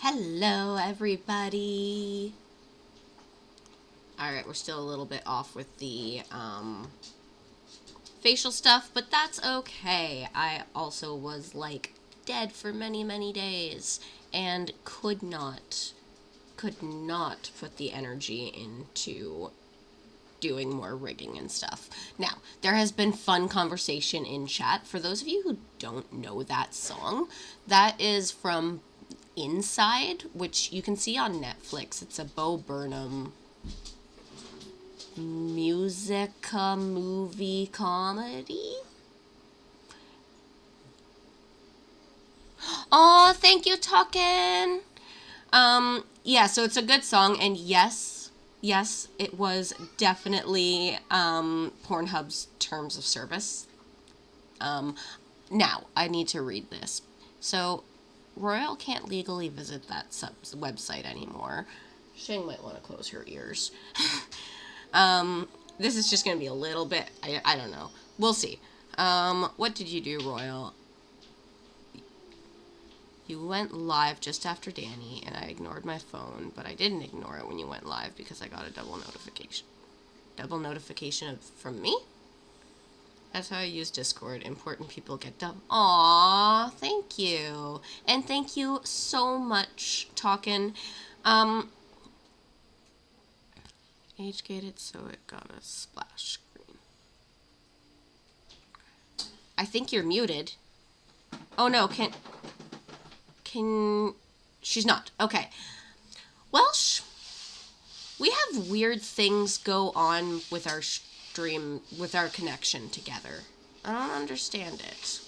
Hello, everybody. Alright, we're still a little bit off with the facial stuff, but that's okay. I also was like dead for many, many days and could not put the energy into doing more rigging and stuff. Now, there has been fun conversation in chat. For those of you who don't know that song, that is from Inside, which you can see on Netflix. It's a Bo Burnham movie comedy. Oh, thank you, Talkin'. Yeah, so it's a good song, and yes, it was definitely Pornhub's terms of service. Now, I need to read this. So, Royal can't legally visit that website anymore. Shing might want to close her ears. This is just going to be a little bit, I don't know. We'll see. What did you do, Royal? You went live just after Danny, and I ignored my phone, but I didn't ignore it when you went live because I got a double notification. Double notification from me? That's how I use Discord. Important people get dumb. Aww, thank you. And thank you so much, Talkin'. Age gated, so it got a splash screen. I think you're muted. Oh no, she's not. Okay. Well, we have weird things go on with our stream, with our connection together. I don't understand it,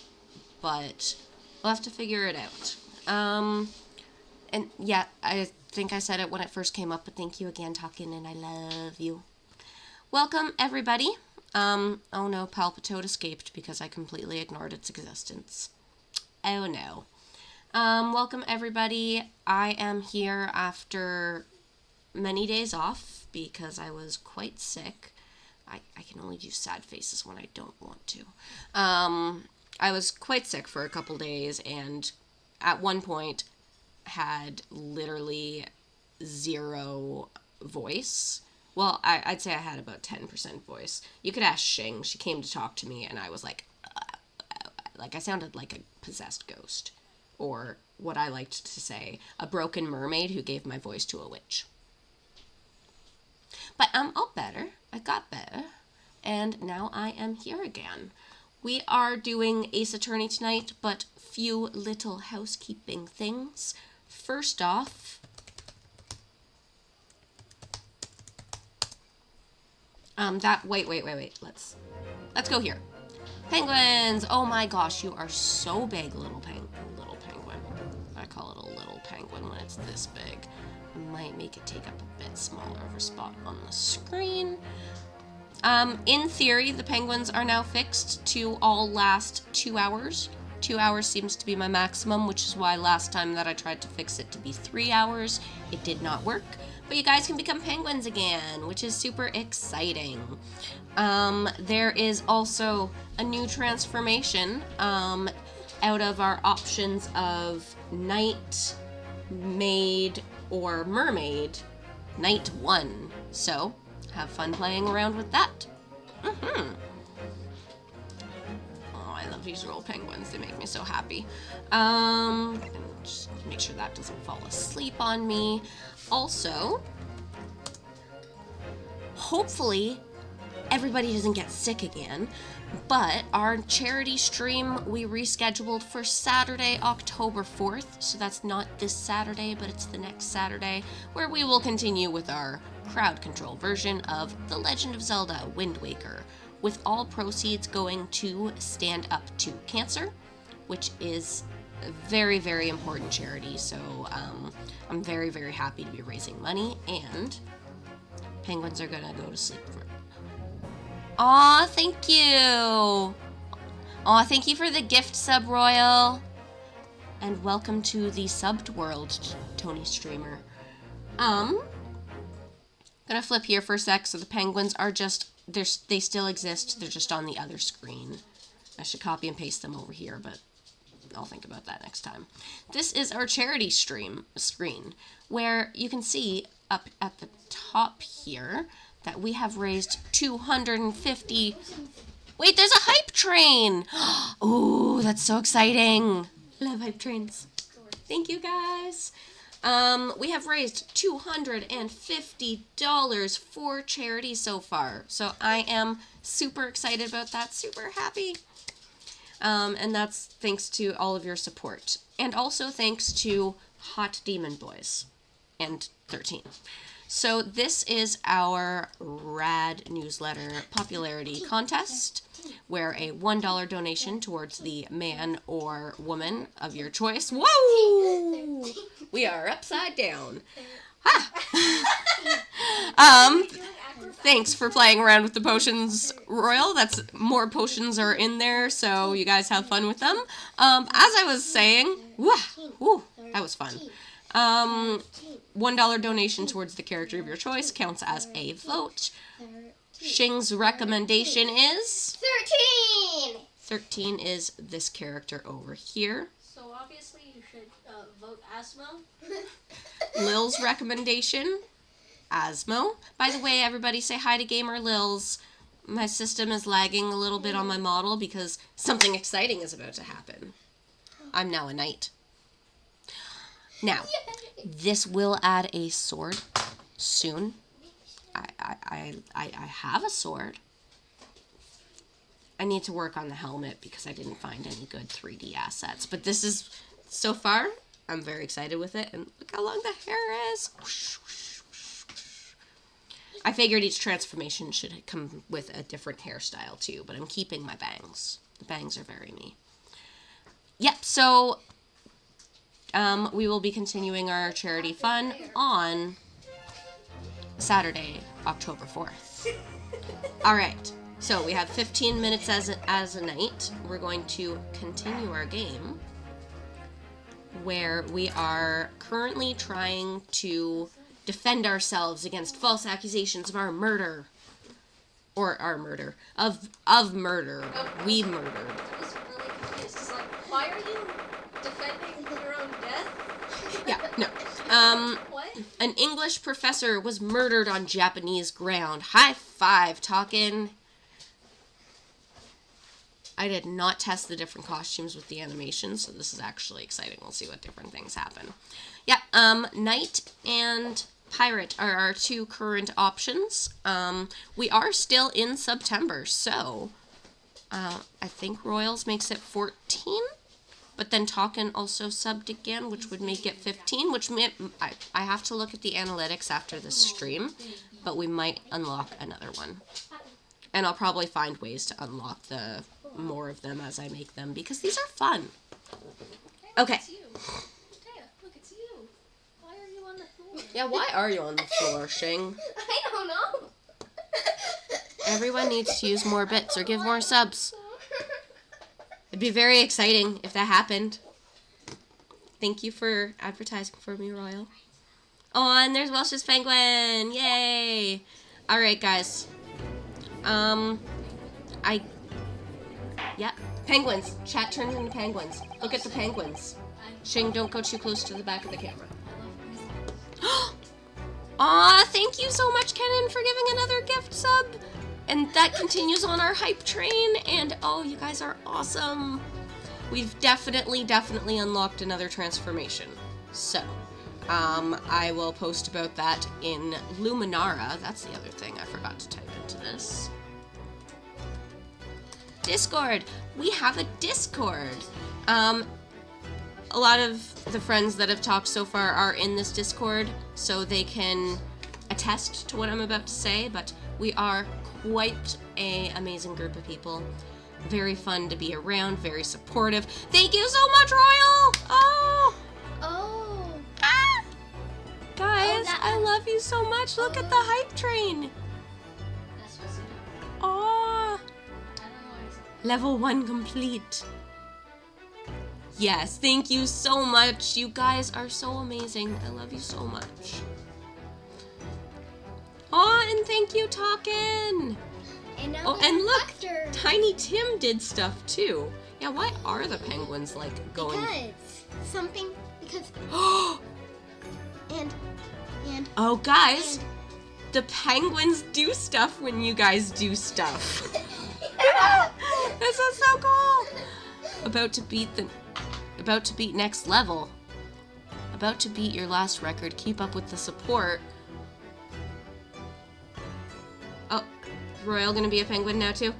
but we'll have to figure it out. And yeah, I think I said it when it first came up, but thank you again, Talkin', and I love you. Welcome, everybody. Oh no, Palpitoad escaped because I completely ignored its existence. Oh no. Welcome, everybody. I am here after many days off because I was quite sick. I can only do sad faces when I don't want to. I was quite sick for a couple days, and at one point had literally zero voice. Well, I'd say I had about 10% voice. You could ask Shing. She came to talk to me, and I was like I sounded like a possessed ghost. Or what I liked to say, a broken mermaid who gave my voice to a witch. But I'm all better. I got better. And now I am here again. We are doing Ace Attorney tonight, but few little housekeeping things. First off, wait. Let's go here. Penguins! Oh my gosh, you are so big, little penguin. I call it a little penguin when it's this big. I might make it take up a bit smaller of a spot on the screen. In theory, the penguins are now fixed to all last 2 hours. 2 hours seems to be my maximum, which is why last time that I tried to fix it to be 3 hours, it did not work. But you guys can become penguins again, which is super exciting. There is also a new transformation out of our options of knight, maid, or mermaid. Knight 1. So, have fun playing around with that. Oh, I love these little penguins. They make me so happy. And just make sure that doesn't fall asleep on me. Also, hopefully everybody doesn't get sick again, but our charity stream we rescheduled for Saturday, October 4th, so that's not this Saturday, but it's the next Saturday, where we will continue with our crowd control version of The Legend of Zelda Wind Waker, with all proceeds going to Stand Up to Cancer, which is a very, very important charity, so I'm very, very happy to be raising money, and penguins are gonna go to sleep for... Aw, thank you! Aw, thank you for the gift, Sub Royal! And welcome to the subbed world, Tony Streamer. Gonna flip here for a sec, so the penguins are just... they still exist, they're just on the other screen. I should copy and paste them over here, but I'll think about that next time. This is our charity screen, where you can see up at the top here that we have raised 250. Wait, there's a hype train. Oh, that's so exciting. Love hype trains. Thank you, guys. We have raised $250 for charity so far. So I am super excited about that, super happy. And that's thanks to all of your support. And also thanks to Hot Demon Boys and 13. So this is our rad newsletter popularity contest, where a $1 donation towards the man or woman of your choice. Whoa! We are upside down. Ha! Thanks for playing around with the potions, Royal. That's more potions are in there, so you guys have fun with them. As I was saying, that was fun. $1 donation towards the character of your choice counts as a vote. Shing's recommendation is 13. 13 is this character over here. So obviously you should vote Asmo. Lil's recommendation, Asmo. By the way, everybody say hi to Gamer Lil's. My system is lagging a little bit on my model because something exciting is about to happen. I'm now a knight. Now, this will add a sword soon. I have a sword. I need to work on the helmet because I didn't find any good 3D assets. But this is, so far, I'm very excited with it. And look how long the hair is. I figured each transformation should come with a different hairstyle too, but I'm keeping my bangs. The bangs are very me. Yep, so we will be continuing our charity fun on Saturday, October 4th. All right, so we have 15 minutes as a night. We're going to continue our game where we are currently trying to defend ourselves against false accusations of our murder. Or our murder. Of murder. We murdered. I was really confused. It's like, why are you defending your own death? Yeah, no. What? An English professor was murdered on Japanese ground. High five, talking. I did not test the different costumes with the animations, so this is actually exciting. We'll see what different things happen. Yeah, Knight and Pirate are our two current options. We are still in September, so I think Royals makes it 14, but then Talkin also subbed again, which would make it 15, which I have to look at the analytics after this stream, but we might unlock another one. And I'll probably find ways to unlock the more of them as I make them, because these are fun. Okay. It's you. Taya, look, it's you. Why are you on the floor? Yeah, why are you on the floor, Shing? I don't know. Everyone needs to use more bits or give more subs. It'd be very exciting if that happened. Thank you for advertising for me, Royal. Oh, and there's Welsh's Penguin! Yay! Alright, guys. Yeah, penguins. Chat turns into penguins. Look at the penguins. Shing, don't go too close to the back of the camera. Aw, thank you so much, Kenan, for giving another gift sub. And that continues on our hype train. And oh, you guys are awesome. We've definitely unlocked another transformation. So, I will post about that in Luminara. That's the other thing I forgot to type into this. Discord. We have a Discord. A lot of the friends that have talked so far are in this Discord, so they can attest to what I'm about to say, but we are quite an amazing group of people. Very fun to be around, very supportive. Thank you so much, Royal! Oh! Oh. Ah! Guys, that- I love you so much. Look at the hype train. That's supposed to do. Aw. I don't know what it's Level 1 complete. Yes, thank you so much. You guys are so amazing. I love you so much. Aw, and thank you, Talkin. And now Oh, and look, Doctor. Tiny Tim did stuff too. Yeah, why are the penguins, like, going... Because and Oh, guys! The penguins do stuff when you guys do stuff. This is so cool! About to beat next level. About to beat your last record. Keep up with the support. Oh, Royal gonna be a penguin now too?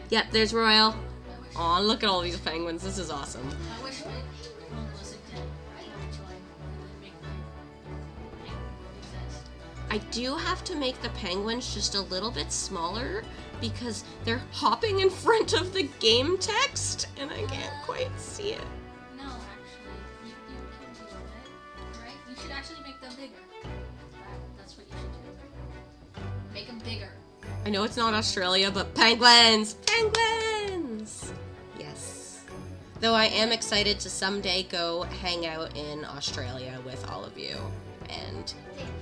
Yep, there's Royal. Aw, look at all these penguins. This is awesome. I wish my phone was again. I do have to make the penguins just a little bit smaller because they're hopping in front of the game text and I can't quite see it. No, actually, you can do it, right? You should actually make them bigger. That's what you should do. Make them bigger. I know it's not Australia, but penguins! Penguins! Yes. Though I am excited to someday go hang out in Australia with all of you and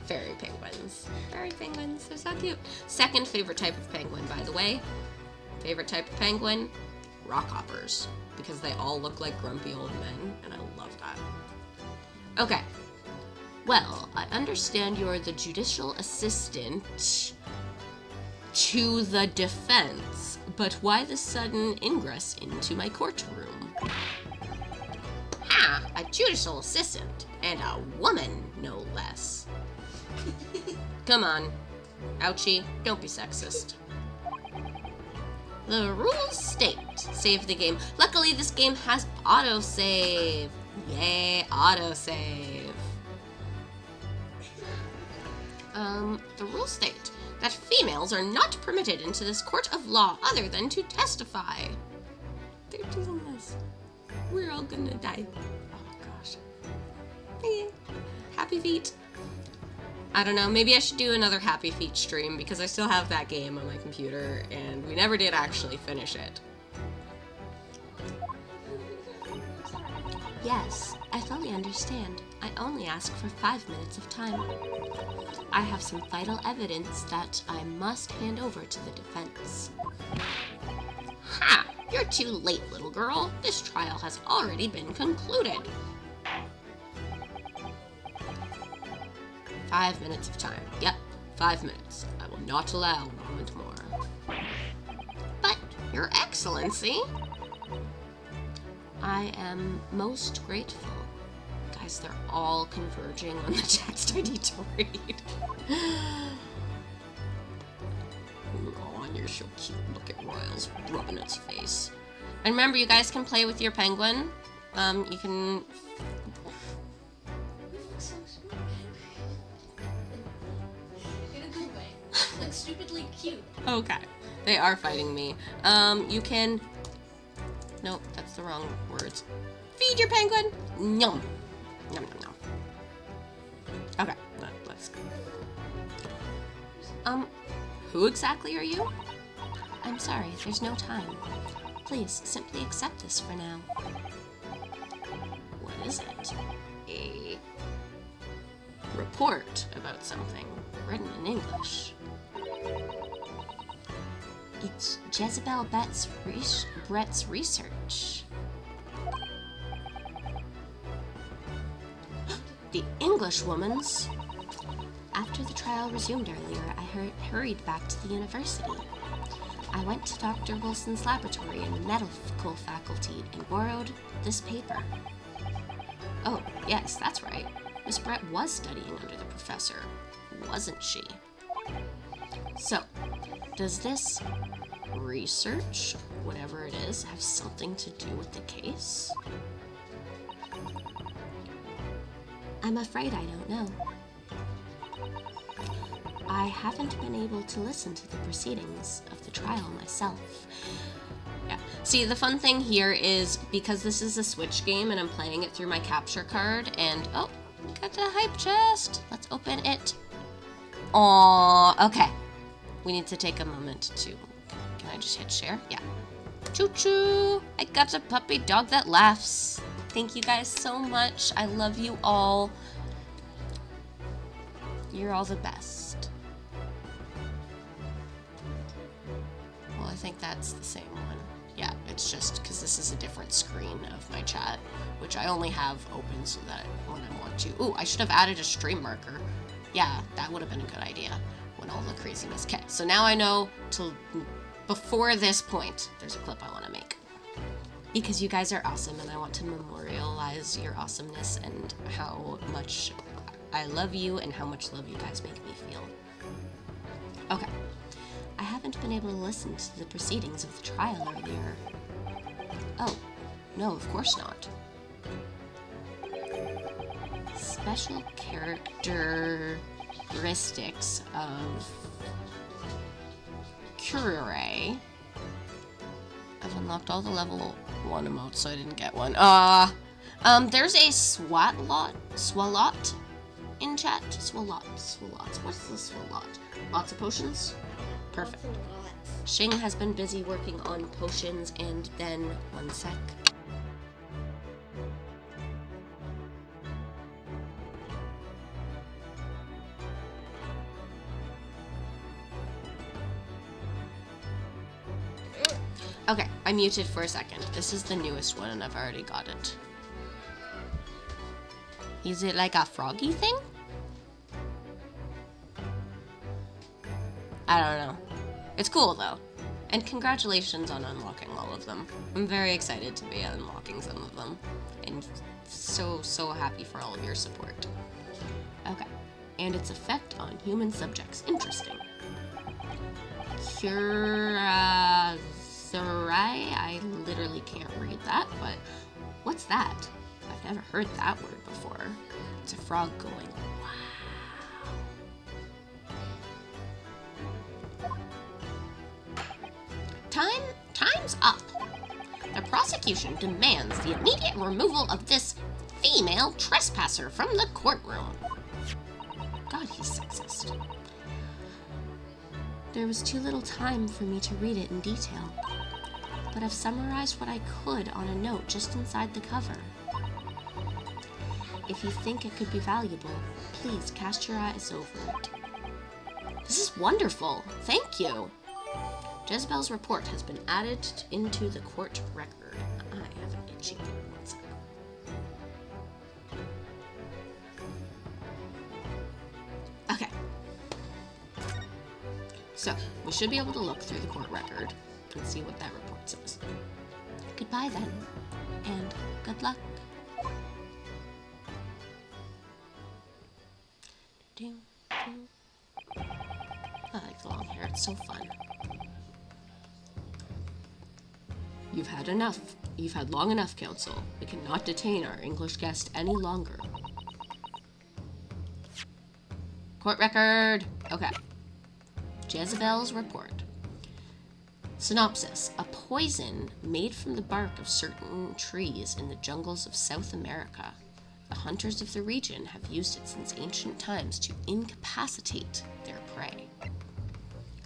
fairy penguins. Fairy penguins, they're so cute. Second favorite type of penguin, by the way. Favorite type of penguin? Rockhoppers. Because they all look like grumpy old men, and I love that. Okay. Well, I understand you're the judicial assistant to the defense, but why the sudden ingress into my courtroom? Ah, a judicial assistant, and a woman, no less. Come on. Ouchie, don't be sexist. The rules state, save the game. Luckily, this game has autosave. Yay, autosave. The rules state that females are not permitted into this court of law other than to testify. They're doing this. We're all gonna die. Oh gosh. Hey, Happy Feet. I don't know, maybe I should do another Happy Feet stream because I still have that game on my computer and we never did actually finish it. Yes, I fully understand. I only ask for 5 minutes of time. I have some vital evidence that I must hand over to the defense. Ha! You're too late, little girl. This trial has already been concluded. 5 minutes of time. Yep, 5 minutes. I will not allow a moment more. But, Your Excellency, I am most grateful. Guys, they're all converging on the text I need to read. Oh, you're so cute. Look at Royal's rubbing its face. And remember, you guys can play with your penguin. You can... In a good way. Like, stupidly cute. Okay. They are fighting me. You can... Nope, that's the wrong words. Feed your penguin! Yum! Yum, yum, yum. Okay, let's go. Who exactly are you? I'm sorry, there's no time. Please, simply accept this for now. What is it? A report about something, written in English. It's Jezebel Brett's research. The Englishwoman's. After the trial resumed earlier, I hurried back to the university. I went to Dr. Wilson's laboratory in the medical faculty and borrowed this paper. Oh, yes, that's right. Miss Brett was studying under the professor, wasn't she? So, does this research, whatever it is, have something to do with the case? I'm afraid I don't know. I haven't been able to listen to the proceedings of the trial myself. Yeah. See, the fun thing here is because this is a Switch game and I'm playing it through my capture card and... Oh, got the hype chest. Let's open it. Aww, okay. We need to take a moment to... Can I just hit share? Yeah. Choo-choo! I got a puppy dog that laughs. Thank you guys so much. I love you all. You're all the best. Well, I think that's the same one. Yeah, it's just because this is a different screen of my chat, which I only have open so that when I want to. Ooh, I should have added a stream marker. Yeah, that would have been a good idea when all the craziness. Okay, so now I know before this point, there's a clip I want to make. Because you guys are awesome and I want to memorialize your awesomeness and how much I love you and how much love you guys make me feel. Okay. I haven't been able to listen to the proceedings of the trial earlier. Oh, no, of course not. Special characteristics of Curare. I've unlocked all the level 1 emotes, so I didn't get one. There's a swalot in chat. Swalot. What's the swalot? Lots of potions? Perfect. Shing has been busy working on potions, and then, one sec. Okay, I muted for a second. This is the newest one, and I've already got it. Is it like a froggy thing? I don't know. It's cool, though. And congratulations on unlocking all of them. I'm very excited to be unlocking some of them. And so happy for all of your support. Okay. And its effect on human subjects. Interesting. Curazarai? I literally can't read that, but what's that? I've never heard that word before. It's a frog going, wow. Time's up. The prosecution demands the immediate removal of this female trespasser from the courtroom. God, he's sexist. There was too little time for me to read it in detail, but I've summarized what I could on a note just inside the cover. If you think it could be valuable, please cast your eyes over it. This is wonderful. Thank you. Jezebel's report has been added into the court record. I have an itchy ear. One sec. Okay. So, we should be able to look through the court record and see what that report says. Goodbye then, and good luck. I like the long hair, it's so fun. You've had enough. You've had long enough, Counsel. We cannot detain our English guest any longer. Court record. Okay. Jezebel's report. Synopsis. A poison made from the bark of certain trees in the jungles of South America. The hunters of the region have used it since ancient times to incapacitate their prey.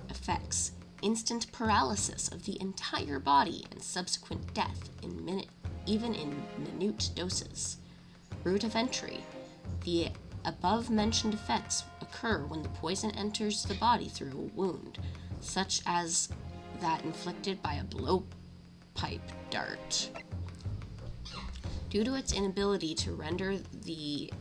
Effects. Instant paralysis of the entire body and subsequent death even in minute doses. Route of entry. The above-mentioned effects occur when the poison enters the body through a wound, such as that inflicted by a blowpipe dart. Due to its ability to render the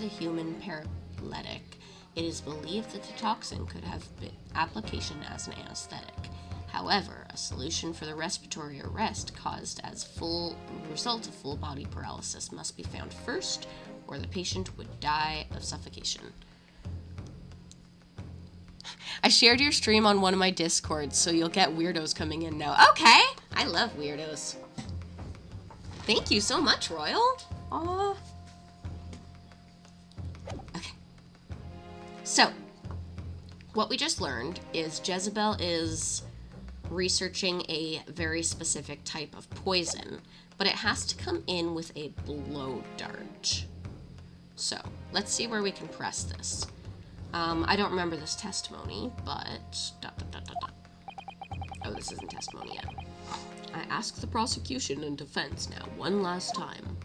human paralytic, it is believed that the toxin could have been application as an anesthetic. However, a solution for the respiratory arrest caused as result of full body paralysis must be found first, or the patient would die of suffocation. I shared your stream on one of my Discords, so you'll get weirdos coming in now. Okay! I love weirdos. Thank you so much, Royal. Aww. Okay. So, what we just learned is Jezebel is researching a very specific type of poison, but it has to come in with a blow dart. So, let's see where we can press this. I don't remember this testimony, but... Oh, this isn't testimony yet. I ask the prosecution and defense now one last time.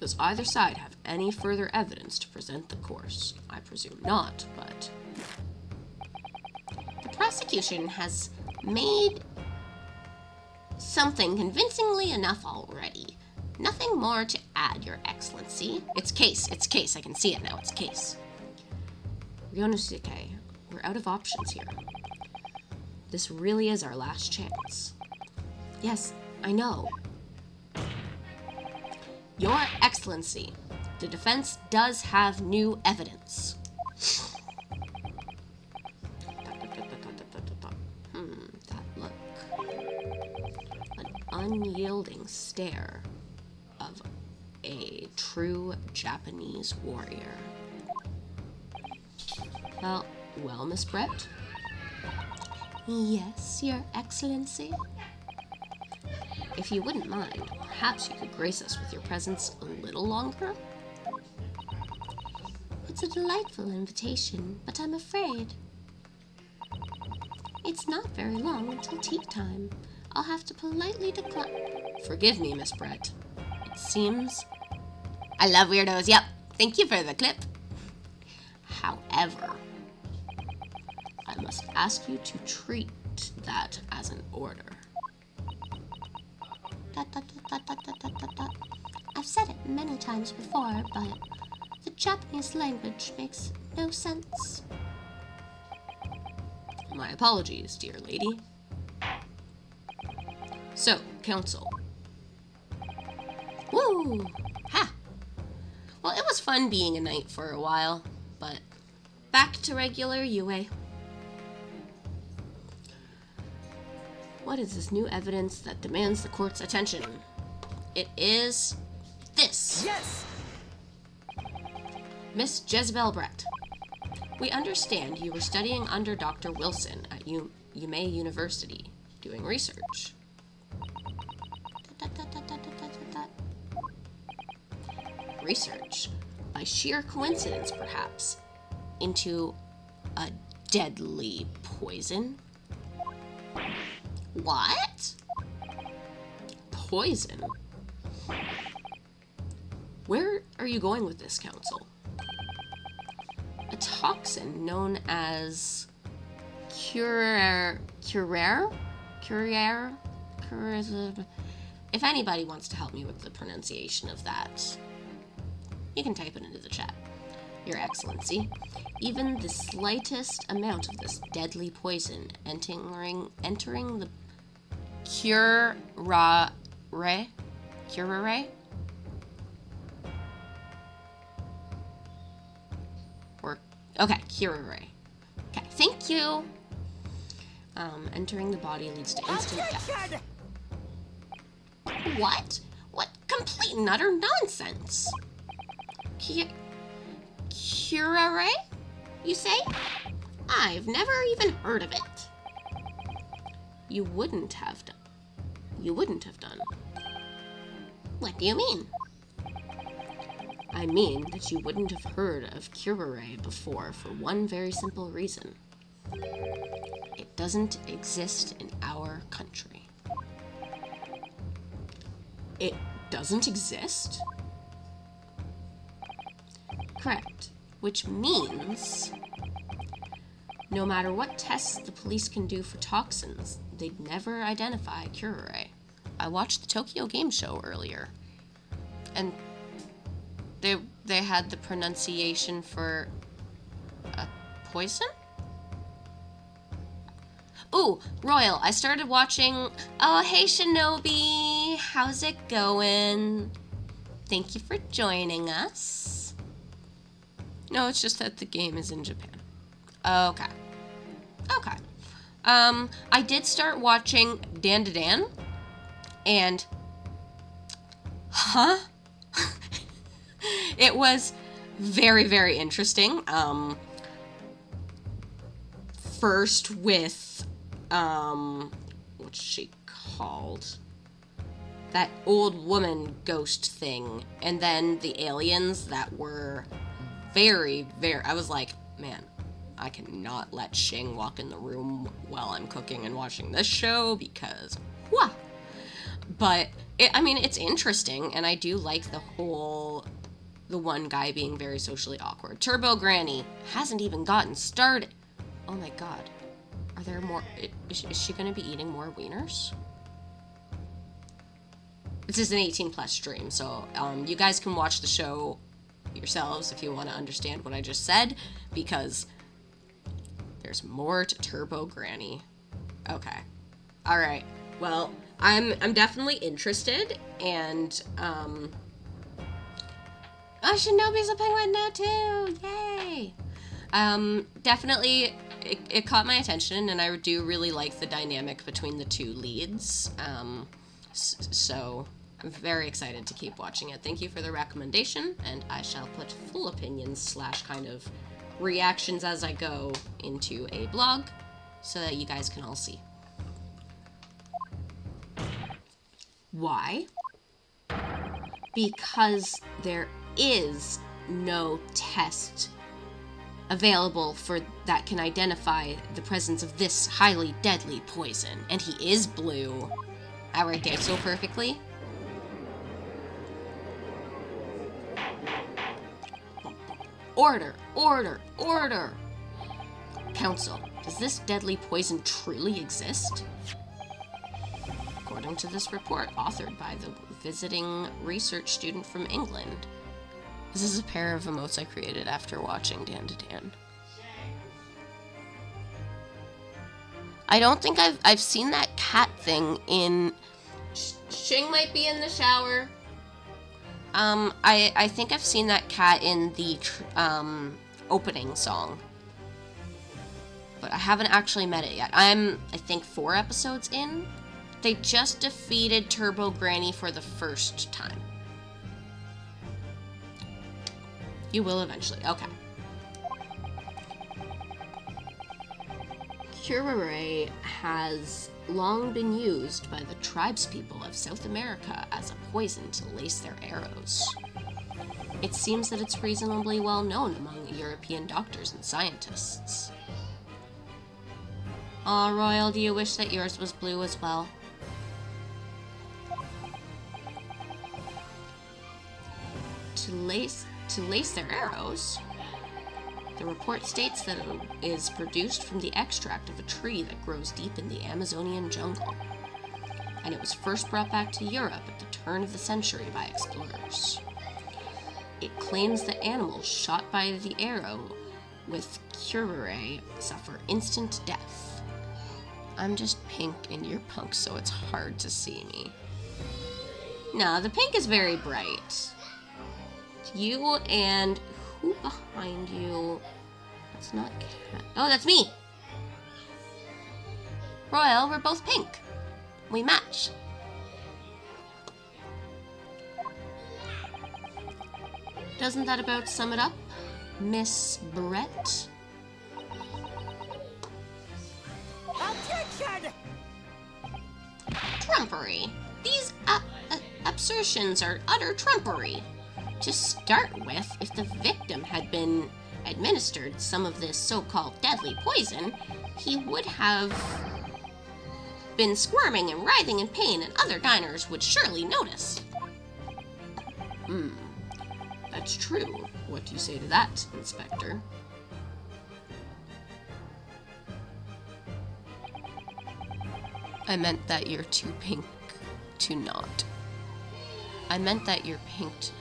Does either side have any further evidence to present the course? I presume not, but... prosecution has made something convincingly enough already. Nothing more to add, Your Excellency. It's case. I can see it now. It's case. Ryonosuke, we're out of options here. This really is our last chance. Yes, I know. Your Excellency, the defense does have new evidence. That look. An unyielding stare of a true Japanese warrior. Well, Miss Brett? Yes, Your Excellency? If you wouldn't mind, perhaps you could grace us with your presence a little longer? It's a delightful invitation, but I'm afraid it's not very long until tea time. I'll have to politely decline. Forgive me, Miss Brett. It seems... I love weirdos, yep. Thank you for the clip. However, I must ask you to treat that as an order. I've said it many times before, but the Japanese language makes no sense. My apologies, dear lady. So, counsel. Woo! Ha! Well, it was fun being a knight for a while, but back to regular UA. What is this new evidence that demands the court's attention? It is this. Yes! Miss Jezebel Brett, we understand you were studying under Dr. Wilson at Yume University, doing research. Research, by sheer coincidence perhaps, into a deadly poison? What? Poison? Where are you going with this, counsel? A toxin known as If anybody wants to help me with the pronunciation of that, you can type it into the chat. Your Excellency, even the slightest amount of this deadly poison entering the curare? Okay, curare. Okay, thank you. Entering the body leads to instant death. What? What complete and utter nonsense? Curare? You say? I've never even heard of it. You wouldn't have done. What do you mean? I mean that you wouldn't have heard of curare before for one very simple reason. It doesn't exist in our country. It doesn't exist? Correct. Which means no matter what tests the police can do for toxins, they'd never identify curare. I watched the Tokyo Game Show earlier, and they had the pronunciation for a poison? Ooh, Royal, I started watching... Oh, hey, Shinobi! How's it going? Thank you for joining us. No, it's just that the game is in Japan. Okay. I did start watching Dan to Dan, and... Huh? It was very, very interesting. First with, what's she called? That old woman ghost thing. And then the aliens that were very, very... I was like, man, I cannot let Shing walk in the room while I'm cooking and watching this show because, wah! But, it's interesting, and I do like the one guy being very socially awkward. Turbo Granny hasn't even gotten started. Oh my god. Are there more? Is she going to be eating more wieners? This is an 18+ stream, so you guys can watch the show yourselves if you want to understand what I just said, because there's more to Turbo Granny. Okay. All right. Well, I'm definitely interested, and Shinobi's a penguin now too. Yay! Definitely, it caught my attention, and I do really like the dynamic between the two leads. So I'm very excited to keep watching it. Thank you for the recommendation, and I shall put full opinions / kind of reactions as I go into a blog so that you guys can all see. Why? Because there is no test available for that can identify the presence of this highly deadly poison, and he is blue. I right there so perfectly. Order, order, order! Council, does this deadly poison truly exist? According to this report, authored by the visiting research student from England. This is a pair of emotes I created after watching Dan to Dan. I don't think I've seen that cat thing in... Shing might be in the shower. I think I've seen that cat in the opening song. But I haven't actually met it yet. I'm, I think, 4 episodes in. They just defeated Turbo Granny for the first time. You will eventually. Okay. Curare has long been used by the tribespeople of South America as a poison to lace their arrows. It seems that it's reasonably well known among European doctors and scientists. Aw, Royal, do you wish that yours was blue as well? To lace their arrows, the report states that it is produced from the extract of a tree that grows deep in the Amazonian jungle, and it was first brought back to Europe at the turn of the century by explorers. It claims that animals shot by the arrow with curare suffer instant death. I'm just pink and you're punk, so it's hard to see me. No, the pink is very bright. You and who behind you? It's not cat. Oh, that's me! Royal, we're both pink. We match. Doesn't that about sum it up, Miss Brett? Objection! Trumpery. These assertions are utter trumpery. To start with, if the victim had been administered some of this so-called deadly poison, he would have been squirming and writhing in pain, and other diners would surely notice. That's true. What do you say to that, Inspector? I meant that you're too pink to not. I meant that you're pink to...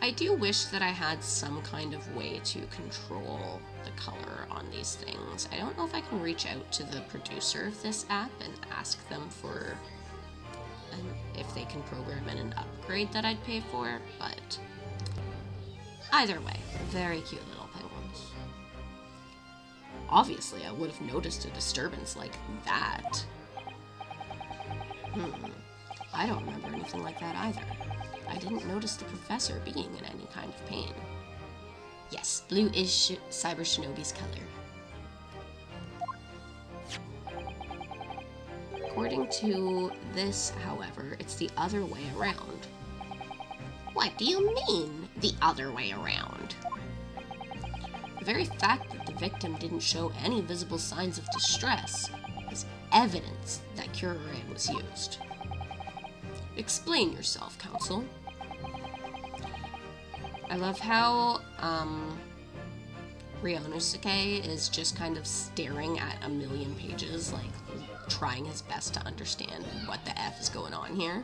I do wish that I had some kind of way to control the color on these things. I don't know if I can reach out to the producer of this app and ask them for if they can program in an upgrade that I'd pay for, but either way, very cute little penguins. Obviously, I would have noticed a disturbance like that. I don't remember anything like that either. I didn't notice the professor being in any kind of pain. Yes, blue is Cyber Shinobi's color. According to this, however, it's the other way around. What do you mean, the other way around? The very fact that the victim didn't show any visible signs of distress is evidence that curare was used. Explain yourself, Counsel. I love how, Ryonosuke is just kind of staring at a million pages, like, trying his best to understand what the F is going on here.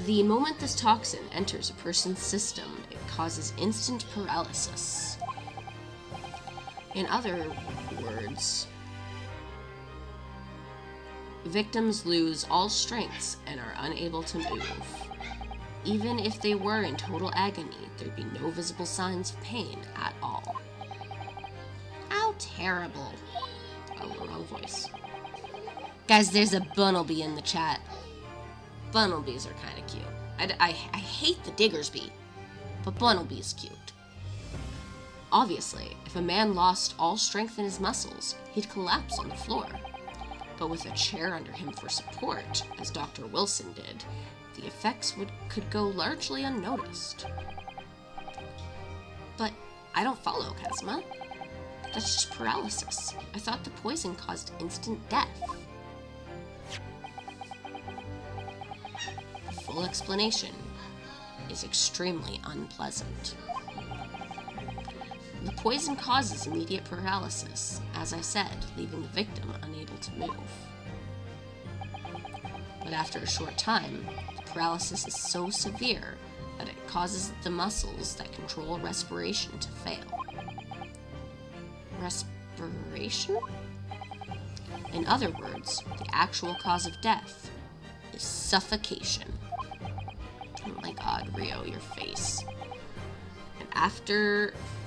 The moment this toxin enters a person's system, it causes instant paralysis. In other words, victims lose all strengths and are unable to move. Even if they were in total agony, there'd be no visible signs of pain at all. How terrible. Oh, wrong voice. Guys, there's a Bunnelby in the chat. Bunnelbys are kind of cute. I hate the Diggersby, but Bunnelby's cute. Obviously, if a man lost all strength in his muscles, he'd collapse on the floor. But with a chair under him for support, as Dr. Wilson did, the effects could go largely unnoticed. But I don't follow, Kazuma. That's just paralysis. I thought the poison caused instant death. The full explanation is extremely unpleasant. The poison causes immediate paralysis, as I said, leaving the victim unable to move. But after a short time, the paralysis is so severe that it causes the muscles that control respiration to fail. Respiration? In other words, the actual cause of death is suffocation. Oh my god, Ryo, your face.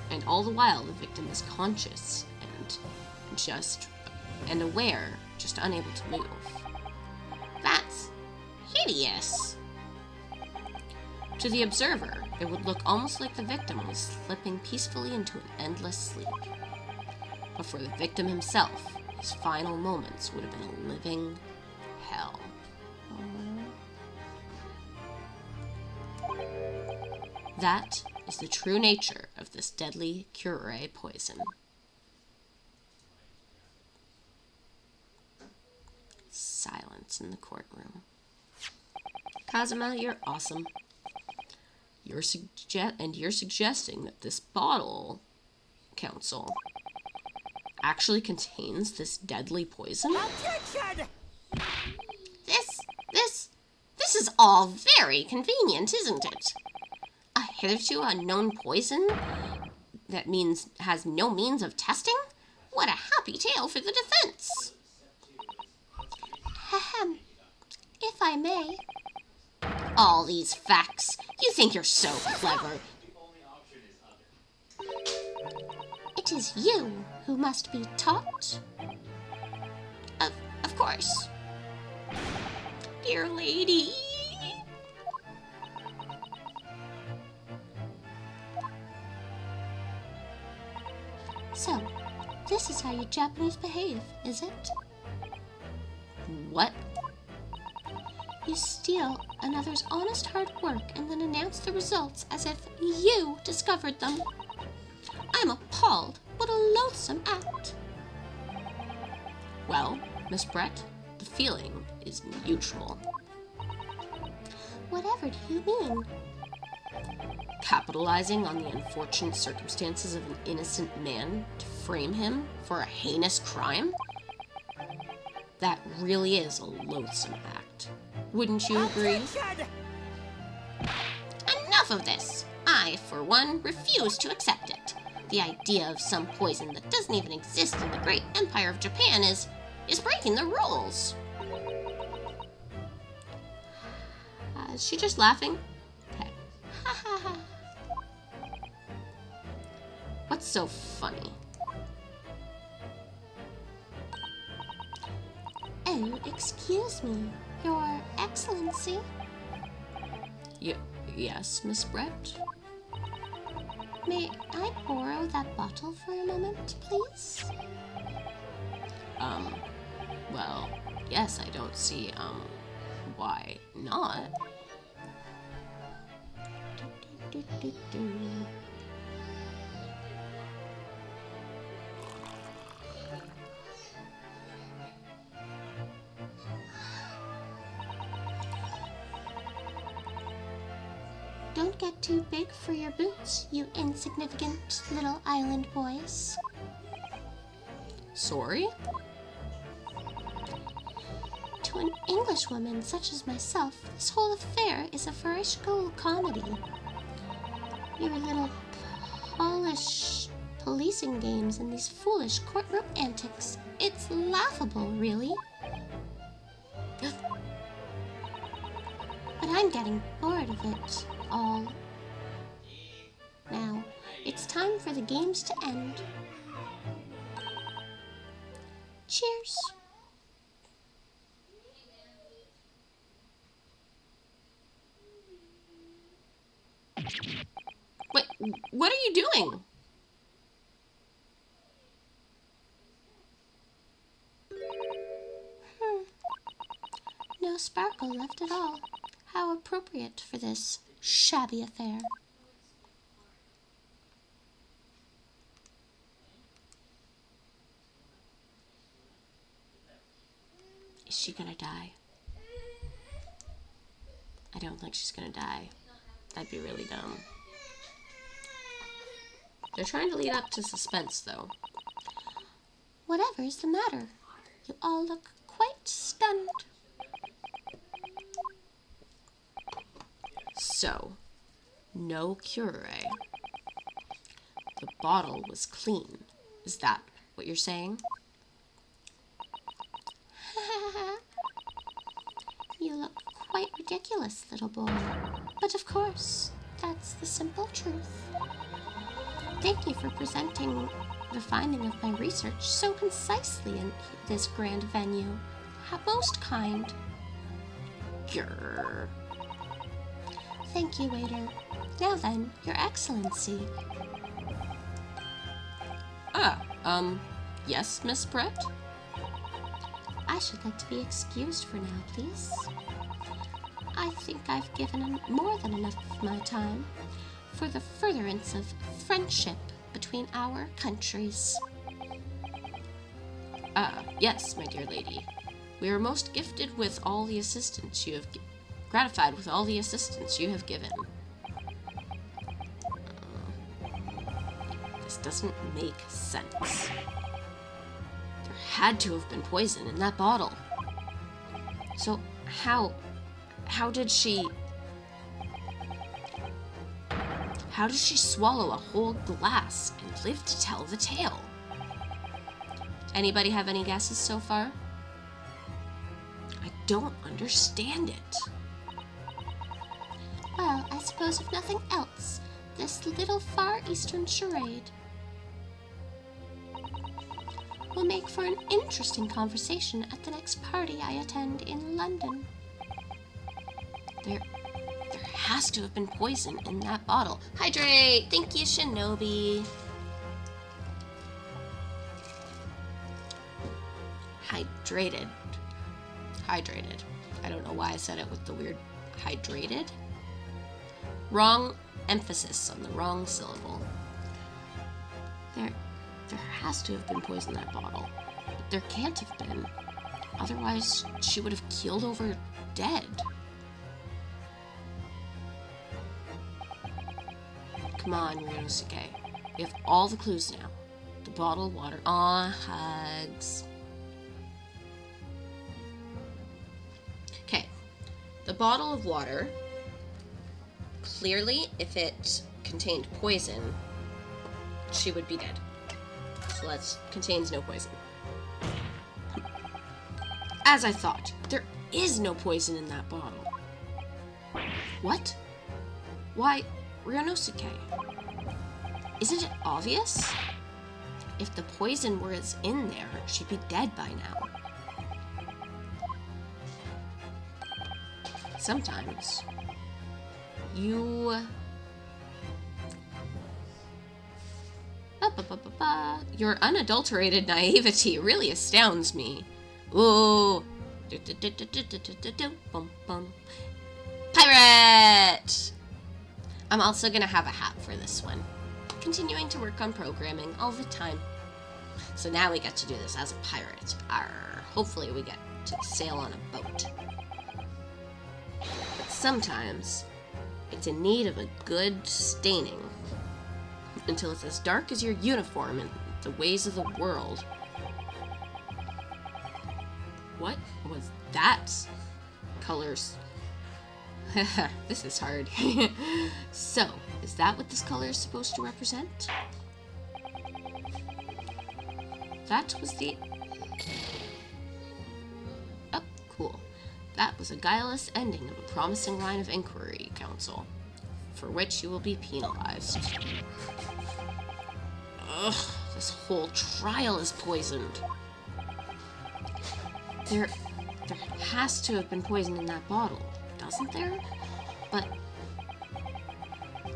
And all the while, the victim is conscious and aware, just unable to move. That's hideous. To the observer, it would look almost like the victim was slipping peacefully into an endless sleep. But for the victim himself, his final moments would have been a living hell. That is the true nature of this deadly Curare poison. Silence in the courtroom. Kazuma, you're awesome. You're suggesting that this bottle, Counsel, actually contains this deadly poison? Objection! This is all very convenient, isn't it? A hitherto unknown poison that has no means of testing? What a happy tale for the defense! Ahem. If I may. All these facts. You think you're so clever. It is you who must be taught. Of course. Dear lady. So, this is how you Japanese behave, is it? What? You steal another's honest hard work and then announce the results as if you discovered them. I'm appalled. What a loathsome act. Well, Miss Brett, the feeling is mutual. Whatever do you mean? Capitalizing on the unfortunate circumstances of an innocent man to frame him for a heinous crime? That really is a loathsome act. Wouldn't you agree? Objection! Enough of this! I, for one, refuse to accept it. The idea of some poison that doesn't even exist in the great empire of Japan is breaking the rules. Is she just laughing? Okay. Ha ha ha. What's so funny? Oh, excuse me, Your Excellency. Yes, Miss Brett? May I borrow that bottle for a moment, please? Well, yes, I don't see, why not? Don't get too big for your boots, you insignificant little island boys. Sorry? To an Englishwoman such as myself, this whole affair is a farcical comedy. Your little Polish policing games and these foolish courtroom antics. It's laughable, really. But I'm getting bored of it all. Now, it's time for the games to end. Cheers. Wait, what are you doing? No sparkle left at all. How appropriate for this shabby affair. Is she gonna die? I don't think she's gonna die. That'd be really dumb. They're trying to lead up to suspense, though. Whatever's the matter? You all look quite stunned. So, no cure. The bottle was clean. Is that what you're saying? You look quite ridiculous, little boy. But of course, that's the simple truth. Thank you for presenting the finding of my research so concisely in this grand venue. Most kind. Grr. Thank you, waiter. Now then, Your Excellency. Yes, Miss Brett? I should like to be excused for now, please. I think I've given more than enough of my time for the furtherance of friendship between our countries. Yes, my dear lady. We are most gifted with all the assistance you have gratified with all the assistance you have given. This doesn't make sense. There had to have been poison in that bottle. So how did she swallow a whole glass and live to tell the tale? Anybody have any guesses so far? I don't understand it. Well, I suppose if nothing else, this little Far Eastern charade will make for an interesting conversation at the next party I attend in London. There has to have been poison in that bottle. Hydrate! Thank you, Shinobi. Hydrated. Hydrated. I don't know why I said it with the weird hydrated. Wrong emphasis on the wrong syllable. There has to have been poison in that bottle. But there can't have been. Otherwise, she would have keeled over dead. Come on, Ryunosuke. We have all the clues now. The bottle, water. Aw, hugs. Okay. The bottle of water. Clearly, if it contained poison, she would be dead. So that contains no poison. As I thought, there is no poison in that bottle. What? Why, Ryunosuke? Isn't it obvious? If the poison was in there, she'd be dead by now. Sometimes your unadulterated naivety really astounds me. Ooh. Pirate! I'm also gonna have a hat for this one. Continuing to work on programming all the time. So now we get to do this as a pirate. Arr. Hopefully we get to sail on a boat. But sometimes, it It's in need of a good staining. Until it's as dark as your uniform and the ways of the world. What was that? Colors. This is hard. So, is that what this color is supposed to represent? That was the... Oh, cool. That was a guileless ending of a promising line of inquiry, Counsel, for which you will be penalized. Ugh, this whole trial is poisoned. There has to have been poison in that bottle, doesn't there? But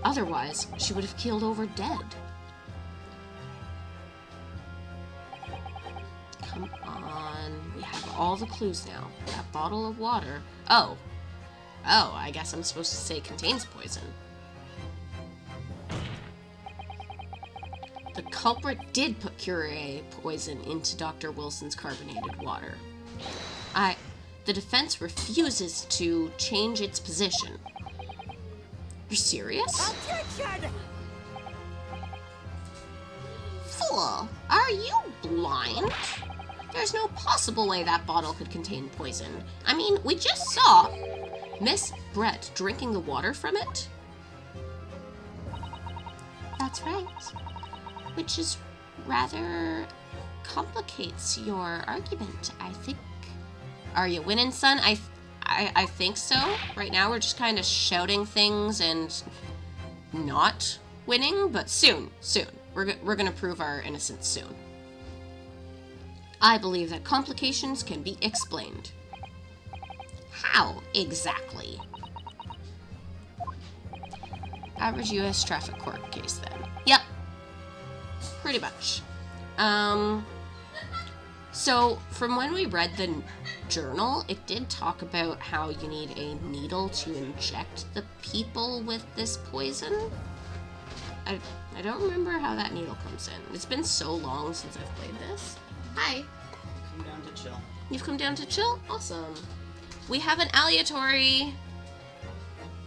otherwise, she would have keeled over dead. Come on, we have all the clues now. That bottle of water. Oh, I guess I'm supposed to say contains poison. The culprit did put Curie poison into Dr. Wilson's carbonated water. The defense refuses to change its position. You're serious? Objection! Fool! Are you blind? There's no possible way that bottle could contain poison. I mean, we just saw Miss Brett drinking the water from it? That's right. Which is rather complicates your argument, I think. Are you winning, son? I think so. Right now we're just kind of shouting things and not winning, but soon. We're gonna prove our innocence soon. I believe that complications can be explained. How exactly? Average U.S. traffic court case, then. Yep. Pretty much. So, from when we read the journal, it did talk about how you need a needle to inject the people with this poison. I don't remember how that needle comes in. It's been so long since I've played this. Hi. Come down to chill. You've come down to chill? Awesome. We have an aleatory.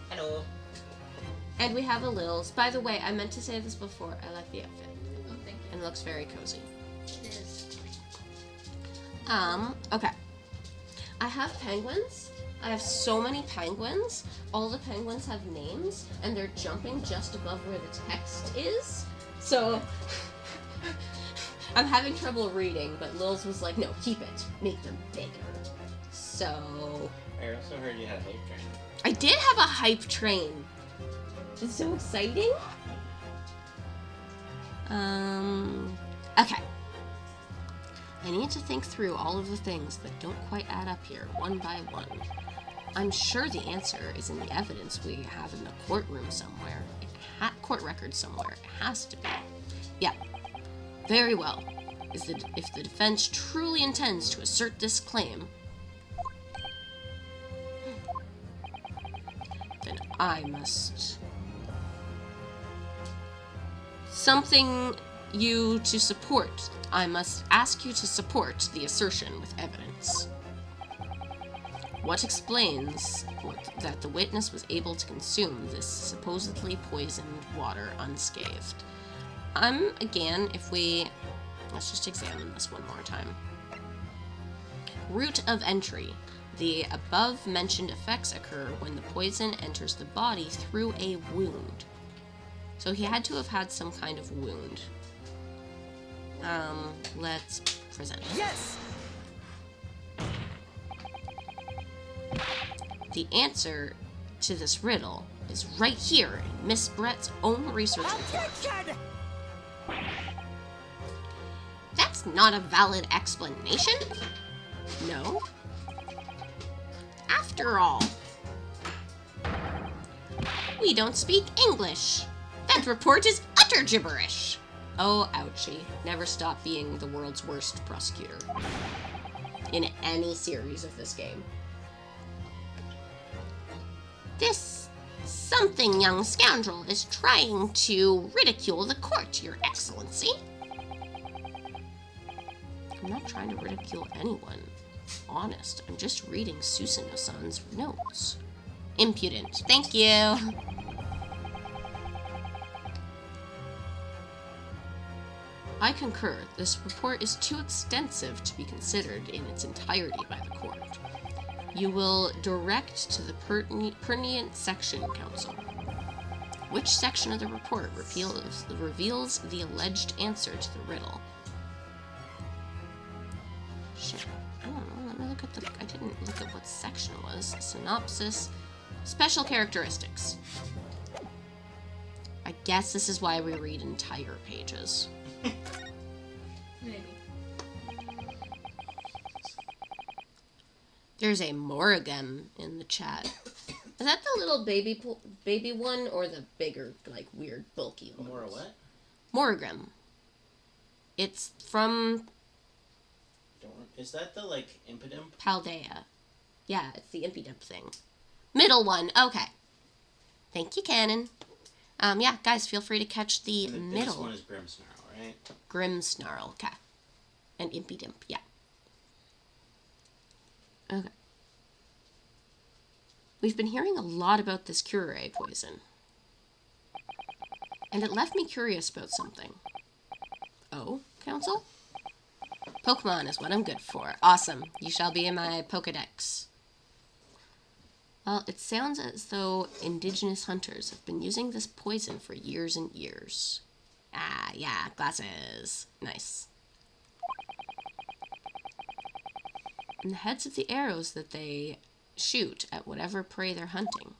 Hello. And we have a Lils. By the way, I meant to say this before. I like the outfit. Oh, thank you. And it looks very cozy. It is. Okay. I have penguins. I have so many penguins. All the penguins have names, and they're jumping just above where the text is. So, I'm having trouble reading, but Lils was like, no, keep it. Make them bigger. So... I also heard you had a hype train. I did have a hype train. It's so exciting. Okay. I need to think through all of the things that don't quite add up here, one by one. I'm sure the answer is in the evidence we have in the courtroom somewhere. Court record somewhere. It has to be. Yeah. Very well. If the defense truly intends to assert this claim, then I must... I must ask you to support the assertion with evidence. What explains that the witness was able to consume this supposedly poisoned water unscathed? Again, let's just examine this one more time. Route of entry. The above-mentioned effects occur when the poison enters the body through a wound. So he had to have had some kind of wound. Let's present. Yes! The answer to this riddle is right here in Miss Brett's own research report. Objection! That's not a valid explanation. No? After all, we don't speak English. That report is utter gibberish. Oh, ouchie. Never stop being the world's worst prosecutor. In any series of this game. This something young scoundrel is trying to ridicule the court, Your Excellency. I'm not trying to ridicule anyone. Honest, I'm just reading Susanoo-san's notes. Impudent. Thank you. I concur. This report is too extensive to be considered in its entirety by the court. You will direct to the pertinent section, counsel. Which section of the report reveals the alleged answer to the riddle? Shit. I don't know. Let me look at I didn't look at what section it was. Synopsis. Special characteristics. I guess this is why we read entire pages. Maybe. There's a Morrigan in the chat. Is that the little baby one or the bigger, like, weird, bulky one? More what? Morrigan. It's from Is that the, like, impidimp? Paldea. Yeah, it's the impidimp thing. Middle one. Okay. Thank you, Cannon. Yeah, guys, feel free to catch the And the middle. biggest one is Grimmsnarl, right? Grimmsnarl. Okay. And impidimp. Yeah. Okay. We've been hearing a lot about this curare poison. And it left me curious about something. Oh, counsel? Pokemon is what I'm good for. Awesome. You shall be in my Pokedex. Well, it sounds as though indigenous hunters have been using this poison for years and years. Ah, yeah, glasses. Nice. And the heads of the arrows that they shoot at whatever prey they're hunting.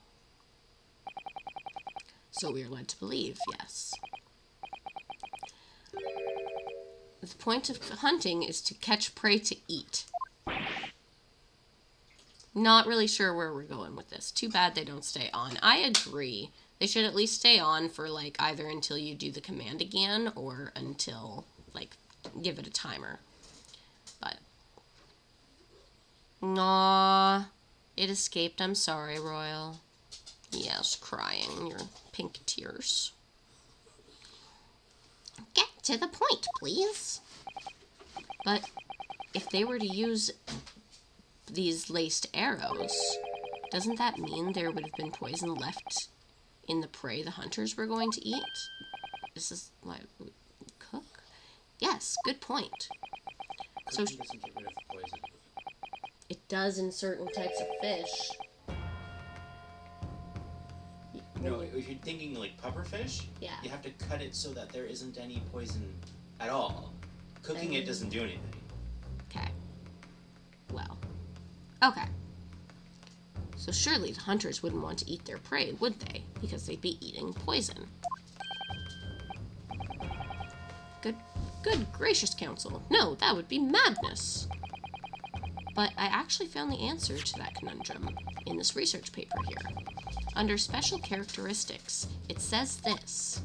So we are led to believe, yes. The point of hunting is to catch prey to eat. Not really sure where we're going with this. Too bad they don't stay on. I agree. They should at least stay on for, like, either until you do the command again or until, like, give it a timer. But. Aww. It escaped. I'm sorry, Royal. Yes, crying. Your pink tears. Get to the point, please. But if they were to use these laced arrows, doesn't that mean there would have been poison left in the prey the hunters were going to eat? This is like cook? Yes, good point. So Cooking doesn't get rid of poison. it does in certain types of fish. No, if you're thinking like pufferfish, Yeah. you have to cut it so that there isn't any poison at all. Cooking it doesn't do anything. Okay. Well. Okay. So surely the hunters wouldn't want to eat their prey, would they? Because they'd be eating poison. Good gracious, counsel. No, that would be madness. But I actually found the answer to that conundrum in this research paper here. Under special characteristics, it says this.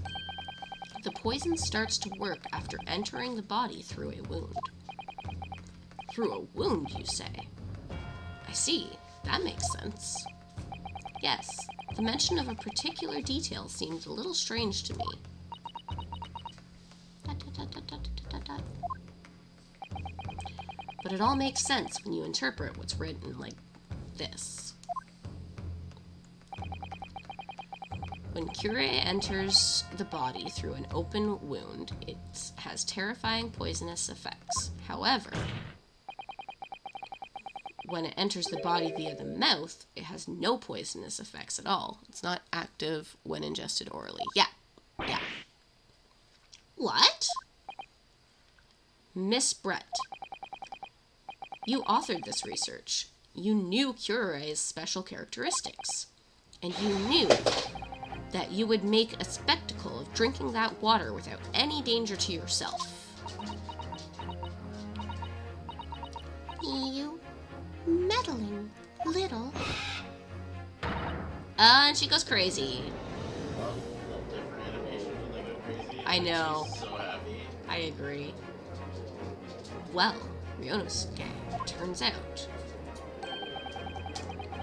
The poison starts to work after entering the body through a wound. Through a wound, you say? I see. That makes sense. Yes, the mention of a particular detail seemed a little strange to me. But it all makes sense when you interpret what's written like this. When curare enters the body through an open wound, it has terrifying poisonous effects. However, when it enters the body via the mouth, it has no poisonous effects at all. It's not active when ingested orally. Yeah. What? Miss Brett, you authored this research. You knew curare's special characteristics. And you knew that you would make a spectacle of drinking that water without any danger to yourself. You meddling little. And she goes crazy. Well, different animation when they go crazy. I know. She's so happy. I agree. Well, Ryonosuke, turns out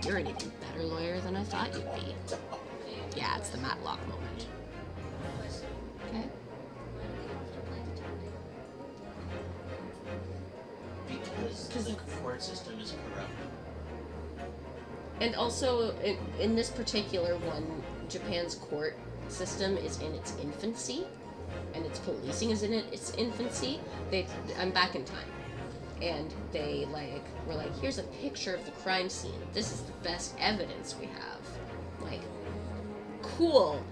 you're an even better lawyer than I thought you'd be. Yeah, it's the Matlock moment. Okay. Because the court system is corrupt. And also, in this particular one, Japan's court system is in its infancy. and its policing is in its infancy, I'm back in time. And they were like, here's a picture of the crime scene. This is the best evidence we have. Like, cool.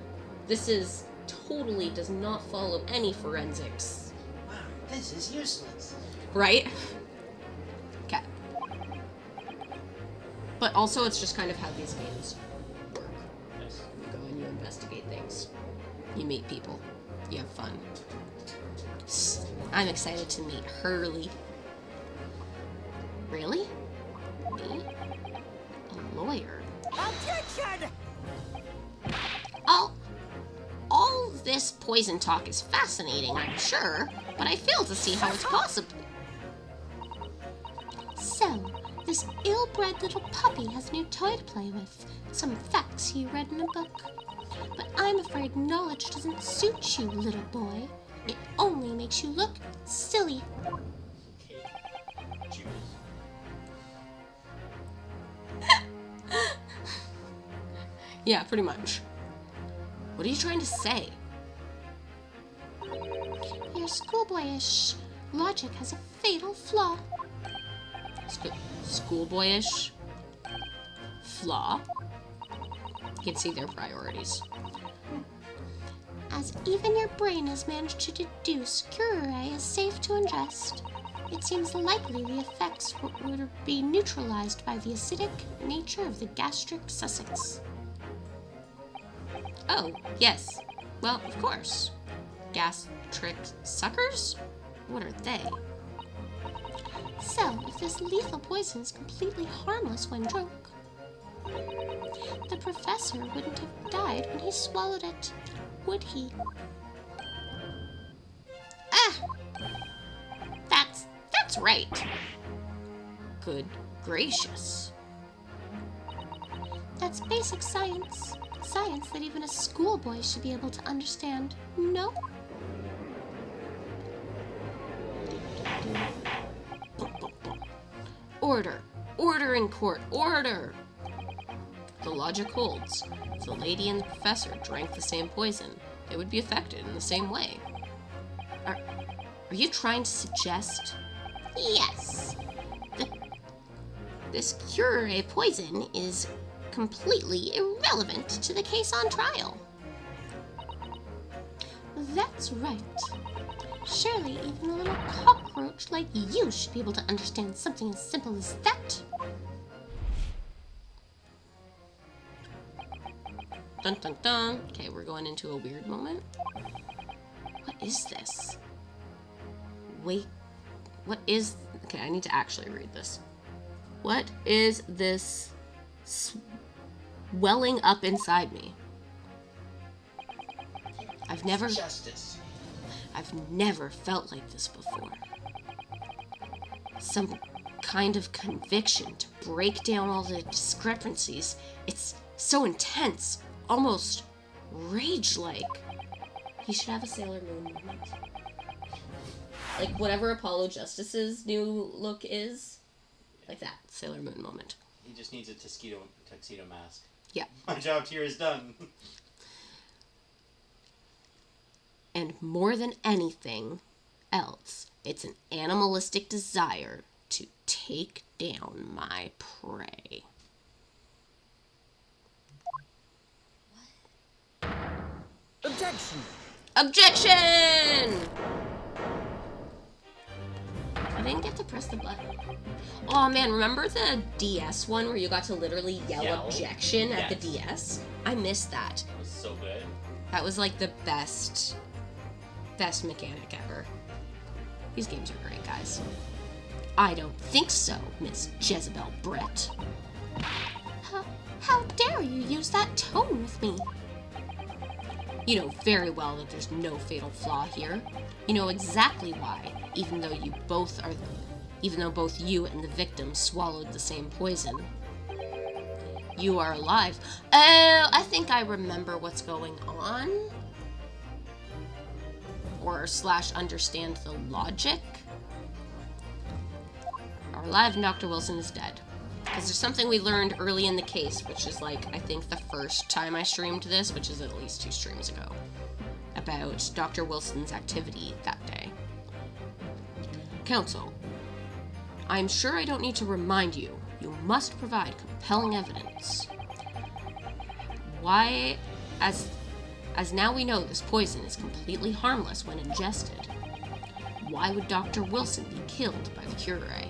This is totally does not follow any forensics. Wow, this is useless. Right? Okay. But also it's just kind of how these games work. Yes. You go and you investigate things. You meet people. You have fun. I'm excited to meet Hurley. Really? Me? A lawyer? Objection! All this poison talk is fascinating, I'm sure, but I fail to see how it's possible. So, this ill-bred little puppy has a new toy to play with. Some facts he read in a book. But I'm afraid knowledge doesn't suit you, little boy. It only makes you look silly. Okay. Juice. Yeah, pretty much. What are you trying to say? Your schoolboyish logic has a fatal flaw. Schoolboyish flaw? You can see their priorities. As even your brain has managed to deduce Curare is safe to ingest, it seems likely the effects would be neutralized by the acidic nature of the gastric Sussex. Oh, yes. Well, of course. Gastric suckers? What are they? So, if this lethal poison is completely harmless when drunk, the professor wouldn't have died when he swallowed it, would he? Ah! That's right. Good gracious. That's basic science. Science that even a schoolboy should be able to understand. No? Order. Order in court. Order! The logic holds. If the lady and the professor drank the same poison, they would be affected in the same way. Are you trying to suggest? Yes. This Curare poison is completely irrelevant to the case on trial. That's right. Surely even a little cockroach like you should be able to understand something as simple as that. Dun dun dun. Okay, we're going into a weird moment. What is this? Wait. What is... Okay, I need to actually read this. What is this welling up inside me? I've never felt like this before. Some kind of conviction to break down all the discrepancies. It's so intense, almost rage-like. He should have a Sailor Moon moment. Like whatever Apollo Justice's new look is, like that Sailor Moon moment. He just needs a tuxedo mask. Yeah. My job here is done. And more than anything else, it's an animalistic desire to take down my prey. Objection! Objection! I didn't get to press the button. Oh man, remember the DS one where you got to literally yell objection at the DS? I missed that. It was so good. That was like the best mechanic ever. These games are great, guys. I don't think so, Miss Jezebel Brett. How dare you use that tone with me? You know very well that there's no fatal flaw here. You know exactly why, even though both you and the victim swallowed the same poison. You are alive. Oh, I think I remember what's going on. Or / understand the logic. Are alive and Dr. Wilson is dead. Because there's something we learned early in the case, which is like, I think the first time I streamed this, which is at least 2 streams ago. about Dr. Wilson's activity that day. Counsel, I'm sure I don't need to remind you, you must provide compelling evidence. Why, as now we know this poison is completely harmless when ingested, why would Dr. Wilson be killed by the Curare?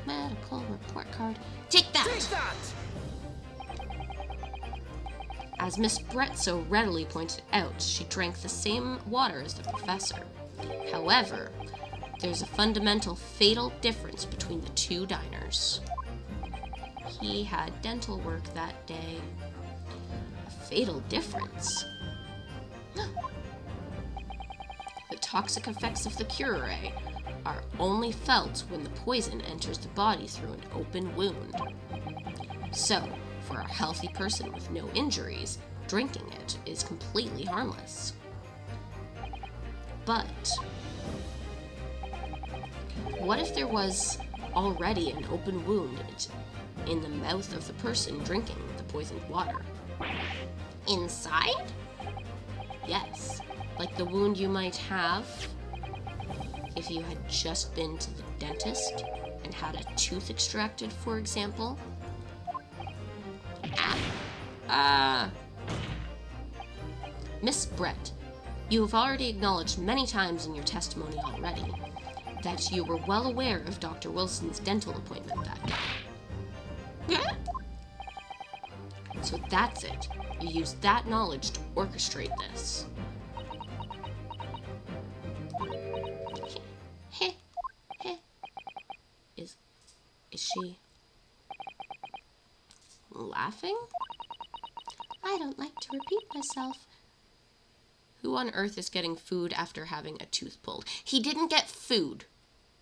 Medical report card. Take that! Take that! As Miss Brett so readily pointed out, she drank the same water as the professor. However, there's a fundamental fatal difference between the two diners. He had dental work that day. A fatal difference? The toxic effects of the curare are only felt when the poison enters the body through an open wound. So, for a healthy person with no injuries, drinking it is completely harmless. But what if there was already an open wound in the mouth of the person drinking the poisoned water? Inside? Yes, like the wound you might have if you had just been to the dentist and had a tooth extracted, for example. Miss Brett, you have already acknowledged many times in your testimony already that you were well aware of Dr. Wilson's dental appointment that day. So that's it. You used that knowledge to orchestrate this. Is she laughing? I don't like to repeat myself. Who on earth is getting food after having a tooth pulled? He didn't get food.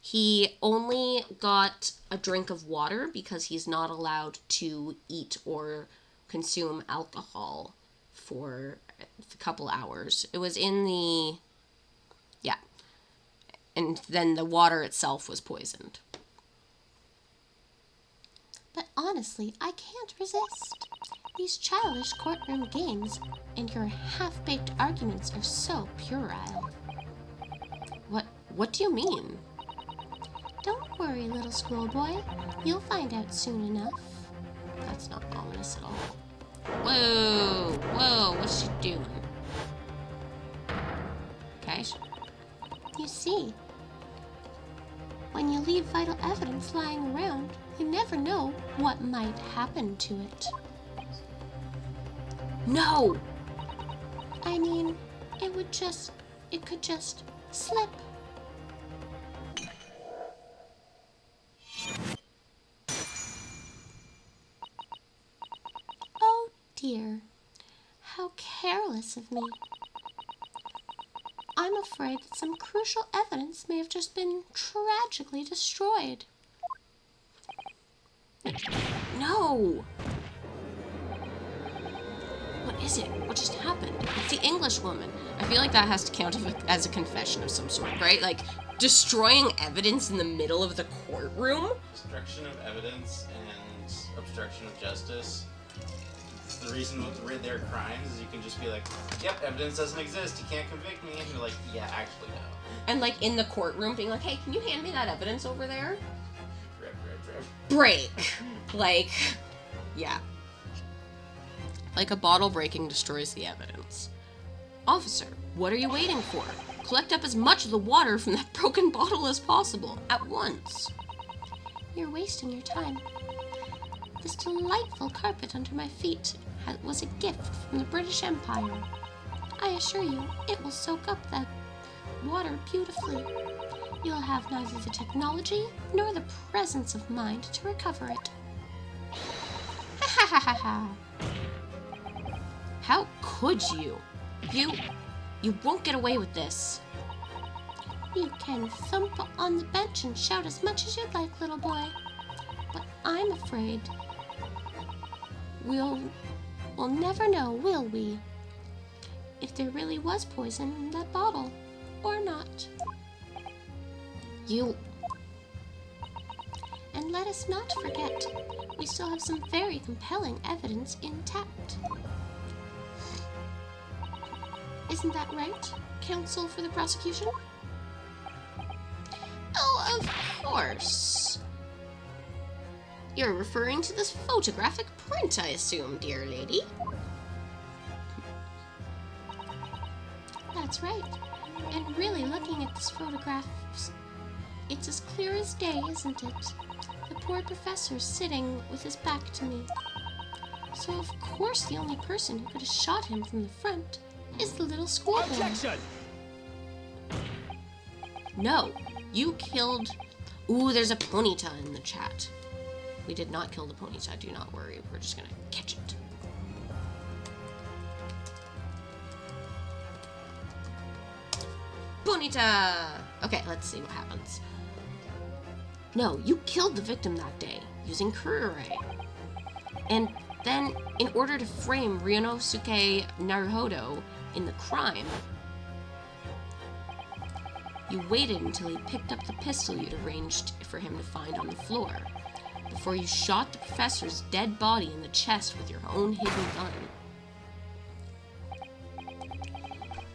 He only got a drink of water because he's not allowed to eat or consume alcohol for a couple hours. It was in the... yeah. And then the water itself was poisoned. But honestly, I can't resist. These childish courtroom games and your half-baked arguments are so puerile. What do you mean? Don't worry, little schoolboy. You'll find out soon enough. That's not ominous at all. Whoa, what's she doing? Okay. You see, when you leave vital evidence lying around, you never know what might happen to it. No! I mean, it could just slip. Oh dear, how careless of me. I'm afraid that some crucial evidence may have just been tragically destroyed. No! What is it? What just happened? It's the English woman. I feel like that has to count as a confession of some sort, right? Like, destroying evidence in the middle of the courtroom? Destruction of evidence and obstruction of justice. The reason with their crimes is you can just be like, yep, evidence doesn't exist, you can't convict me. And you're like, yeah, actually no. And like in the courtroom being like, hey, can you hand me that evidence over there? Rip. Break. Like, yeah. Like a bottle breaking destroys the evidence. Officer, what are you waiting for? Collect up as much of the water from that broken bottle as possible, at once. You're wasting your time. This delightful carpet under my feet was a gift from the British Empire. I assure you, it will soak up that water beautifully. You'll have neither the technology nor the presence of mind to recover it. Ha ha ha ha ha! How could you? You won't get away with this. You can thump on the bench and shout as much as you'd like, little boy. But I'm afraid we'll never know, will we? If there really was poison in that bottle, or not. And let us not forget, we still have some very compelling evidence intact. Isn't that right, counsel for the prosecution? Oh, of course. You're referring to this photographic print, I assume, dear lady. That's right. And really, looking at this photograph, it's as clear as day, isn't it? The poor professor's sitting with his back to me. So of course the only person who could have shot him from the front is the little schoolboy. Objection! No, you killed... Ooh, there's a ponyta in the chat. We did not kill the ponyta, do not worry. We're just gonna catch it. Ponyta! Okay, let's see what happens. No, you killed the victim that day using Kurure. And then, in order to frame Ryunosuke Naruhodo in the crime, you waited until he picked up the pistol you'd arranged for him to find on the floor, before you shot the professor's dead body in the chest with your own hidden gun.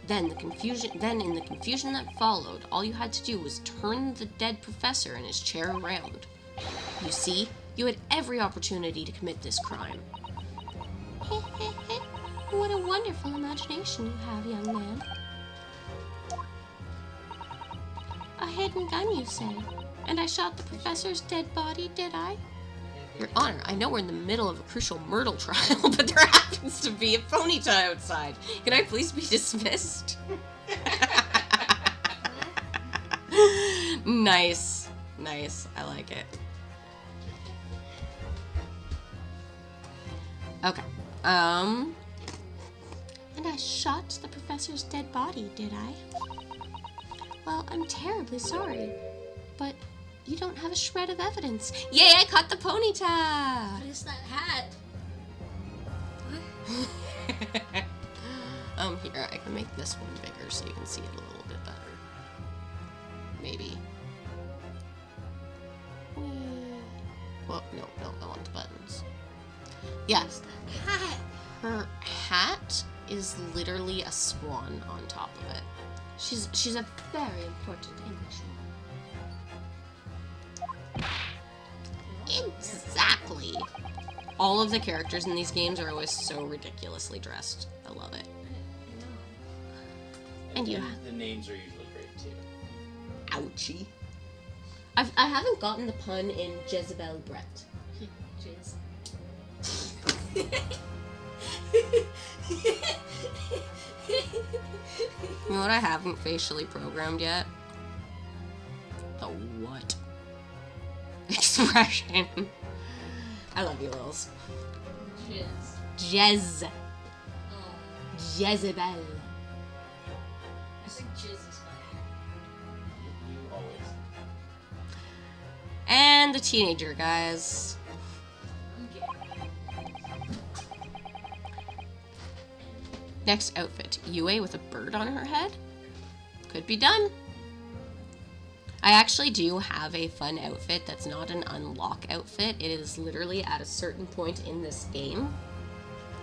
Then in the confusion that followed, all you had to do was turn the dead professor in his chair around. You see, you had every opportunity to commit this crime. What a wonderful imagination you have, young man. A hidden gun, you say? And I shot the professor's dead body, did I? Your Honor, I know we're in the middle of a crucial murder trial, but there happens to be a ponyta outside. Can I please be dismissed? Nice. Nice. I like it. Okay. And I shot the professor's dead body, did I? Well, I'm terribly sorry, but you don't have a shred of evidence. Yay, I caught the ponyta! What is that hat? Here, I can make this one bigger so you can see it a little bit better. Maybe. Well, no, I want the buttons. Yes. Hat. Her hat is literally a swan on top of it. She's a very important Englishwoman. Exactly. All of the characters in these games are always so ridiculously dressed. I love it. And you the names are usually great too. Ouchie. I haven't gotten the pun in Jezebel Brett. Jizz. You know what I haven't facially programmed yet? The what? Expression. I love you, Lils. Jizz. Jez. Oh, Jezebel. I think jizz is funny. You always. And the teenager, guys. I'm gay. Next outfit. Yue with a bird on her head? Could be done. I actually do have a fun outfit that's not an unlock outfit. It is literally at a certain point in this game.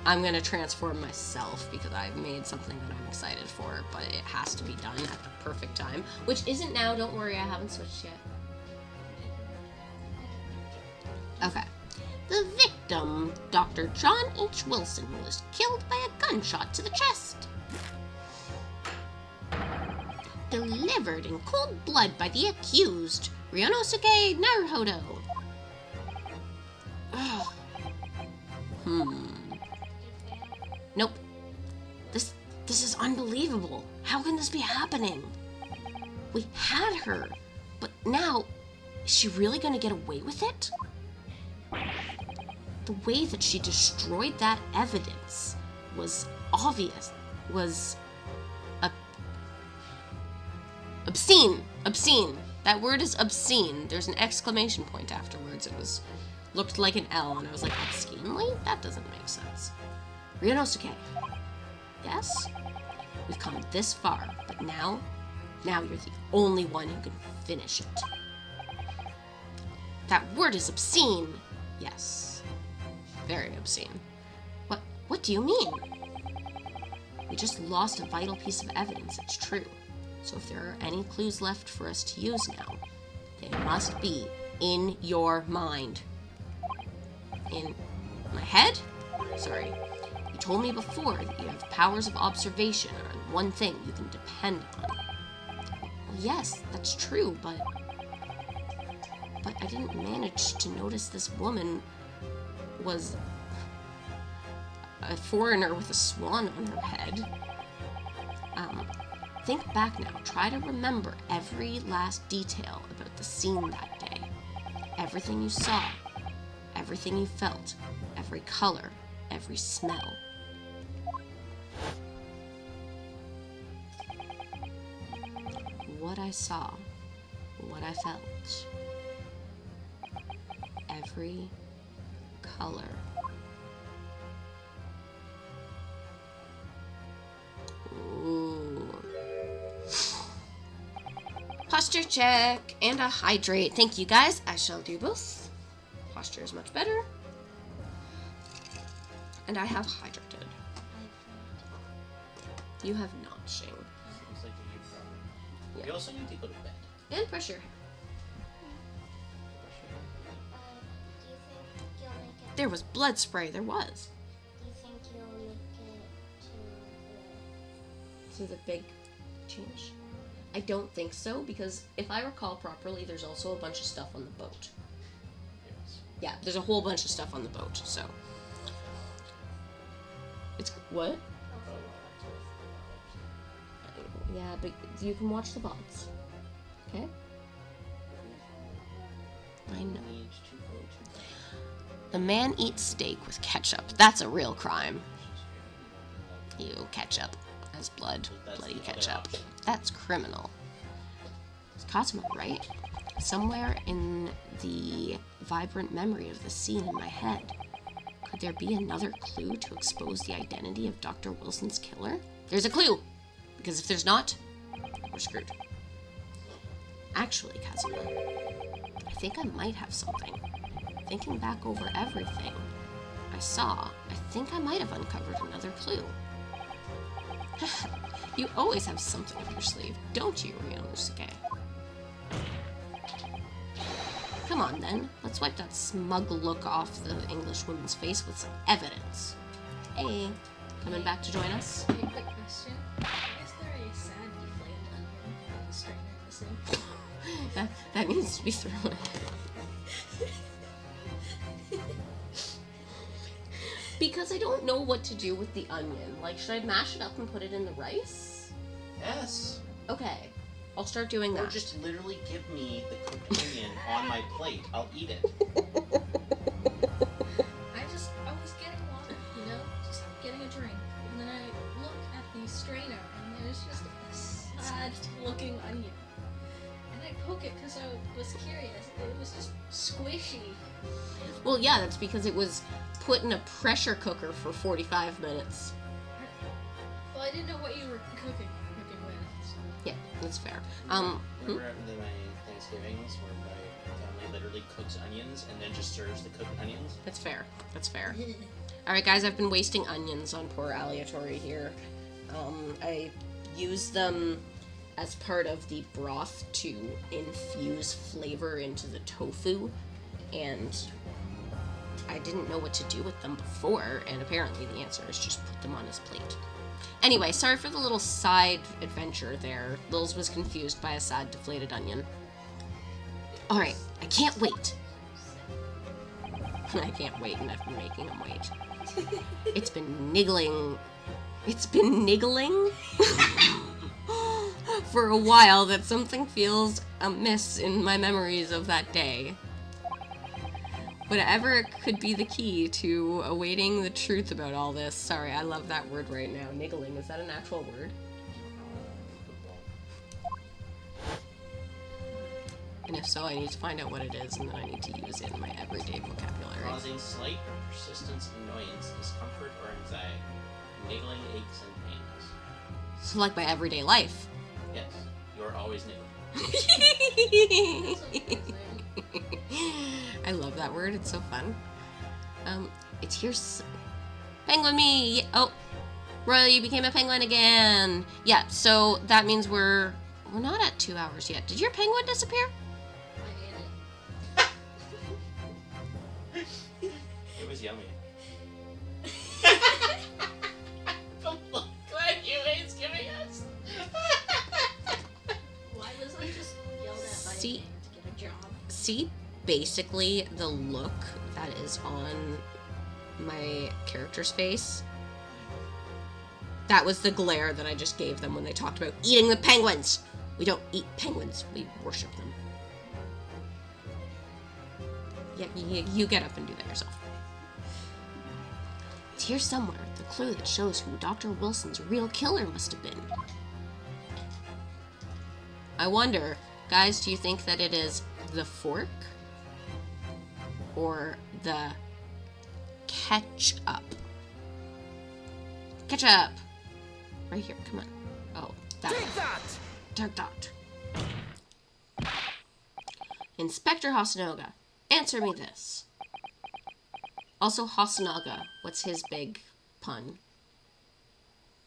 I'm going to transform myself because I've made something that I'm excited for, but it has to be done at the perfect time, which isn't now. Don't worry, I haven't switched yet. Okay. The victim, Dr. John H. Wilson, was killed by a gunshot to the chest. Delivered in cold blood by the accused, Ryunosuke Naruhodo. Ugh. Nope. This is unbelievable. How can this be happening? We had her, but now, is she really gonna get away with it? The way that she destroyed that evidence was obvious, was obscene. Obscene. That word is obscene. There's an exclamation point afterwards. It looked like an L, and I was like, obscenely? That doesn't make sense. Ryunosuke. Yes? We've come this far, but now you're the only one who can finish it. That word is obscene. Yes. Very obscene. What do you mean? We just lost a vital piece of evidence, it's true. So if there are any clues left for us to use now, they must be in your mind. In my head? Sorry. You told me before that you have powers of observation on one thing you can depend on. Well, yes, that's true, but I didn't manage to notice this woman was a foreigner with a swan on her head. Think back now. Try to remember every last detail about the scene that day. Everything you saw, everything you felt, every color, every smell. What I saw, what I felt. Every color. Ooh. Posture check and a hydrate. Thank you guys. I shall do both. Posture is much better. And I have hydrated. You have not, Shing. Seems like you problem. Yeah. You also need to go to bed. And brush your hair. Do you think you'll make it? There was blood spray. There was. Do you think you'll make it To the big change? I don't think so, because if I recall properly, there's also a bunch of stuff on the boat. Yes. Yeah, there's a whole bunch of stuff on the boat, so. It's what? Yeah, but you can watch the VODs. Okay? I know. Need to go to bed. The man eats steak with ketchup. That's a real crime. You ketchup as blood. That's Bloody the other ketchup. option. That's criminal. It's Cosmo, right? Somewhere in the vibrant memory of the scene in my head. Could there be another clue to expose the identity of Dr. Wilson's killer? There's a clue! Because if there's not, we're screwed. Actually, Kazuma, I think I might have something. Thinking back over everything I saw, I think I might have uncovered another clue. You always have something up your sleeve, don't you, Ryunosuke? Come on then, let's wipe that smug look off the English woman's face with some evidence. Hey, coming back to join us? Okay, quick question. Is there a sad deflated onion with a strainer missing? That needs to be thrown away. Because I don't know what to do with the onion. Like, should I mash it up and put it in the rice? Yes. Okay, I'll start doing Or that. just literally give me the cooked onion on my plate. I'll eat it. I was getting water, you know? Just getting a drink. And then I look at the strainer and there's just a sad looking onion. And I poke it because I was curious. It was just squishy. Well, yeah, that's because it was put in a pressure cooker for 45 minutes. Well, I didn't know what you were cooking with. So. Yeah, that's fair. Remember at my Thanksgivings where my family literally cooks onions and then just serves the cooked onions? That's fair. That's fair. Alright, guys, I've been wasting onions on poor Aleatory here. I use them as part of the broth to infuse flavor into the tofu, and I didn't know what to do with them before, and apparently the answer is just put them on his plate. Anyway, sorry for the little side adventure there. Lils was confused by a sad deflated onion. Alright, I can't wait. I can't wait, and I've been making him wait. It's been niggling for a while that something feels amiss in my memories of that day. Whatever could be the key to awaiting the truth about all this. Sorry, I love that word right now. Niggling, is that an actual word? And if so, I need to find out what it is, and then I need to use it in my everyday vocabulary. Causing slight or persistent annoyance, discomfort, or anxiety. Niggling, aches, and pains. So like my everyday life. Yes, you're always niggling. I love that word, it's so fun. It's here. Penguin me! Oh, Royal, you became a penguin again. Yeah, so that means we're not at 2 hours yet. Did your penguin disappear? I ate it. It was yummy. Why was I just yelled at by See- a man to get a job? See, basically the look that is on my character's face. That was the glare that I just gave them when they talked about eating the penguins. We don't eat penguins, we worship them. Yeah, you get up and do that yourself. It's here somewhere, the clue that shows who Dr. Wilson's real killer must have been. I wonder, guys, do you think that it is the fork or the ketchup? Ketchup! Right here, come on. Oh, that Take one. that! Dark dot. Inspector Hasanoga, answer me this. Also, Hasanaga, what's his big pun?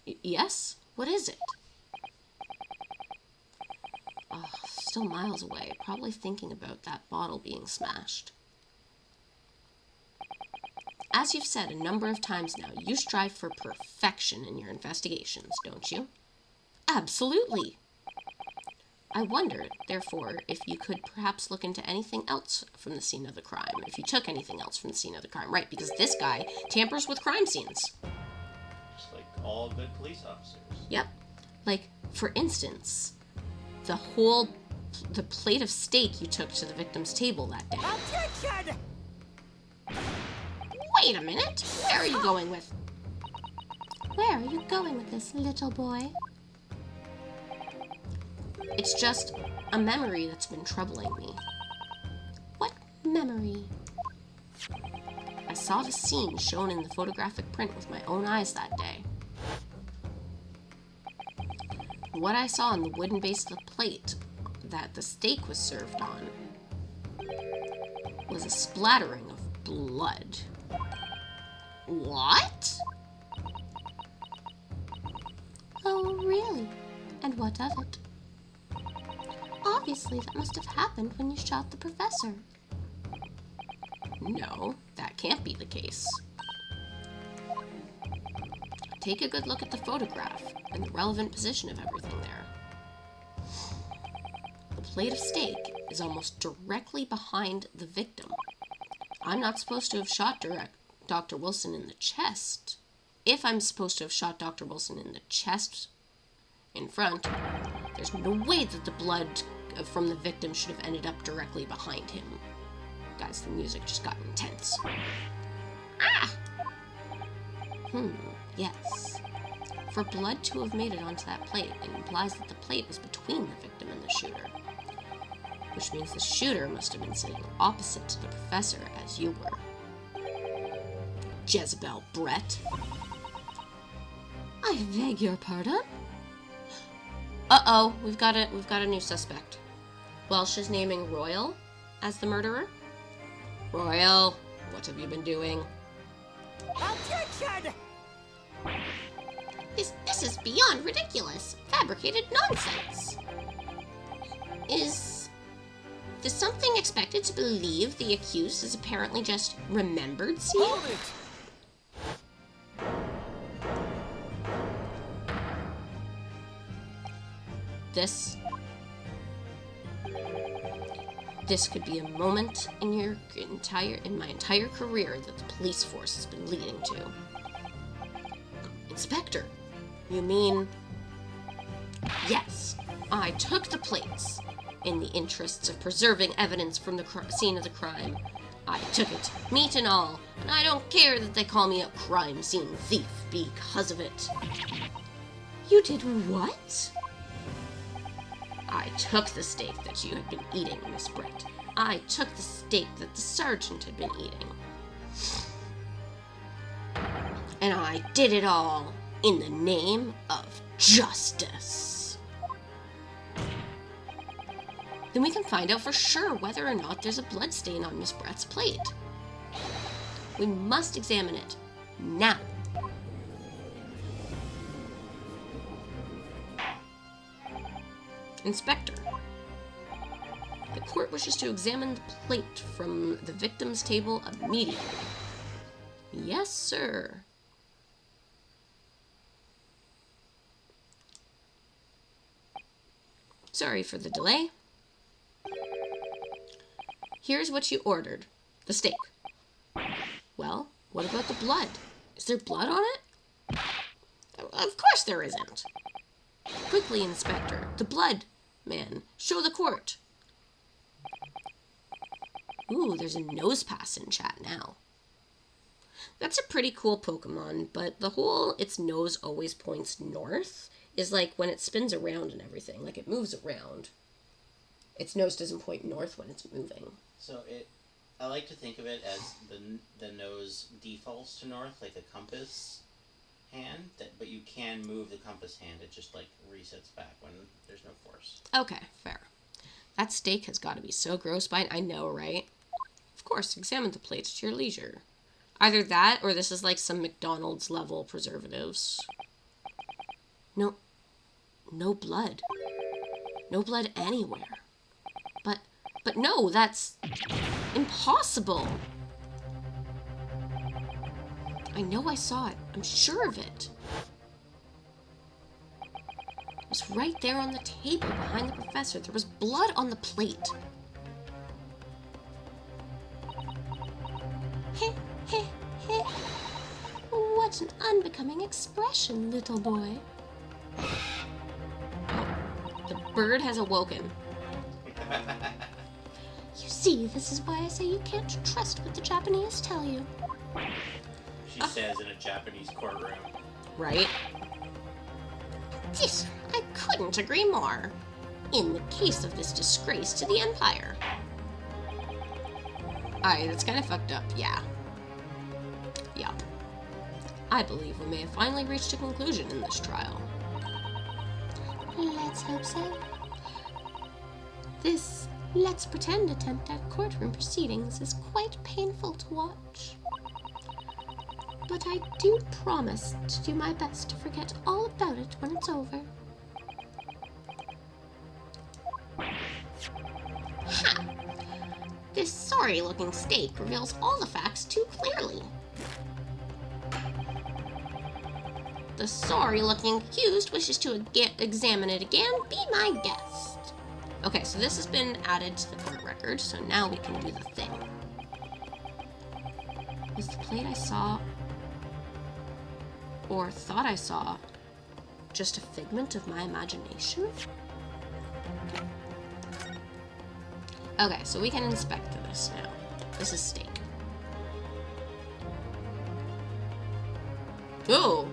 Yes? What is it? Oh, still miles away, probably thinking about that bottle being smashed. As you've said a number of times now, you strive for perfection in your investigations, don't you? Absolutely. I wonder, therefore, if you could perhaps look into anything else from the scene of the crime, if you took anything else from the scene of the crime, right? Because this guy tampers with crime scenes. Just like all good police officers. Yep. Like, for instance, the plate of steak you took to the victim's table that day. Objection! Wait a minute! Where are you going with? Where are you going with this, little boy? It's just a memory that's been troubling me. What memory? I saw the scene shown in the photographic print with my own eyes that day. What I saw on the wooden base of the plate that the steak was served on was a splattering of blood. What? Oh, really? And what of it? Obviously, that must have happened when you shot the professor. No, that can't be the case. Take a good look at the photograph and the relevant position of everything there. The plate of steak is almost directly behind the victim. I'm not supposed to have shot Dr. Wilson in the chest. If I'm supposed to have shot Dr. Wilson in the chest in front, there's no way that the blood from the victim should have ended up directly behind him. Guys, the music just got intense. Ah! Yes. For blood to have made it onto that plate, it implies that the plate was between the victim and the shooter. Which means the shooter must have been sitting opposite to the professor as you were. Jezebel Brett. I beg your pardon? Uh-oh, we've got a new suspect. Welsh is naming Royal as the murderer. Royal, what have you been doing? Objection! This is beyond ridiculous. Fabricated nonsense. Is something expected to believe the accused is apparently just remembered seeing? Hold it! This could be a moment in my entire career that the police force has been leading to. Inspector, you mean? Yes, I took the plates in the interests of preserving evidence from the scene of the crime. I took it, meat and all, and I don't care that they call me a crime scene thief because of it. You did what? I took the steak that you had been eating, Miss Brett. I took the steak that the sergeant had been eating. And I did it all in the name of justice. Then we can find out for sure whether or not there's a blood stain on Miss Brett's plate. We must examine it. Now. Inspector. The court wishes to examine the plate from the victim's table immediately. Yes, sir. Sorry for the delay. Here's what you ordered. The steak. Well, what about the blood? Is there blood on it? Of course there isn't. Quickly, Inspector. The blood, man. Show the court. Ooh, there's a nose pass in chat now. That's a pretty cool Pokemon, but the whole its nose always points north is like when it spins around and everything. Like it moves around. Its nose doesn't point north when it's moving. So I like to think of it as the nose defaults to north, like a compass hand, but you can move the compass hand. It just like resets back when there's no force. Okay, fair. That steak has got to be so gross by it. I know, right? Of course, examine the plates at your leisure. Either that, or this is like some McDonald's level preservatives. No blood. No blood anywhere. But no, that's impossible. I know I saw it. I'm sure of it. It was right there on the table behind the professor. There was blood on the plate. Heh, heh, heh. What an unbecoming expression, little boy. The bird has awoken. You see, this is why I say you can't trust what the Japanese tell you. She says in a Japanese courtroom. Right? This, I couldn't agree more. In the case of this disgrace to the Empire. Aye, that's kind of fucked up, yeah. Yup. I believe we may have finally reached a conclusion in this trial. Let's hope so. This let's pretend attempt at courtroom proceedings is quite painful to watch. But I do promise to do my best to forget all about it when it's over. Ha! This sorry-looking steak reveals all the facts too clearly. The sorry-looking accused wishes to examine it again. Be my guest. Okay, so this has been added to the court record, so now we can do the thing. Was the plate I saw, or thought I saw, just a figment of my imagination? Okay, so we can inspect this now. This is steak. Ooh!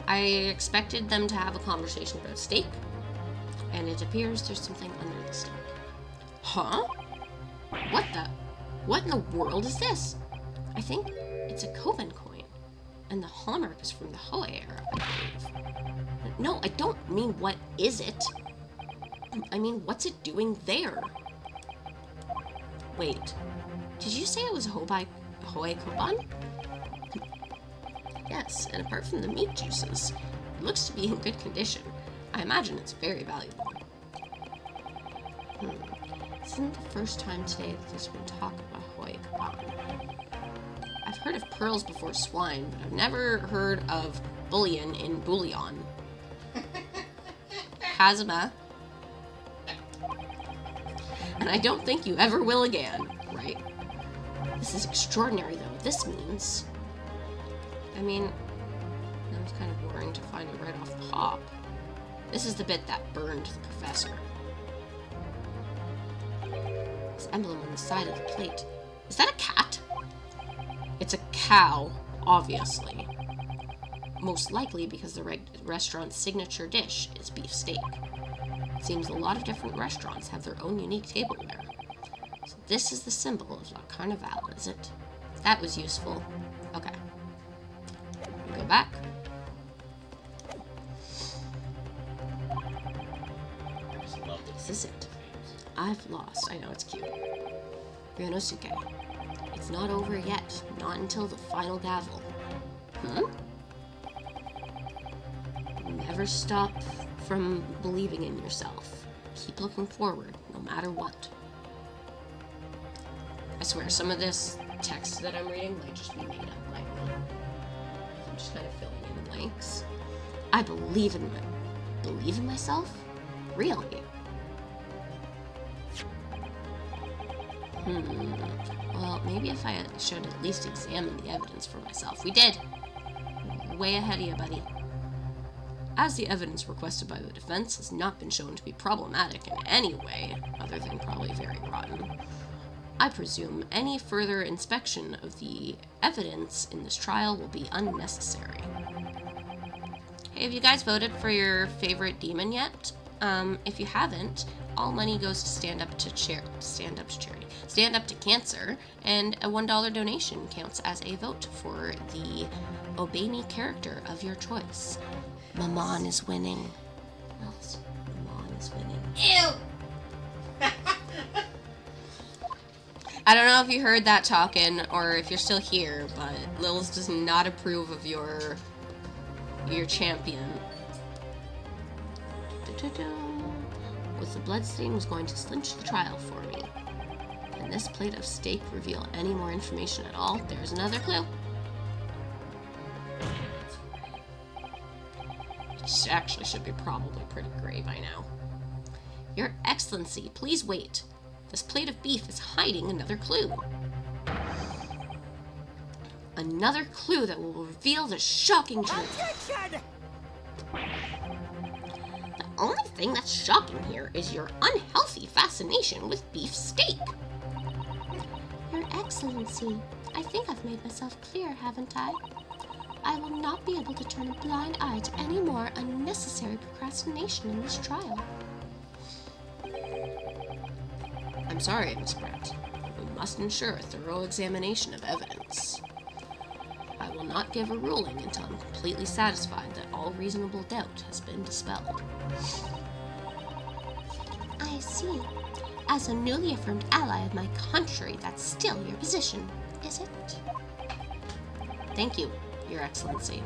I expected them to have a conversation about steak, and it appears there's something under the steak. Huh? What in the world is this? I think it's a Koban coin, and the hallmark is from the Hoei era, I believe. No, I don't mean what is it. I mean, what's it doing there? Wait, did you say it was Hoei Koban? Yes, and apart from the meat juices, it looks to be in good condition. I imagine it's very valuable. This isn't the first time today that there's been talk about Hoei Koban. I've heard of pearls before swine, but I've never heard of bullion in bouillon. Kazuma. And I don't think you ever will again, right? This is extraordinary, though. This means... I mean, that was kind of boring to find it right off the hop. This is the bit that burned the professor. This emblem on the side of the plate. Is that a cat? It's a cow, obviously. Most likely because the restaurant's signature dish is beef steak. It seems a lot of different restaurants have their own unique tableware. So this is the symbol of La Carnival, is it? That was useful. Okay. We go back. This is it. I've lost. I know, it's cute. Ryunosuke. It's not over yet. Not until the final gavel. Never stop from believing in yourself. Keep looking forward, no matter what. I swear, some of this text that I'm reading might just be made up by me. I'm just kind of filling in the blanks. I believe in myself? Really? Well, maybe if I should at least examine the evidence for myself. We did! Way ahead of you, buddy. As the evidence requested by the defense has not been shown to be problematic in any way, other than probably very rotten, I presume any further inspection of the evidence in this trial will be unnecessary. Hey, have you guys voted for your favorite demon yet? If you haven't, all money goes to Stand Up to Cancer, and a $1 donation counts as a vote for the Obey Me character of your choice. Maman is winning. Maman is winning. Ew! I don't know if you heard that talking or if you're still here, but Lils does not approve of your champion. Was the bloodstain was going to clinch the trial for me. Can this plate of steak reveal any more information at all? There's another clue. It actually should be probably pretty gray by now. Your Excellency, please wait. This plate of beef is hiding another clue. Another clue that will reveal the shocking truth. Objection! The only thing that's shocking here is your unhealthy fascination with beef steak. Your Excellency, I think I've made myself clear, haven't I? I will not be able to turn a blind eye to any more unnecessary procrastination in this trial. I'm sorry, Miss Brett. We must ensure a thorough examination of evidence. I will not give a ruling until I'm completely satisfied that all reasonable doubt has been dispelled. I see. As a newly affirmed ally of my country, that's still your position, is it? Thank you, Your Excellency.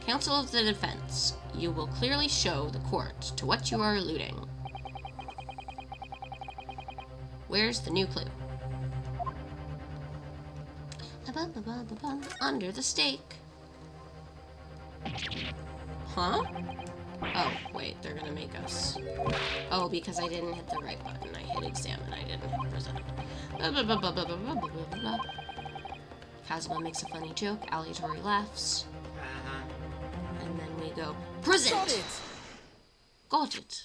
Counsel of the Defense, you will clearly show the court to what you are alluding. Where's the new clue? Under the steak. Huh? Oh, wait, they're gonna make us... Oh, because I didn't hit the right button. I hit examine, I didn't hit present. Kazuma makes a funny joke, Observatory laughs. And then we go, present! Got it! Got it.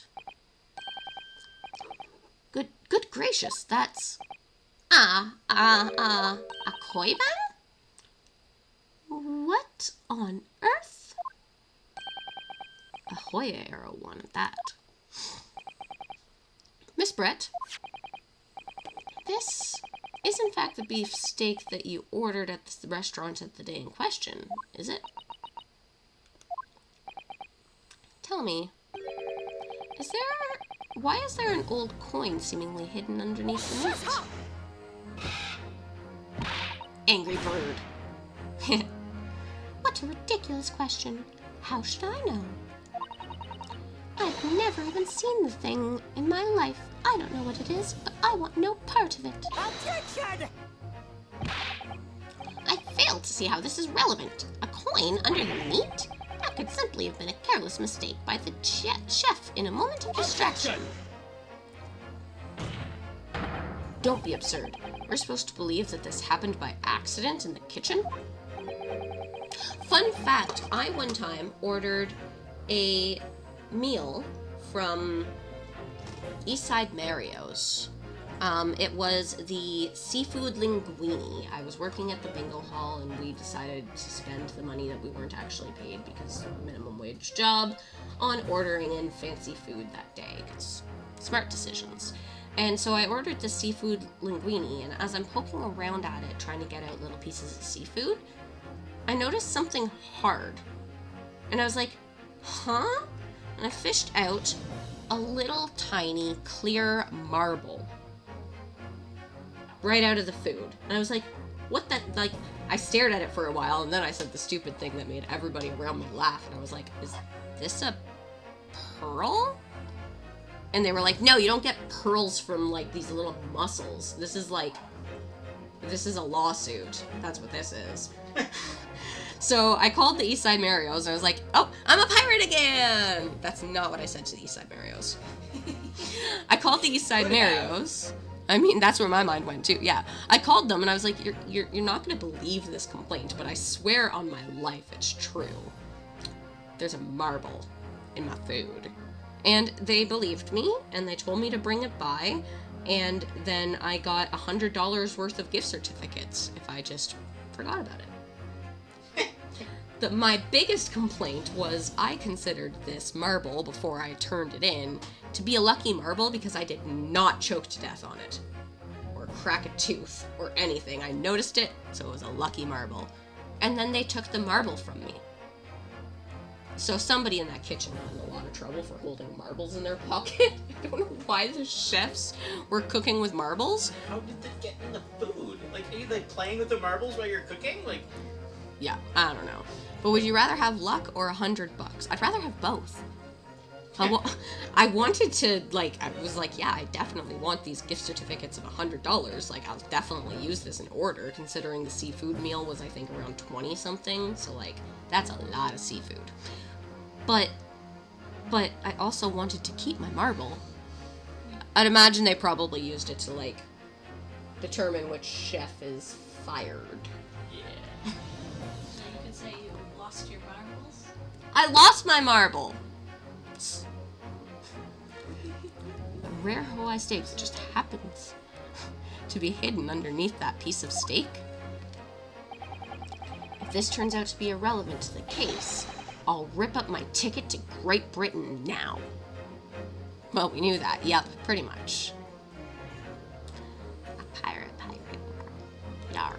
Good gracious, that's... a koi ban? What on earth? A Hoya arrow one at that. Miss Brett, this is in fact the beef steak that you ordered at the restaurant at the day in question, is it? Tell me, why is there an old coin seemingly hidden underneath the meat? Angry bird. What a ridiculous question. How should I know? I've never even seen the thing in my life. I don't know what it is, but I want no part of it. Objection! I fail to see how this is relevant. A coin under the meat? That could simply have been a careless mistake by the chef in a moment of distraction. Don't be absurd. We're supposed to believe that this happened by accident in the kitchen? Fun fact, I one time ordered a meal from Eastside Mario's. It was the seafood linguine. I was working at the bingo hall and we decided to spend the money that we weren't actually paid because minimum wage job on ordering in fancy food that day. Because smart decisions. And so I ordered the seafood linguine, and as I'm poking around at it trying to get out little pieces of seafood, I noticed something hard. And I was like, huh? And I fished out a little tiny clear marble right out of the food. And I was like, what that, like, I stared at it for a while, and then I said the stupid thing that made everybody around me laugh, and I was like, is this a pearl? And they were like, no, you don't get pearls from, like, these little mussels. This is a lawsuit. That's what this is. So I called the Eastside Marios, and I was like, oh, I'm a pirate again! That's not what I said to the Eastside Marios. I called the Eastside Marios. I mean, that's where my mind went too. Yeah, I called them and I was like, "You're not gonna believe this complaint, but I swear on my life it's true. There's a marble in my food," and they believed me and they told me to bring it by, and then I got $100 worth of gift certificates if I just forgot about it. My biggest complaint was I considered this marble, before I turned it in, to be a lucky marble because I did not choke to death on it, or crack a tooth, or anything. I noticed it, so it was a lucky marble. And then they took the marble from me. So somebody in that kitchen got in a lot of trouble for holding marbles in their pocket. I don't know why the chefs were cooking with marbles. How did they get in the food? Like, are you like playing with the marbles while you're cooking? Like, yeah, I don't know. But would you rather have luck or $100? I'd rather have both. I wanted to, like, I was like, yeah, I definitely want these gift certificates of $100. Like, I'll definitely use this in order, considering the seafood meal was, I think, around 20 something. So, like, that's a lot of seafood. But I also wanted to keep my marble. I'd imagine they probably used it to, like, determine which chef is fired. yeah. So you could say you lost your marbles. I lost my marble! A rare Hawaii steak that just happens to be hidden underneath that piece of steak. If this turns out to be irrelevant to the case, I'll rip up my ticket to Great Britain now. Well, we knew that. Yep, pretty much. A pirate. Yar.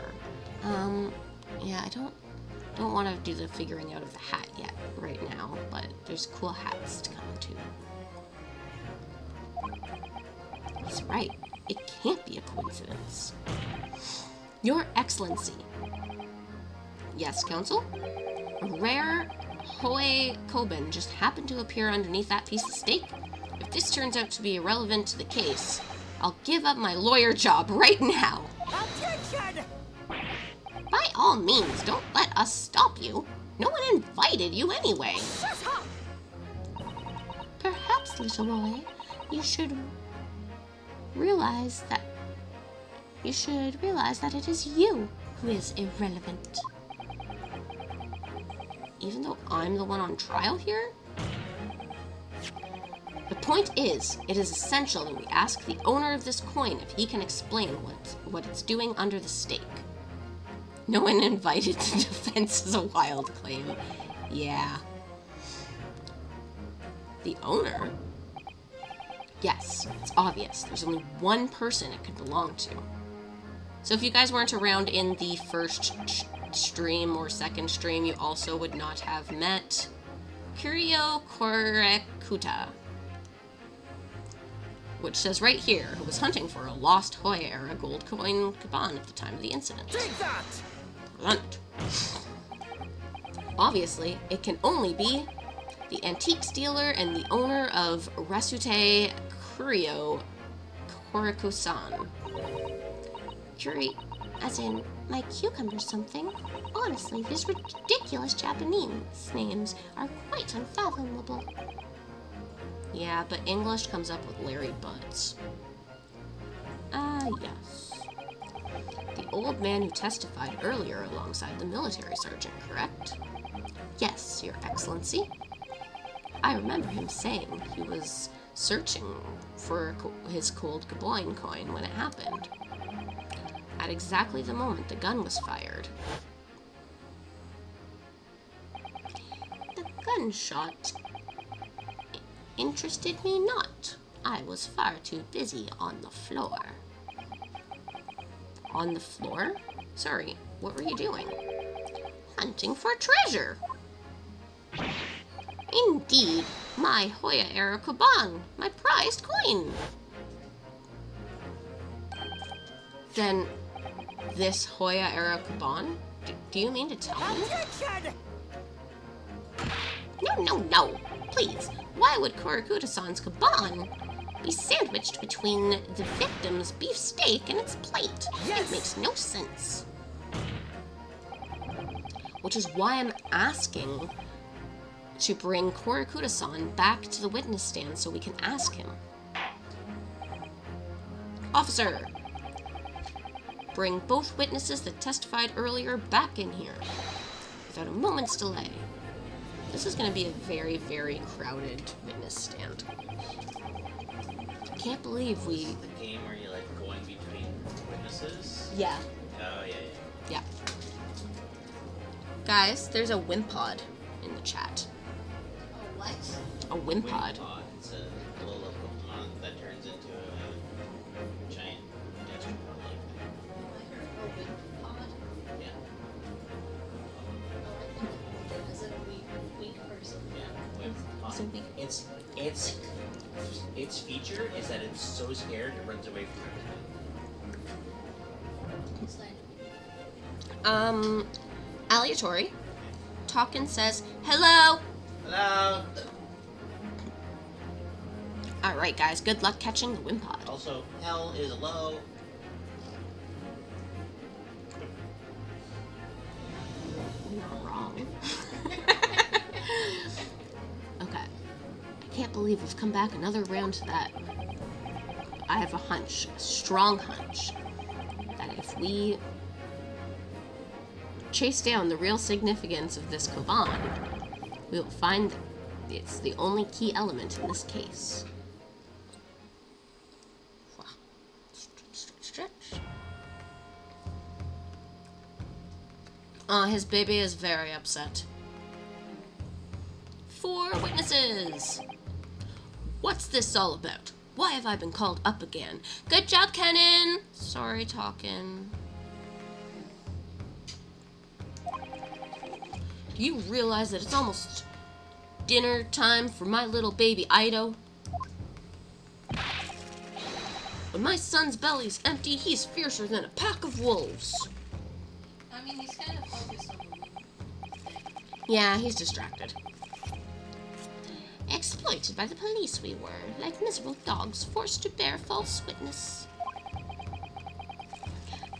Yeah, I don't want to do the figuring out of the hat yet, right now, but there's cool hats to come too. He's right. It can't be a coincidence. Your Excellency. Yes, Counsel? A rare Hoe Koben just happened to appear underneath that piece of steak. If this turns out to be irrelevant to the case, I'll give up my lawyer job right now. Objection! By all means, don't let us stop you. No one invited you anyway. Shut up! Perhaps, little boy, you should realize that it is you who is irrelevant. Even though I'm the one on trial here? The point is, it is essential that we ask the owner of this coin if he can explain what it's doing under the steak. No one invited to defense is a wild claim. Yeah. The owner? Yes, it's obvious. There's only one person it could belong to. So if you guys weren't around in the first stream or second stream, you also would not have met Kurio Korekuta, which says right here, who was hunting for a lost Hoya-era gold coin kaban at the time of the incident. Take that! Blunt. Obviously, it can only be the antiques dealer and the owner of Resute Kurio Koreko-san. Curate, as in my cucumber something. Honestly, these ridiculous Japanese names are quite unfathomable. Yeah, but English comes up with Larry Butts. Yes. The old man who testified earlier alongside the military sergeant, correct? Yes, Your Excellency. I remember him saying he was searching for his cold Gaboin coin when it happened. At exactly the moment the gun was fired. The gunshot interested me not. I was far too busy on the floor. On the floor? Sorry, what were you doing? Hunting for treasure. Indeed, my Hoya-era kaban, my prized coin. Then this Hoya-era Kaban? Do you mean to tell me? Objection! No. Please, why would Korakuta-san's Kaban be sandwiched between the victim's beefsteak and its plate? Yes! It makes no sense. Which is why I'm asking to bring Korakuta-san back to the witness stand so we can ask him. Officer! Bring both witnesses that testified earlier back in here, without a moment's delay. This is going to be a very, very crowded witness stand. I can't believe This we... is the game where you're like going between witnesses. Yeah. Oh yeah. Yeah. Guys, there's a Wimpod in the chat. Oh, what? A Wimpod. Wimpod. It's a little Pokemon that turns into a giant desert like thing. I heard a wind pod. Yeah. Oh, I think as a weak person. Yeah. So Wimpod. we- Its feature is that it's so scared it runs away from everything. Slide. Aleatory. Talkin says, hello! Hello. Alright, guys, good luck catching the Wimpod. Also, hell is low. Wrong. Okay. I can't believe we've come back another round to that. I have a hunch, a strong hunch, that if we chase down the real significance of this Koban, we will find that it's the only key element in this case. Wow. Stretch. His baby is very upset. 4 witnesses! What's this all about? Why have I been called up again? Good job, Kenan! Sorry, talking. Do you realize that it's almost dinner time for my little baby Ido? When my son's belly's empty, he's fiercer than a pack of wolves. I mean, he's kind of focused on the wind. Yeah, he's distracted. Exploited by the police we were, like miserable dogs forced to bear false witness.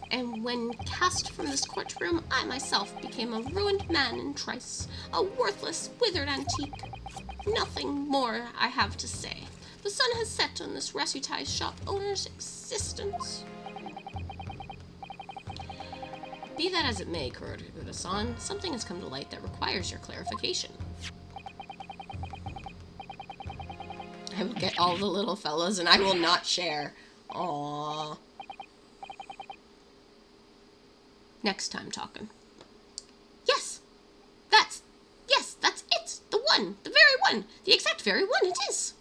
And when cast from this courtroom, I myself became a ruined man in trice, a worthless, withered antique. Nothing more I have to say. The sun has set on this Rasutai shop owner's existence. Be that as it may, Kuroda-san, something has come to light that requires your clarification. I will get all the little fellas and I will not share. Aww. Next time talking. Yes! That's it! The one! The very one! The exact very one it is!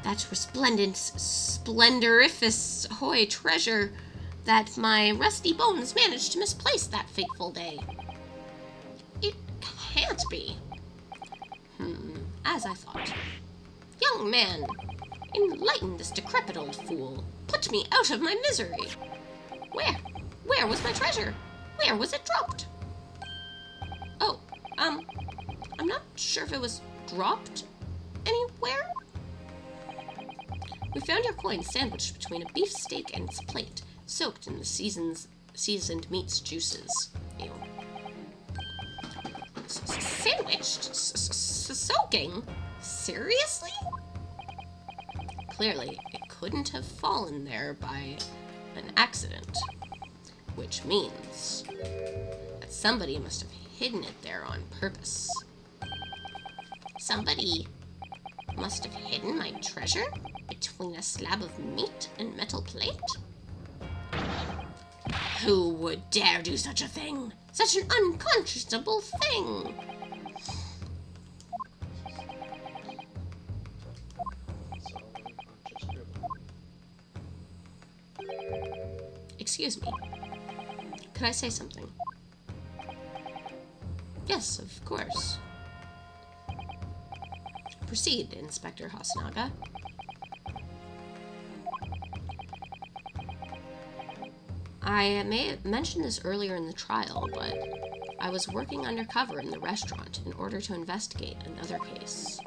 That resplendent, splendoriferous hoy treasure that my rusty bones managed to misplace that fateful day. It can't be. As I thought. Young man, enlighten this decrepit old fool. Put me out of my misery. Where was my treasure? Where was it dropped? Oh, I'm not sure if it was dropped anywhere. We found your coin sandwiched between a beefsteak and its plate, soaked in the seasoned meat's juices. Ew. Sandwiched? Soaking? Seriously? Clearly, it couldn't have fallen there by an accident, which means that somebody must have hidden it there on purpose. Somebody must have hidden my treasure between a slab of meat and metal plate? Who would dare do such a thing? Such an unconscionable thing! Excuse me. Could I say something? Yes, of course. Proceed, Inspector Hasanaga. I may have mentioned this earlier in the trial, but I was working undercover in the restaurant in order to investigate another case.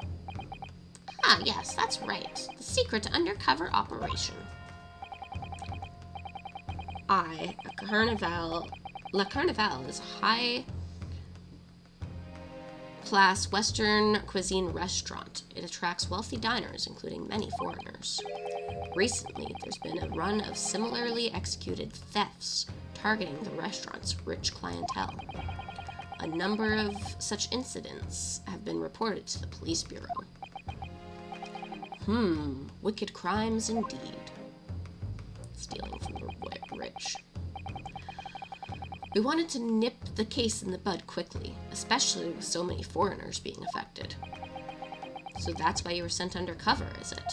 Ah, yes, that's right. The secret undercover operation. La Carnival is a high-class Western cuisine restaurant. It attracts wealthy diners, including many foreigners. Recently, there's been a run of similarly executed thefts targeting the restaurant's rich clientele. A number of such incidents have been reported to the police bureau. Wicked crimes indeed. Stealing from the rich. We wanted to nip the case in the bud quickly, especially with so many foreigners being affected. So that's why you were sent undercover, is it?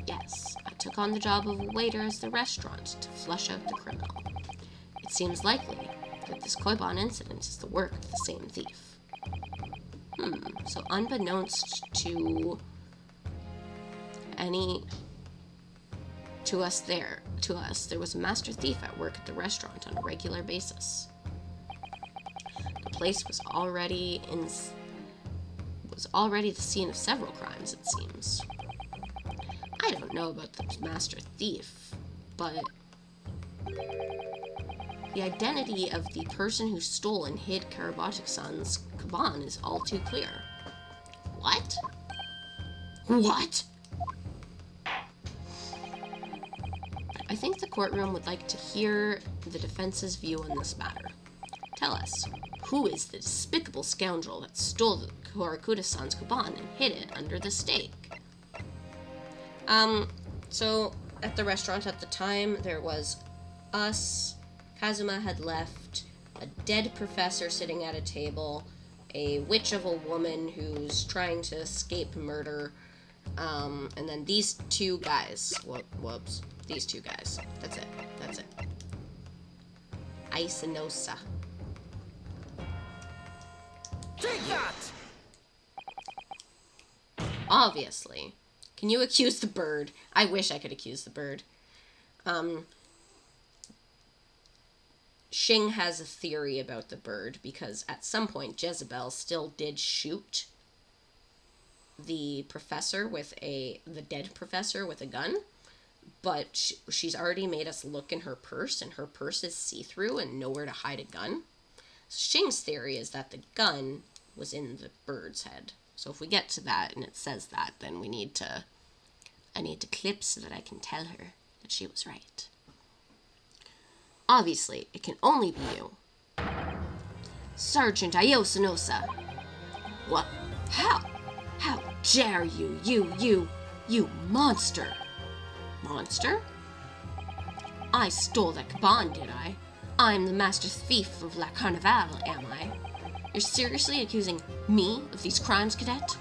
Yes, I took on the job of a waiter at the restaurant to flush out the criminal. It seems likely that this Koiban incident is the work of the same thief. So unbeknownst to us, there was a master thief at work at the restaurant on a regular basis. The place was already the scene of several crimes, it seems. I don't know about the master thief, but the identity of the person who stole and hid Karabatic-san's kaban is all too clear. What? What? I think the courtroom would like to hear the defense's view on this matter. Tell us, who is the despicable scoundrel that stole Korakuta-san's kaban and hid it under the steak? So at the restaurant at the time, there was us, Kazuma had left, a dead professor sitting at a table, a witch of a woman who's trying to escape murder, and then these two guys. Whoops. These two guys. That's it. Isinosa. Take that! Obviously. Can you accuse the bird? I wish I could accuse the bird. Shing has a theory about the bird because at some point Jezebel still did shoot the dead professor with a gun, but she's already made us look in her purse, and her purse is see-through and nowhere to hide a gun. So Shing's theory is that the gun was in the bird's head. So if we get to that and it says that, then I need to clip so that I can tell her that she was right. Obviously, it can only be you. Sergeant Ayosanosa. What? How? How dare you, you monster! Monster? I stole that kaban, did I? I'm the master thief of La Carnival, am I? You're seriously accusing me of these crimes, cadet?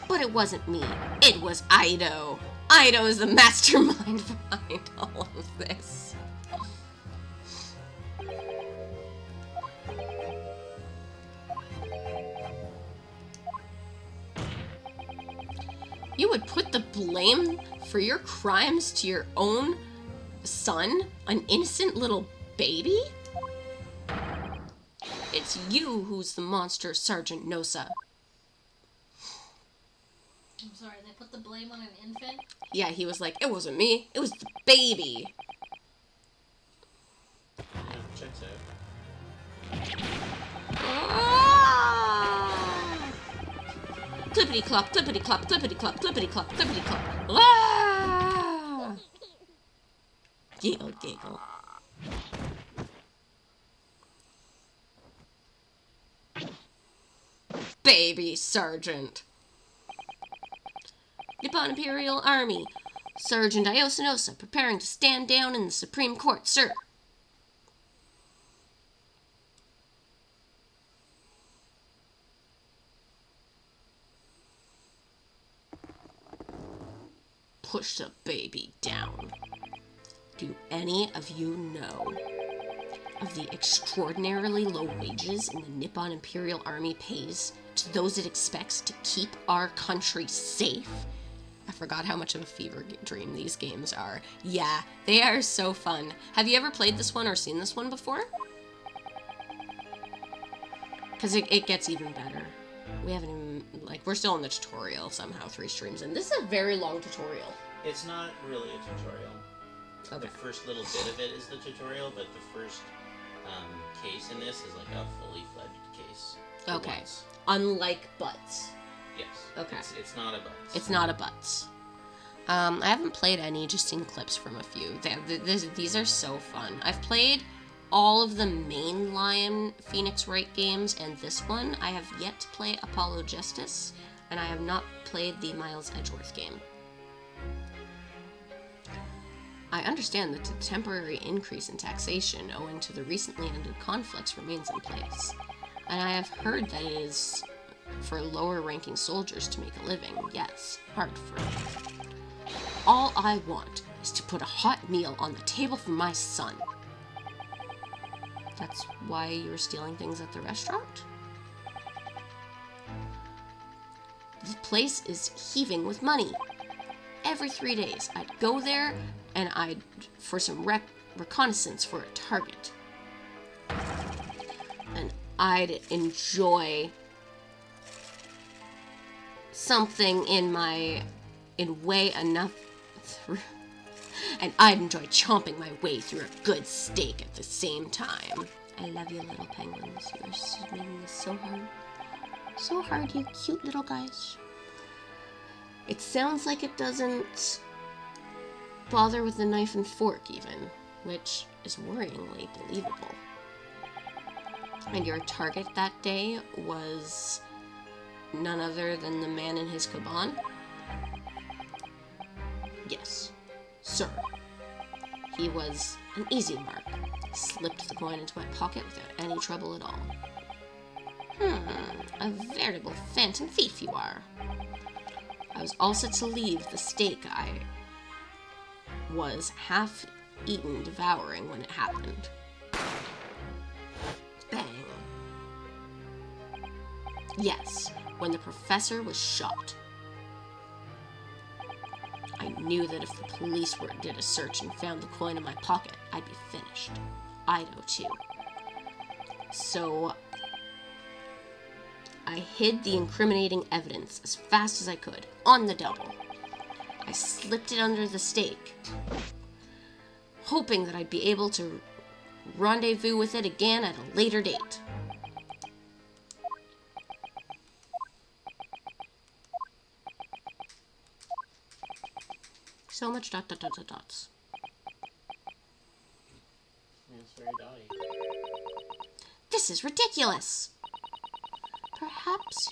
But it wasn't me. It was Ido. Ido is the mastermind behind all of this. You would put the blame for your crimes to your own son, an innocent little baby? It's you who's the monster, Sergeant Nosa. I'm sorry, they put the blame on an infant? Yeah, he was like, it wasn't me, it was the baby. Yeah, checks out. Clippity clop, clippity clop, clippity clop, clippity clop, clippity clop. Ah! Giggle, giggle. Baby Sergeant. Nippon Imperial Army. Sergeant Ayosanosa preparing to stand down in the Supreme Court, sir. Push the baby down. Do any of you know of the extraordinarily low wages in the Nippon Imperial Army pays to those it expects to keep our country safe? I forgot how much of a fever dream these games are. Yeah, they are so fun. Have you ever played this one or seen this one before? Because it gets even better. We haven't even, like, we're still in the tutorial somehow, 3 streams in. This is a very long tutorial. It's not really a tutorial. Okay. The first little bit of it is the tutorial, but the first case in this is like a fully fledged case. Okay. Once. Unlike Butts. Yes. Okay. It's not a butts. It's not a Butts. I haven't played any, just seen clips from a few. These are so fun. I've played all of the mainline Phoenix Wright games, and this one, I have yet to play Apollo Justice, and I have not played the Miles Edgeworth game. I understand that the temporary increase in taxation owing to the recently ended conflicts remains in place, and I have heard that it is for lower-ranking soldiers to make a living. Yes, hard for me. All I want is to put a hot meal on the table for my son. That's why you were stealing things at the restaurant? The place is heaving with money. Every 3 days, I'd go there and I'd for some reconnaissance for a target. And I'd enjoy something in way enough through, and I'd enjoy chomping my way through a good steak at the same time. I love you, little penguins. You're making this so hard. So hard, you cute little guys. It sounds like it doesn't bother with the knife and fork even, which is worryingly believable. And your target that day was none other than the man in his caban? Yes, sir. He was an easy mark. Slipped the coin into my pocket without any trouble at all. A veritable phantom thief you are. I was all set to leave the steak I was half-eaten devouring when it happened. Bang. Yes, when the professor was shot. I knew that if the police did a search and found the coin in my pocket, I'd be finished. I know too. So I hid the incriminating evidence as fast as I could, on the double. I slipped it under the steak, hoping that I'd be able to rendezvous with it again at a later date. So much dots. It's very dotty. This is ridiculous! Perhaps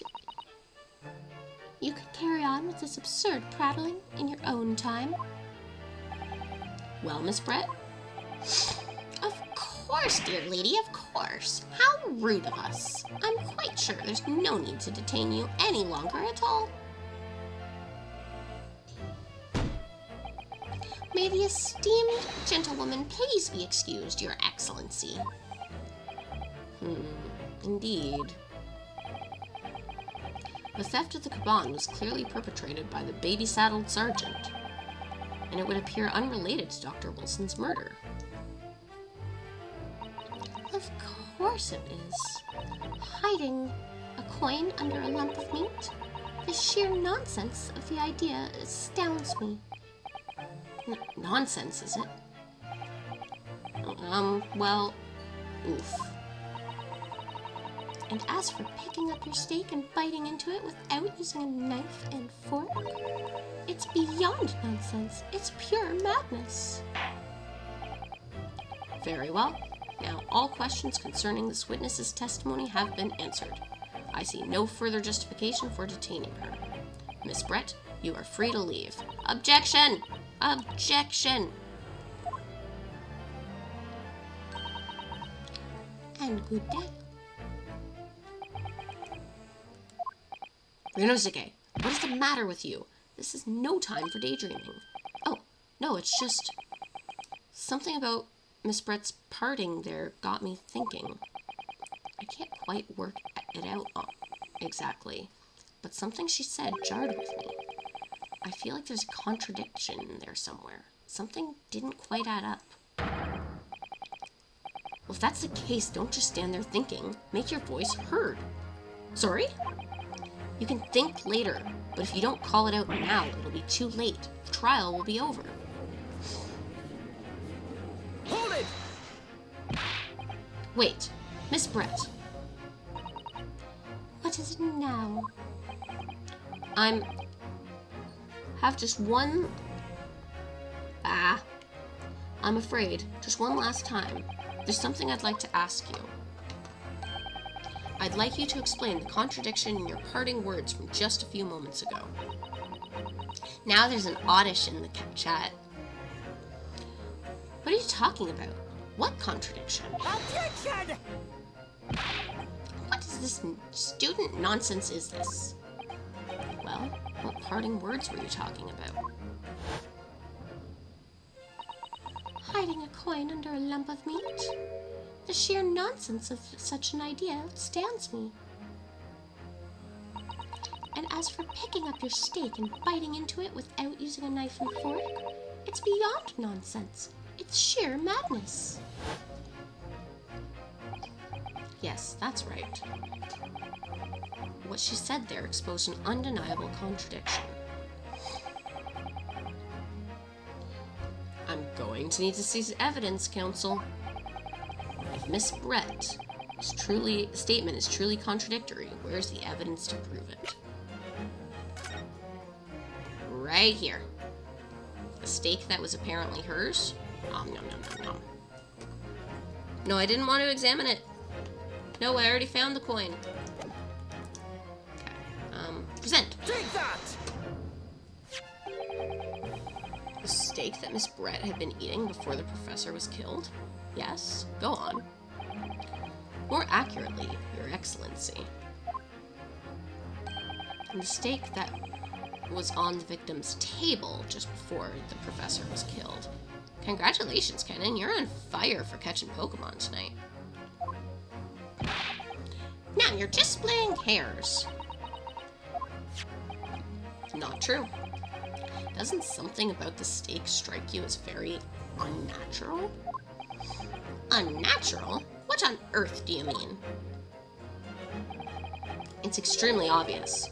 you could carry on with this absurd prattling in your own time. Well, Miss Brett? Of course, dear lady, of course. How rude of us. I'm quite sure there's no need to detain you any longer at all. May the esteemed gentlewoman please be excused, Your Excellency. Indeed. The theft of the caban was clearly perpetrated by the baby-saddled sergeant, and it would appear unrelated to Dr. Wilson's murder. Of course it is. Hiding a coin under a lump of meat? The sheer nonsense of the idea astounds me. Nonsense, is it? Well, oof. And as for picking up your steak and biting into it without using a knife and fork, it's beyond nonsense. It's pure madness. Very well. Now, all questions concerning this witness's testimony have been answered. I see no further justification for detaining her. Miss Brett, you are free to leave. Objection! Objection! And good day. Ryunosuke, what is the matter with you? This is no time for daydreaming. Oh, no, it's just something about Miss Brett's parting there got me thinking. I can't quite work it out exactly, but something she said jarred with me. I feel like there's a contradiction in there somewhere. Something didn't quite add up. Well, if that's the case, don't just stand there thinking. Make your voice heard. Sorry? You can think later, but if you don't call it out now, it'll be too late. The trial will be over. Hold it! Wait, Miss Brett. What is it now? Have just one... I'm afraid. Just one last time. There's something I'd like to ask you. I'd like you to explain the contradiction in your parting words from just a few moments ago. Now there's an oddish in the chat. What are you talking about? What contradiction? Objection! What is this student nonsense is this? Well, what parting words were you talking about? Hiding a coin under a lump of meat? The sheer nonsense of such an idea astounds me. And as for picking up your steak and biting into it without using a knife and fork, it's beyond nonsense. It's sheer madness. Yes, that's right. What she said there exposed an undeniable contradiction. I'm going to need to see evidence, counsel. If Miss Brett's statement is truly contradictory, where's the evidence to prove it? Right here. The steak that was apparently hers? Nom nom nom nom nom. No, I didn't want to examine it. No, I already found the coin. Okay. Present. Take that! The steak that Miss Brett had been eating before the professor was killed? Yes, go on. More accurately, Your Excellency. And the steak that was on the victim's table just before the professor was killed. Congratulations, Kenan. You're on fire for catching Pokemon tonight. Now you're just splitting hairs. Not true. Doesn't something about the steak strike you as very unnatural? Unnatural? What on earth do you mean? It's extremely obvious.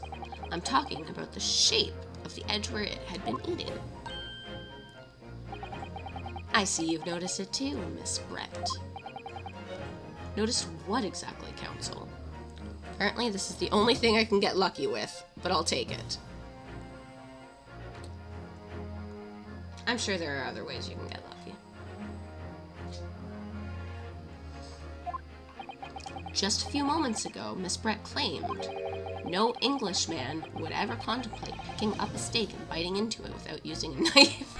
I'm talking about the shape of the edge where it had been eating. I see you've noticed it too, Miss Brett. Noticed what exactly, counsel? Apparently this is the only thing I can get lucky with, but I'll take it. I'm sure there are other ways you can get lucky. Just a few moments ago, Miss Brett claimed no Englishman would ever contemplate picking up a steak and biting into it without using a knife.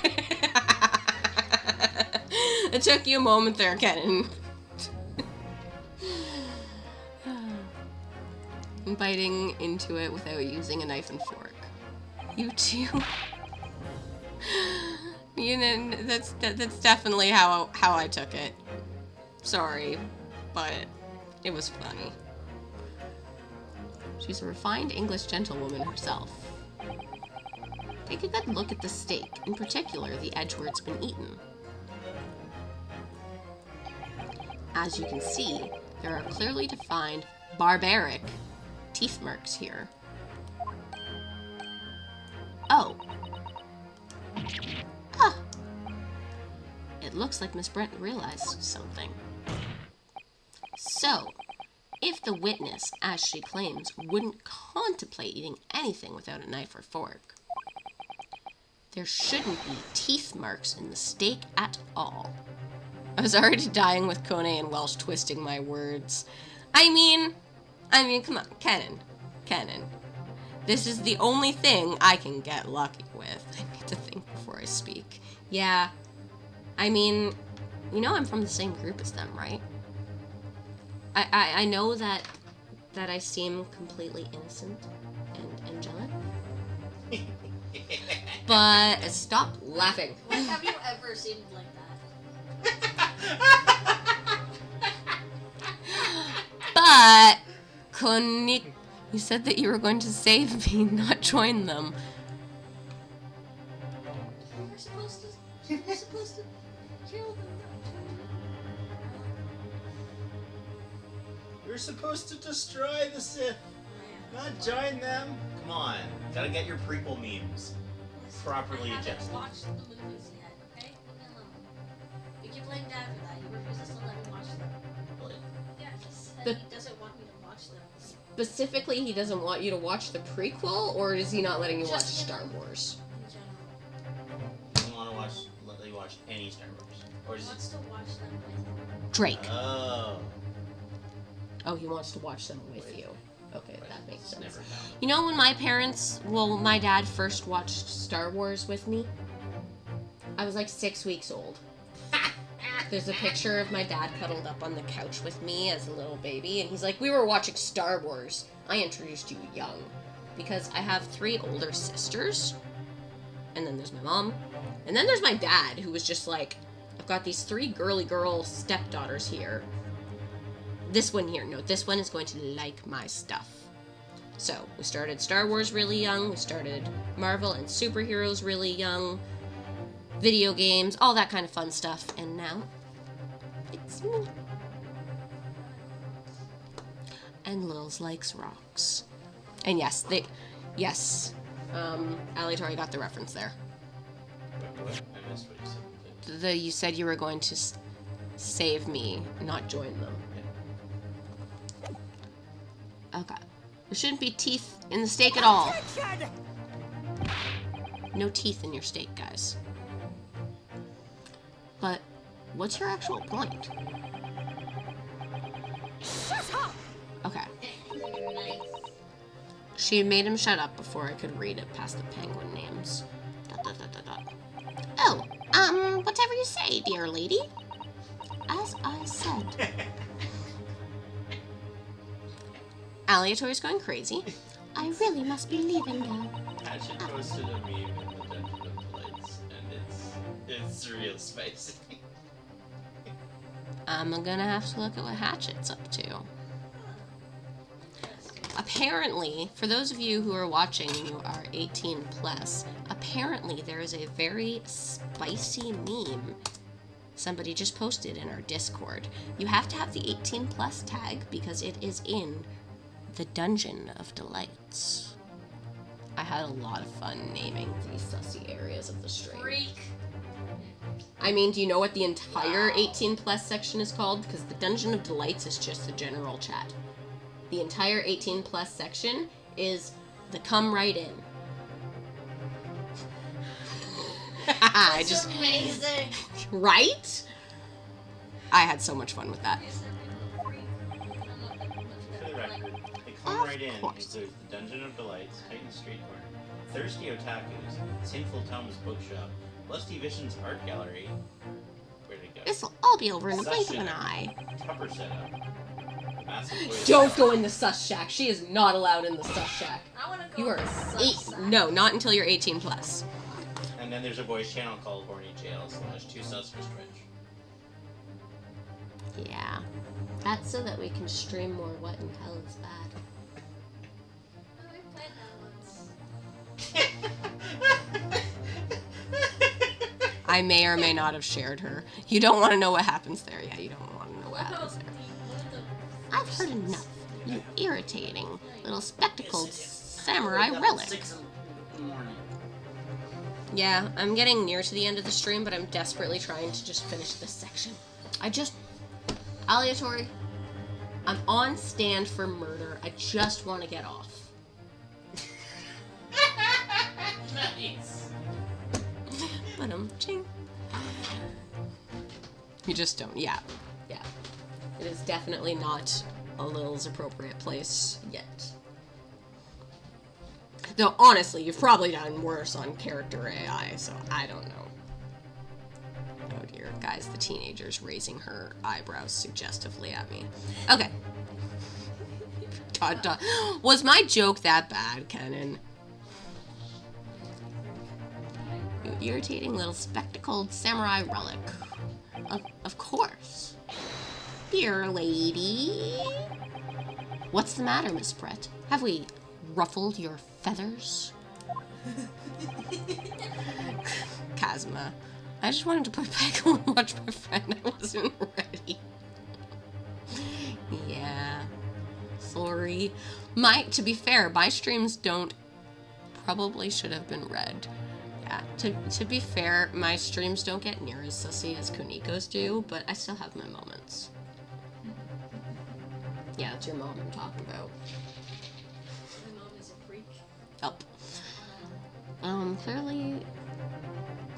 It took you a moment there, Kenan. Biting into it without using a knife and fork. You too. You know, that's definitely how I took it. Sorry, but it was funny. She's a refined English gentlewoman herself. Take a good look at the steak, in particular the edge where it's been eaten. As you can see, there are clearly defined, barbaric teeth marks here. Oh. Ah. It looks like Miss Brett realized something. So, if the witness, as she claims, wouldn't contemplate eating anything without a knife or fork, there shouldn't be teeth marks in the steak at all. I was already dying with Kone and Welsh twisting my words. I mean, come on, Kenan. This is the only thing I can get lucky with. I need to think before I speak. Yeah, I mean, you know I'm from the same group as them, right? I know that I seem completely innocent and angelic. But stop laughing. When have you ever seemed like that? But Konik, you said that you were going to save me, not join them. supposed to kill them. You're supposed to destroy the Sith, not join them. Come on, gotta get your prequel memes properly I haven't adjusted. watched the movies yet, okay? Leave me alone. You keep blaming Dad for that. He refuses to let me watch them. What? Yeah, he said The- he doesn't want me to watch them. Specifically, he doesn't want you to watch the prequel, or is he not letting you watch Just in Star Wars? In general. Doesn't want to let you watch any Star Wars, or He does wants to watch them with Drake. Oh. Oh, he wants to watch them with you. Okay, that makes It's sense. never happened. You know when my dad first watched Star Wars with me? I was like 6 weeks old. There's a picture of my dad cuddled up on the couch with me as a little baby, and he's like, we were watching Star Wars. I introduced you young. Because I have 3 older sisters, and then there's my mom, and then there's my dad, who was just like, I've got these 3 girly girl stepdaughters here. This one here, no, this one is going to like my stuff. So, we started Star Wars really young, we started Marvel and superheroes really young, video games, all that kind of fun stuff, and now, it's me. And Lils likes rocks. And yes, Alitori got the reference there. What? I missed what you said. You said you were going to save me, not join them. Okay. There shouldn't be teeth in the steak at all. Objection! No teeth in your steak, guys. But what's your actual point? Shut up! Okay. nice. She made him shut up before I could read it past the penguin names. ... Oh, whatever you say, dear lady. As I said. Aliatori's going crazy. I really must be leaving now. Hatchet posted a meme in the Dungeon of Delights, and it's real spicy. I'm gonna have to look at what Hatchet's up to. Apparently, for those of you who are watching and you are 18 plus, apparently there is a very spicy meme somebody just posted in our Discord. You have to have the 18 plus tag because it is in the Dungeon of Delights. I had a lot of fun naming these sussy areas of the stream. Freak. I mean, do you know what the entire 18 plus section is called? Because the Dungeon of Delights is just the general chat. The entire 18 plus section is the come right in. I just amazing. right? I had so much fun with that. For the record, the come Of right in course. includes the Dungeon of Delights, Titan Street Corner, Thirsty Otakus, Sinful Tom's Bookshop, Lusty Vision's Art Gallery. Where'd it go? This'll all be over in the blink of an eye. Tupper Setup. Massive Toy Don't go in the sus shack. She is not allowed in the sus shack. I want to go. You are to the 8. sunset. No, not until you're 18 plus. And then there's a voice channel called Horny Jail / 2 subs for Twitch. Yeah. That's so that we can stream more What in Hell is Bad. Oh, we played that once. I may or may not have shared her. You don't want to know what happens there. Yeah, you don't want to know what happens there. I've heard enough. You irritating little spectacled samurai relic. 6 in the morning. Yeah, I'm getting near to the end of the stream, but I'm desperately trying to just finish this section. Aliatori, I'm on stand for murder. I just want to get off. Nice. But ching. You just don't. Yeah. It is definitely not a Lil's appropriate place yet. Though, honestly, you've probably done worse on character AI, so I don't know. Oh dear, guys, the teenager's raising her eyebrows suggestively at me. Okay. Was my joke that bad, Kenan? You irritating little spectacled samurai relic. Of course. Dear lady. What's the matter, Miss Brett? Have we ruffled your feathers? asthma. I just wanted to put back and watch my friend. I wasn't ready. Yeah. Sorry. To be fair, my streams probably should have been read. Yeah, to be fair, my streams don't get near as sussy as Kuniko's do, but I still have my moments. Yeah, it's your mom I'm talking about. My mom is a freak. Help.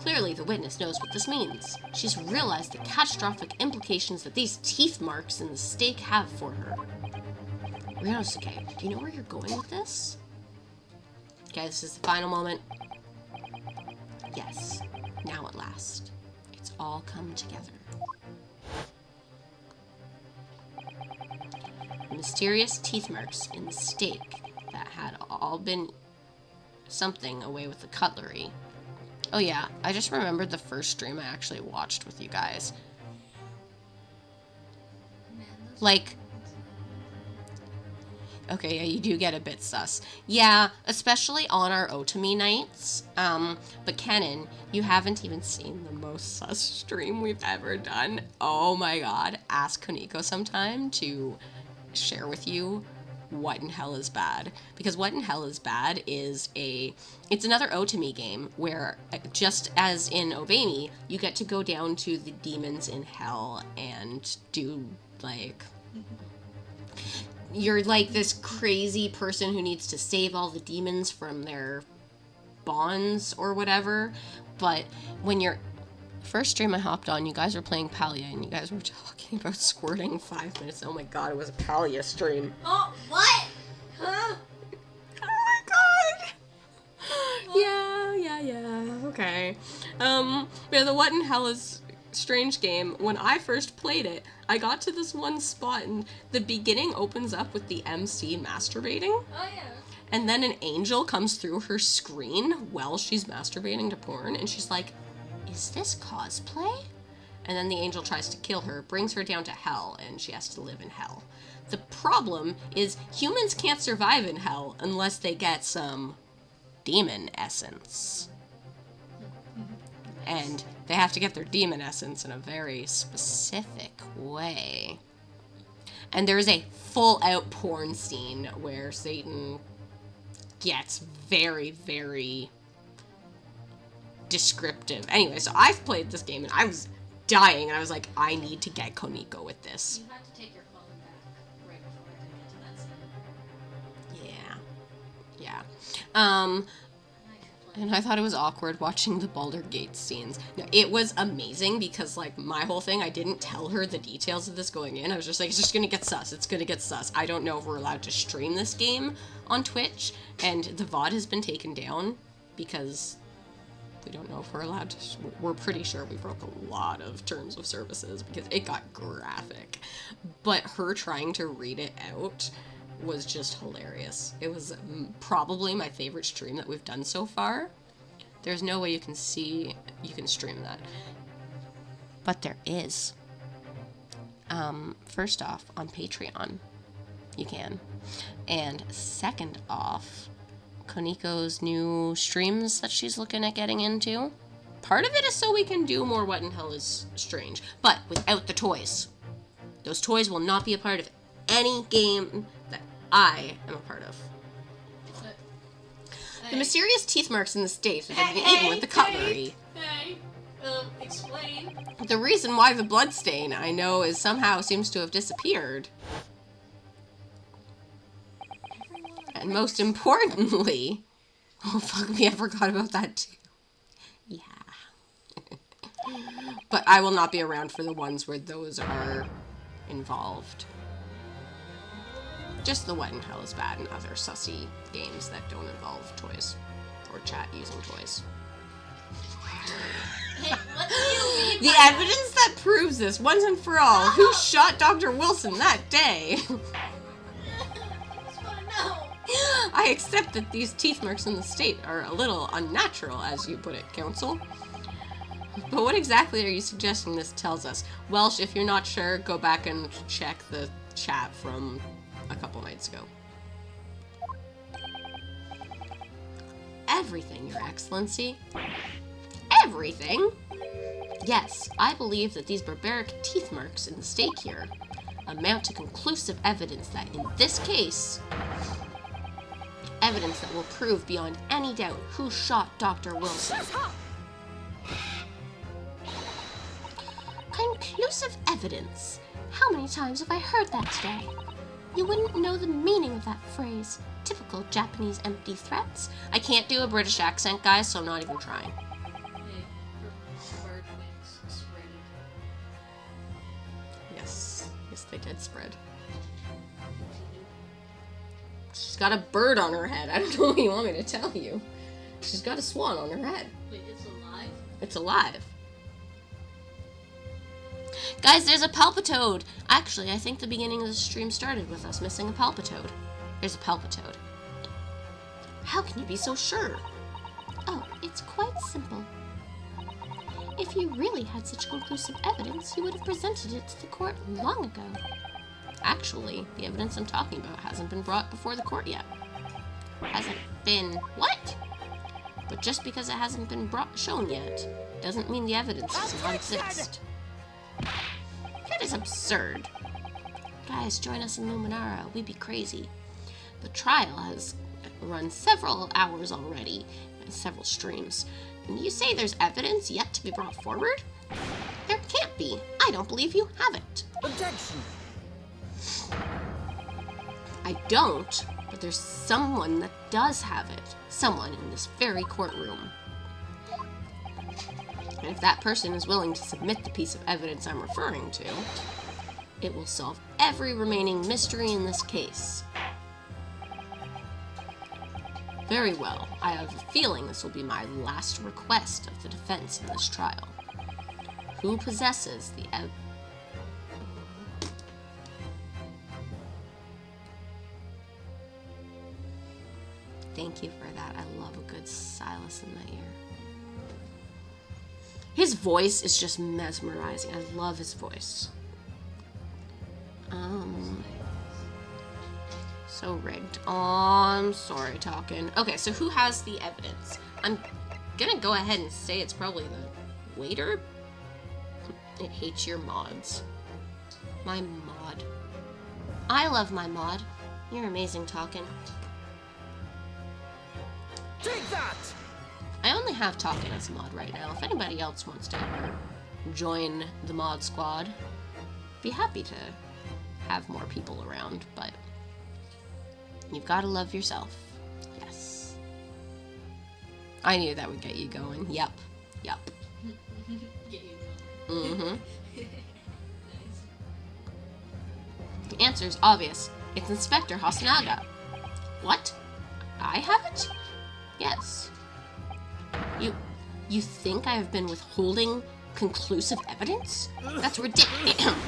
Clearly the witness knows what this means. She's realized the catastrophic implications that these teeth marks in the stake have for her. Ryanosuke, do you know where you're going with this? Okay, this is the final moment. Yes, now at last. It's all come together. The mysterious teeth marks in the stake that had all been something away with the cutlery. Oh yeah, I just remembered the first stream I actually watched with you guys. Like, okay, yeah, you do get a bit sus. Yeah, especially on our Otami nights. But Kenan, you haven't even seen the most sus stream we've ever done. Oh my god, ask Kuniko sometime to share with you what in hell is bad. Because what in hell is bad is it's another Otami game where, just as in Obey Me, you get to go down to the demons in hell and do, like... You're like this crazy person who needs to save all the demons from their bonds or whatever. But when you're... First stream I hopped on, you guys were playing Palia, and you guys were talking about squirting 5 minutes. Oh my god, it was a Palia stream. Oh, what? Huh? Oh my god! Yeah, okay. Yeah, the What in Hell is Strange game, when I first played it, I got to this one spot, and the beginning opens up with the MC masturbating. Oh, yeah. And then an angel comes through her screen while she's masturbating to porn, and she's like, is this cosplay? And then the angel tries to kill her, brings her down to hell, and she has to live in hell. The problem is humans can't survive in hell unless they get some demon essence. And they have to get their demon essence in a very specific way. And there's a full-out porn scene where Satan gets very, very descriptive. Anyway, so I've played this game and I was dying, and I was like, I need to get Koniko with this. You had to take your phone back right before I could get to that scene. Yeah. And I thought it was awkward watching the Baldur Gate scenes. No, it was amazing because, like, my whole thing, I didn't tell her the details of this going in. I was just like, it's just gonna get sus. It's gonna get sus. I don't know if we're allowed to stream this game on Twitch, and the VOD has been taken down because we don't know if we're allowed to. We're pretty sure we broke a lot of terms of services because it got graphic. But her trying to read it out was just hilarious. It was probably my favorite stream that we've done so far. There's no way you can stream that. But there is. First off, on Patreon, you can. And second off, Koniko's new streams that she's looking at getting into. Part of it is so we can do more What in Hell is Strange, but without the toys. Those toys will not be a part of any game that I am a part of. The mysterious teeth marks in the state that have been eaten with the cutlery. Explain. The reason why the blood stain, I know, is somehow seems to have disappeared. And most importantly, oh fuck me, I forgot about that too. Yeah. But I will not be around for the ones where those are involved. Just the What in Hell is Bad and other sussy games that don't involve toys. Or chat using toys. Hey, what do you mean The by evidence that proves this, once and for all, who shot Dr. Wilson that day? I just wanna know. I accept that these teeth marks in the state are a little unnatural, as you put it, Counsel. But what exactly are you suggesting this tells us? Welsh, if you're not sure, go back and check the chat from a couple nights ago. Everything, Your Excellency. everything. Yes, I believe that these barbaric teeth marks in the stake here amount to conclusive evidence that in this case, evidence that will prove beyond any doubt who shot Dr. Wilson. Conclusive evidence. How many times have I heard that today? You wouldn't know the meaning of that phrase. Typical Japanese empty threats. I can't do a British accent, guys, so I'm not even trying. Hey, her bird wings spread. Yes, they did spread. She's got a bird on her head. I don't know what you want me to tell you. She's got a swan on her head. Wait, it's alive? It's alive. Guys, there's a palpitoad. Actually, I think the beginning of the stream started with us missing a palpitoad. There's a palpitoad. How can you be so sure? Oh, it's quite simple. If you really had such conclusive evidence, you would have presented it to the court long ago. Actually, the evidence I'm talking about hasn't been brought before the court yet. Hasn't been what? But just because it hasn't been shown yet, doesn't mean the evidence does not exist. That is absurd. Guys, join us in Luminara. We'd be crazy. The trial has run several hours already, and several streams. And you say there's evidence yet to be brought forward? There can't be. I don't believe you have it. Objection! I don't, but there's someone that does have it. Someone in this very courtroom. And if that person is willing to submit the piece of evidence I'm referring to, it will solve every remaining mystery in this case. Very well. I have a feeling this will be my last request of the defense in this trial. Who possesses the Thank you for that. I love a good Silas in my ear. His voice is just mesmerizing. I love his voice. So rigged. Oh, I'm sorry, talking. Okay, so who has the evidence? I'm gonna go ahead and say it's probably the waiter. It hates your mods. My mod. I love my mod. You're amazing, talking. Take that! I only have Talkin as a mod right now. If anybody else wants to ever join the mod squad, be happy to have more people around, but you've got to love yourself. Yes. I knew that would get you going. Yep. Get you going. Mm-hmm. Nice. The answer's obvious. It's Inspector Hasanaga. What? I have it? Yes. You think I have been withholding conclusive evidence? That's ridiculous.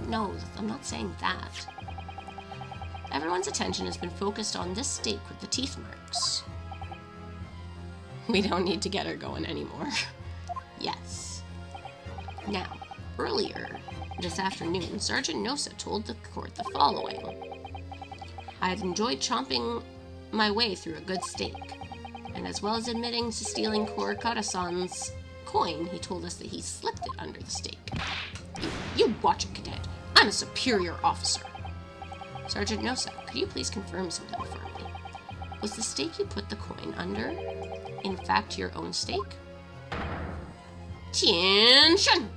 No, I'm not saying that. Everyone's attention has been focused on this stake with the teeth marks. We don't need to get her going anymore. Yes. Now, earlier this afternoon, Sergeant Nosa told the court the following. I had enjoyed chomping my way through a good steak, and as well as admitting to stealing Korokata-san's coin, he told us that he slipped it under the steak. You watch it, cadet. I'm a superior officer. Sergeant Nosa, could you please confirm something for me? Was the stake you put the coin under, in fact, your own stake? Attention!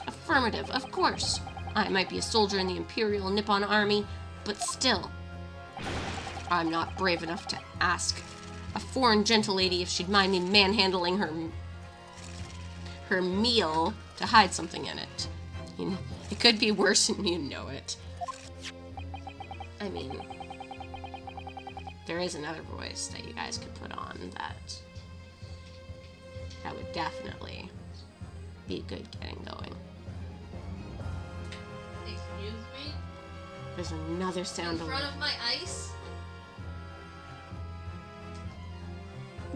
Affirmative, of course. I might be a soldier in the Imperial Nippon Army, but still, I'm not brave enough to ask a foreign gentlelady if she'd mind me manhandling her meal to hide something in it. It could be worse and you know it. I mean, there is another voice that you guys could put on that would definitely be good getting going. Excuse me? There's another sound In front of my ice?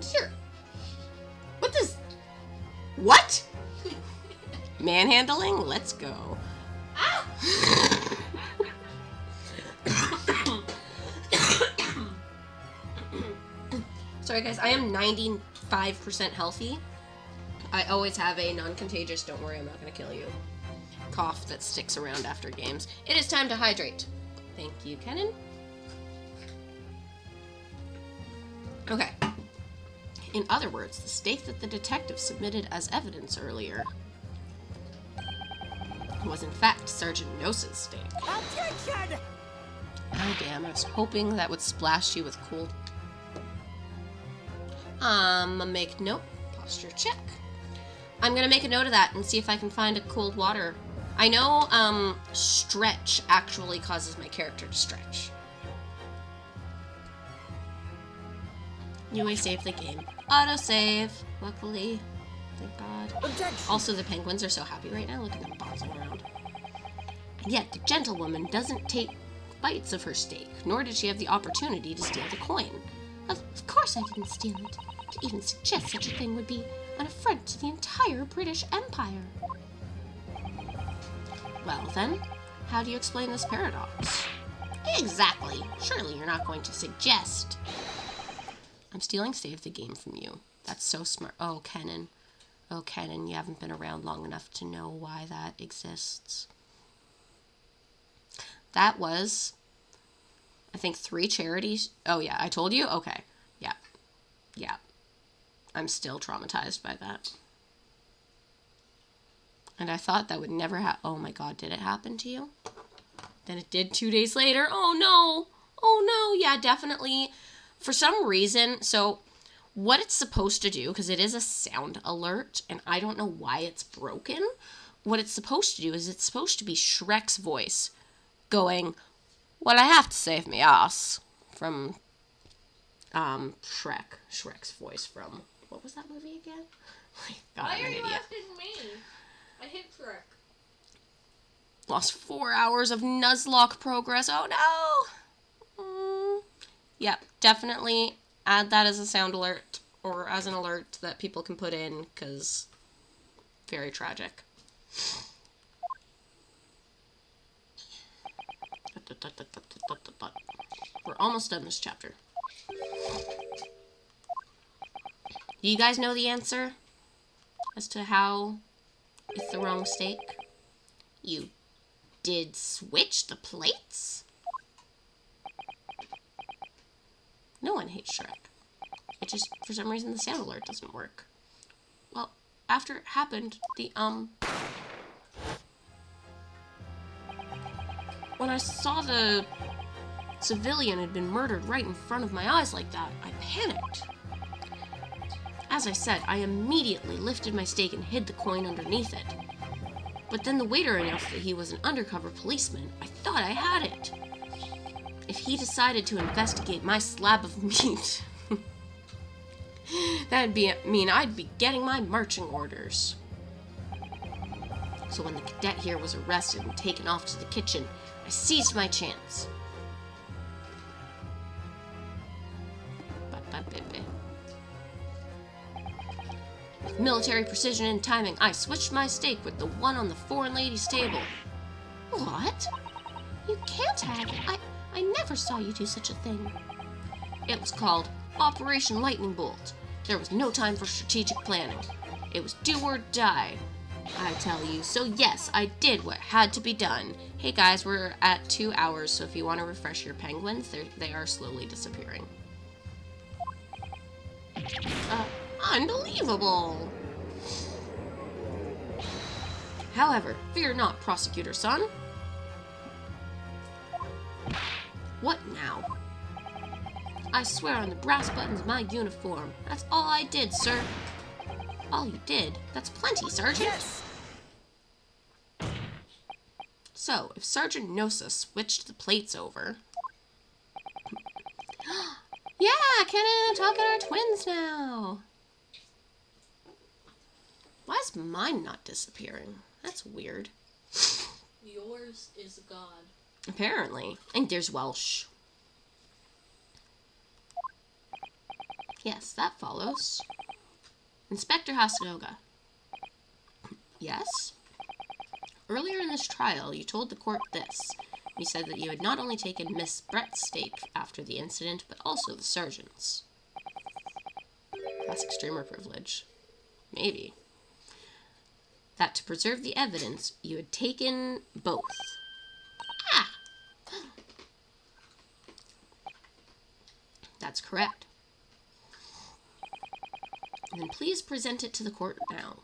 Here. What? Manhandling? Let's go. Sorry guys, I am 95% healthy. I always have a non-contagious, don't worry, I'm not gonna kill you, cough that sticks around after games. It is time to hydrate. Thank you, Kenan. Okay. In other words, the steak that the detective submitted as evidence earlier was in fact Sergeant Nose's steak. Objection! Oh damn, I was hoping that would splash you with cool. Make note, posture check. I'm gonna make a note of that and see if I can find a cold water. I know, stretch actually causes my character to stretch. You may save the game. Autosave, luckily. Thank God. Objection! Also, the penguins are so happy right now. Look at them bouncing around. And yet, the gentlewoman doesn't take bites of her steak, nor did she have the opportunity to steal the coin. Of course I didn't steal it. To even suggest such a thing would be an affront to the entire British Empire. Well then, how do you explain this paradox? Exactly. Surely you're not going to suggest. I'm stealing save the game from you. That's so smart. Oh, Kenan. Oh, Kenan, you haven't been around long enough to know why that exists. That was, I think, 3 charities. Oh, yeah, I told you? Okay. Yeah. Yeah. I'm still traumatized by that. And I thought that would never happen. Oh, my God, did it happen to you? Then it did 2 days later. Oh, no. Oh, no. Yeah, definitely. For some reason, so what it's supposed to do, because it is a sound alert, and I don't know why it's broken, what it's supposed to do is it's supposed to be Shrek's voice going, well, I have to save me ass, from Shrek's voice from, what was that movie again? God, Why I'm are an you idiot. asking me? I hit Shrek. Lost 4 hours of Nuzlocke progress. Oh no! Yep, definitely add that as a sound alert or as an alert that people can put in, because very tragic. We're almost done this chapter. Do you guys know the answer as to how it's the wrong steak? You did switch the plates? No one hates Shrek. It just, for some reason, the sound alert doesn't work. Well, after it happened, when I saw the civilian had been murdered right in front of my eyes like that, I panicked. As I said, I immediately lifted my steak and hid the coin underneath it. But then the waiter announced that he was an undercover policeman. I thought I had it. If he decided to investigate my slab of meat, that'd mean I'd be getting my marching orders. So when the cadet here was arrested and taken off to the kitchen, I seized my chance. With military precision and timing, I switched my steak with the one on the foreign lady's table. What? You can't have. I never saw you do such a thing. It was called Operation Lightning Bolt. There was no time for strategic planning. It was do or die, I tell you. So yes, I did what had to be done. Hey guys, we're at 2 hours, so if you want to refresh your penguins, they are slowly disappearing. Unbelievable! However, fear not, prosecutor son. What now? I swear on the brass buttons of my uniform. That's all I did, sir. All you did? That's plenty, Sergeant. Yes! So, if Sergeant Nosa switched the plates over... Yeah, Kenan, talking our twins now. Why is mine not disappearing? That's weird. Yours is God. Apparently. And there's Welsh. Yes, that follows. Inspector Hasanoga. Yes? Earlier in this trial, you told the court this. You said that you had not only taken Miss Brett's steak after the incident, but also the sergeant's. that's extremer privilege. Maybe. That to preserve the evidence, you had taken both. Ah! That's correct. Then please present it to the court now.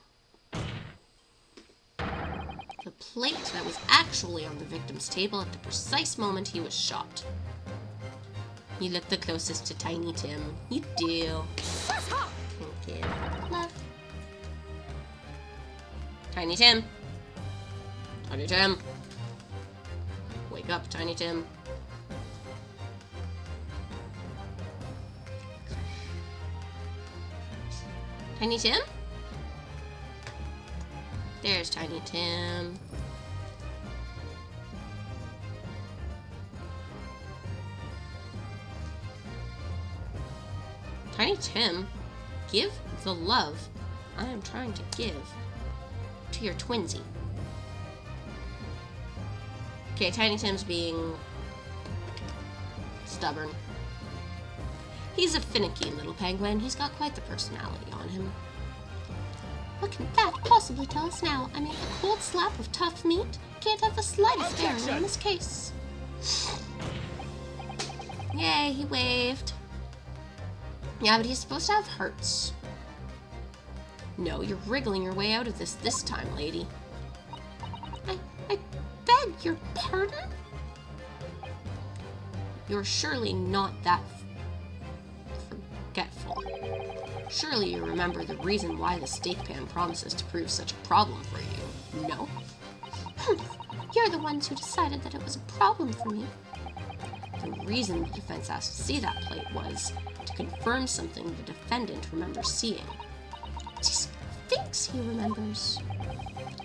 The plate that was actually on the victim's table at the precise moment he was shot. You look the closest to Tiny Tim. You do. Thank you. Love. Tiny Tim. Tiny Tim. Wake up, Tiny Tim. Tiny Tim? There's Tiny Tim. Tiny Tim, give the love I am trying to give to your twinsy. Okay, Tiny Tim's being stubborn. He's a finicky little penguin. He's got quite the personality on him. What can that possibly tell us now? I mean, a cold slap of tough meat can't have the slightest bearing on this case. Yay, he waved. Yeah, but he's supposed to have hearts. No, you're wriggling your way out of this time, lady. I beg your pardon? You're surely not that forgetful. Surely you remember the reason why the steak pan promises to prove such a problem for you, no? You're the ones who decided that it was a problem for me. The reason the defense asked to see that plate was to confirm something the defendant remembers seeing. Just thinks he remembers.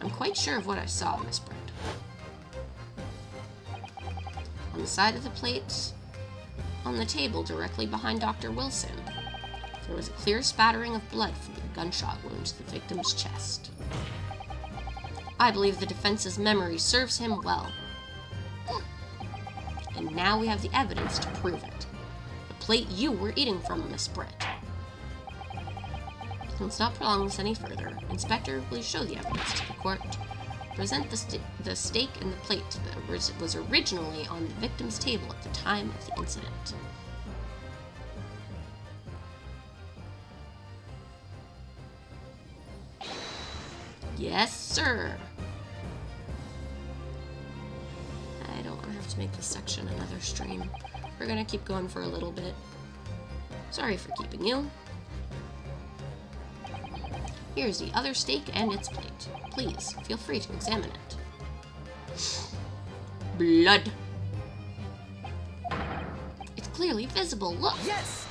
I'm quite sure of what I saw, Miss Brent. On the side of the plate, on the table directly behind Dr. Wilson, there was a clear spattering of blood from the gunshot wound to the victim's chest. I believe the defense's memory serves him well. And now we have the evidence to prove it. The plate you were eating from, Miss Brett. Let's not prolong this any further. Inspector, will you show the evidence to the court? Present the steak and the plate that was originally on the victim's table at the time of the incident. Yes, sir. I don't want to have to make this section another stream. We're gonna keep going for a little bit. Sorry for keeping you. Here's the other steak and its plate. Please, feel free to examine it. Blood. It's clearly visible, look! Yes!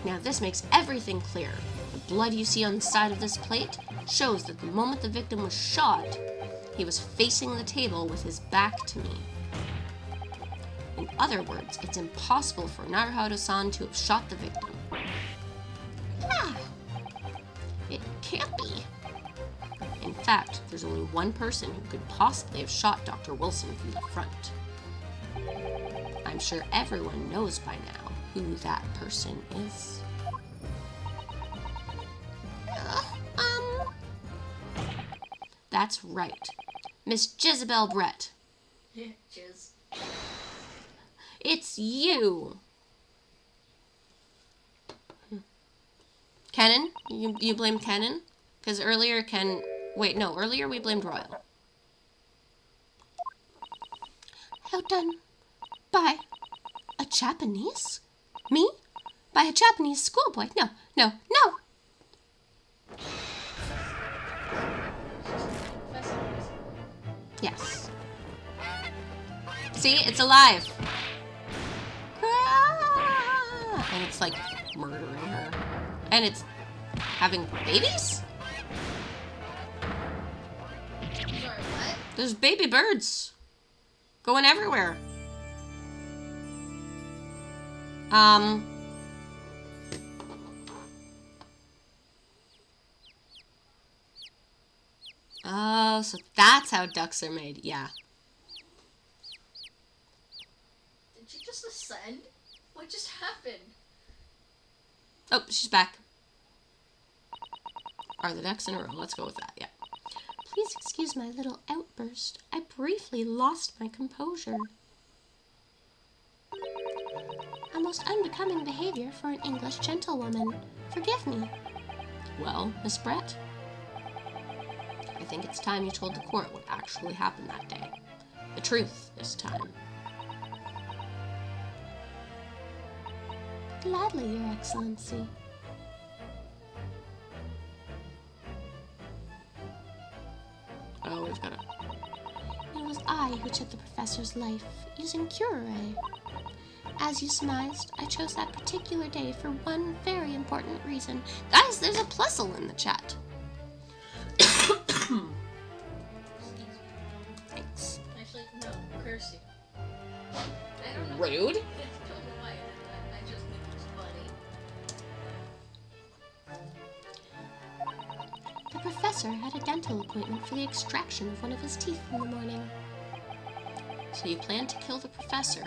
Now this makes everything clear. The blood you see on the side of this plate shows that the moment the victim was shot, he was facing the table with his back to me. In other words, it's impossible for Naruhodo-san to have shot the victim. Ah, It can't be. In fact, there's only one person who could possibly have shot Dr. Wilson from the front. I'm sure everyone knows by now who that person is. That's right. Miss Jezebel Brett. Yeah, jizz. It's you! Kenan? You blame Kenan? Because earlier earlier we blamed Royal. how done? By a Japanese? Me? By a Japanese schoolboy? No, no, no! Yes. See? It's alive! Ah! And it's like murdering her. And it's having babies? Sorry, what? There's baby birds going everywhere. Oh, so that's how ducks are made. Yeah. Did you just ascend? What just happened? Oh, she's back. Are the ducks in a row? Let's go with that, yeah. Please excuse my little outburst. I briefly lost my composure. A most unbecoming behavior for an English gentlewoman. Forgive me. Well, Miss Brett, I think it's time you told the court what actually happened that day. The truth this time. Gladly, Your Excellency. Oh, we've got to... It was I who took the professor's life, using curare. As you surmised, I chose that particular day for one very important reason. Guys, there's a plusle in the chat. Thanks. Actually, no, curse you. I don't know. Rude. I don't know why I did that. I just think it's funny. The professor had a dental appointment for the extraction of one of his teeth in the morning. So you planned to kill the professor,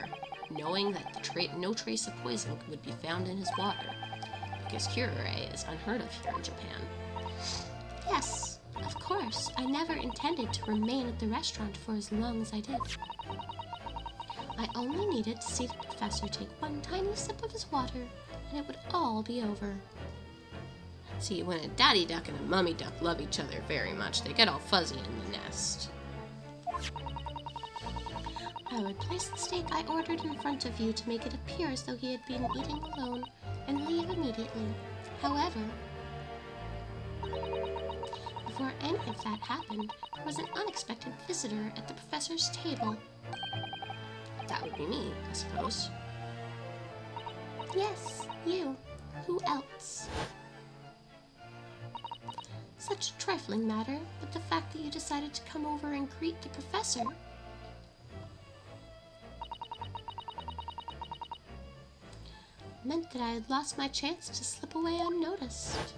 knowing that no trace of poison would be found in his water, because curare is unheard of here in Japan. Yes, of course. I never intended to remain at the restaurant for as long as I did. I only needed to see the professor take one tiny sip of his water, and it would all be over. See, when a daddy duck and a mummy duck love each other very much, they get all fuzzy in the nest. I would place the steak I ordered in front of you to make it appear as though he had been eating alone, and leave immediately. However, before any of that happened, there was an unexpected visitor at the professor's table. That would be me, I suppose. Yes, you. Who else? Such a trifling matter, but the fact that you decided to come over and greet the professor meant that I had lost my chance to slip away unnoticed.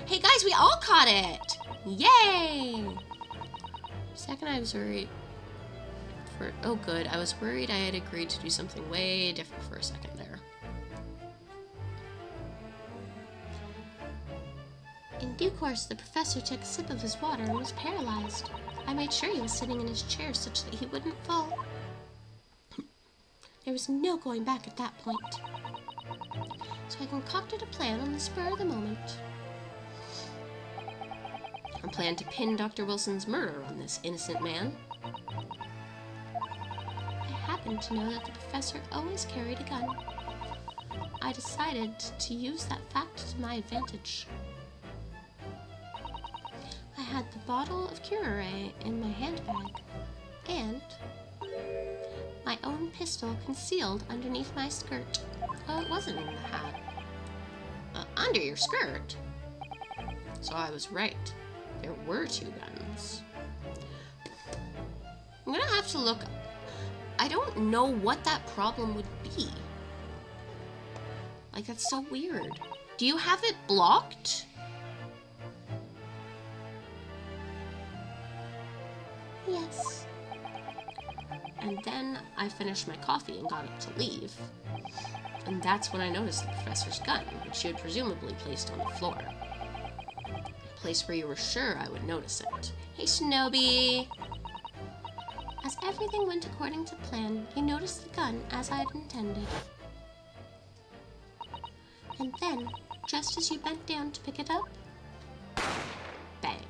Hey guys, we all caught it! Yay! For a second I was worried oh good, I was worried I had agreed to do something way different for a second there. In due course, the professor took a sip of his water and was paralyzed. I made sure he was sitting in his chair such that he wouldn't fall. There was no going back at that point. So I concocted a plan on the spur of the moment. A plan to pin Dr. Wilson's murder on this innocent man. I happened to know that the professor always carried a gun. I decided to use that fact to my advantage. I had the bottle of curare in my handbag, and my own pistol concealed underneath my skirt. Oh, it wasn't in the hat. Under your skirt. So I was right. There were two guns. I'm gonna have to look. I don't know what that problem would be. Like, that's so weird. Do you have it blocked? Yes. And then I finished my coffee and got up to leave. And that's when I noticed the professor's gun, which you had presumably placed on the floor. A place where you were sure I would notice it. Hey, Shinobi! As everything went according to plan, I noticed the gun as I had intended. And then, just as you bent down to pick it up, Bang.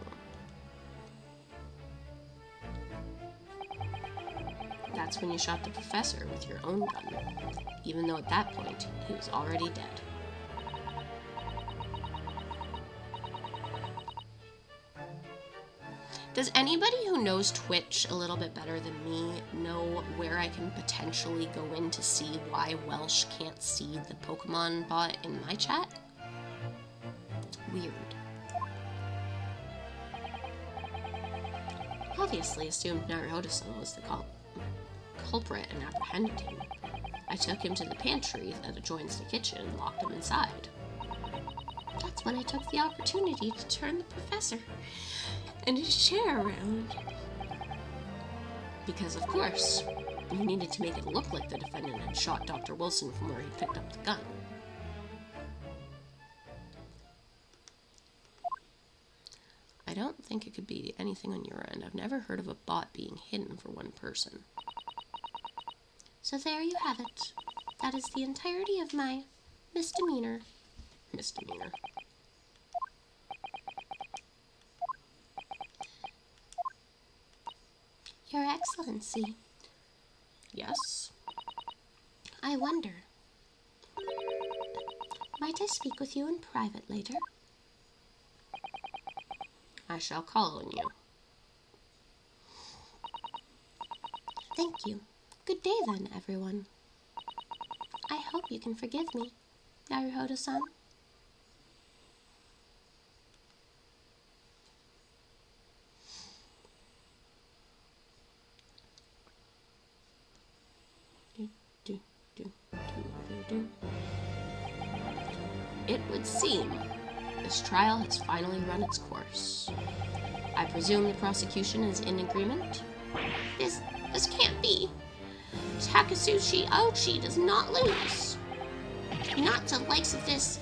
That's when you shot the professor with your own gun, even though at that point, he was already dead. Does anybody who knows Twitch a little bit better than me know where I can potentially go in to see why Welsh can't see the Pokemon bot in my chat? Weird. Obviously assumed Naruhodo-san was the culprit and apprehended him. I took him to the pantry that adjoins the kitchen and locked him inside. That's when I took the opportunity to turn the professor and his chair around. Because, of course, you needed to make it look like the defendant had shot Dr. Wilson from where he picked up the gun. I don't think it could be anything on your end. I've never heard of a bot being hidden for one person. So there you have it. That is the entirety of my misdemeanor. Misdemeanor. Your Excellency, Yes? I wonder. Might I speak with you in private later? I shall call on you. Thank you. Good day then, everyone. I hope you can forgive me, Naruhodo-san. It would seem this trial has finally run its course. I presume the prosecution is in agreement? This can't be. Takasushi Ochi does not lose. Not to the likes of this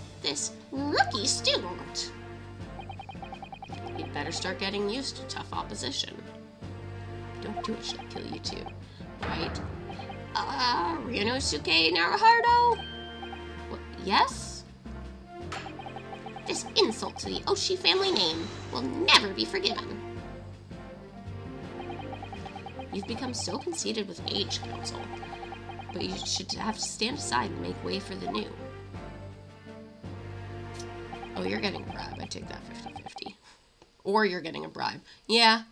rookie student. You'd better start getting used to tough opposition. Don't do it, she'll kill you too. Right? Ryunosuke Naruhodo? Yes? This insult to the Oshi family name will never be forgiven. You've become so conceited with age, Council. But you should have to stand aside and make way for the new. Oh, you're getting a bribe. I take that 50-50. Or you're getting a bribe. Yeah.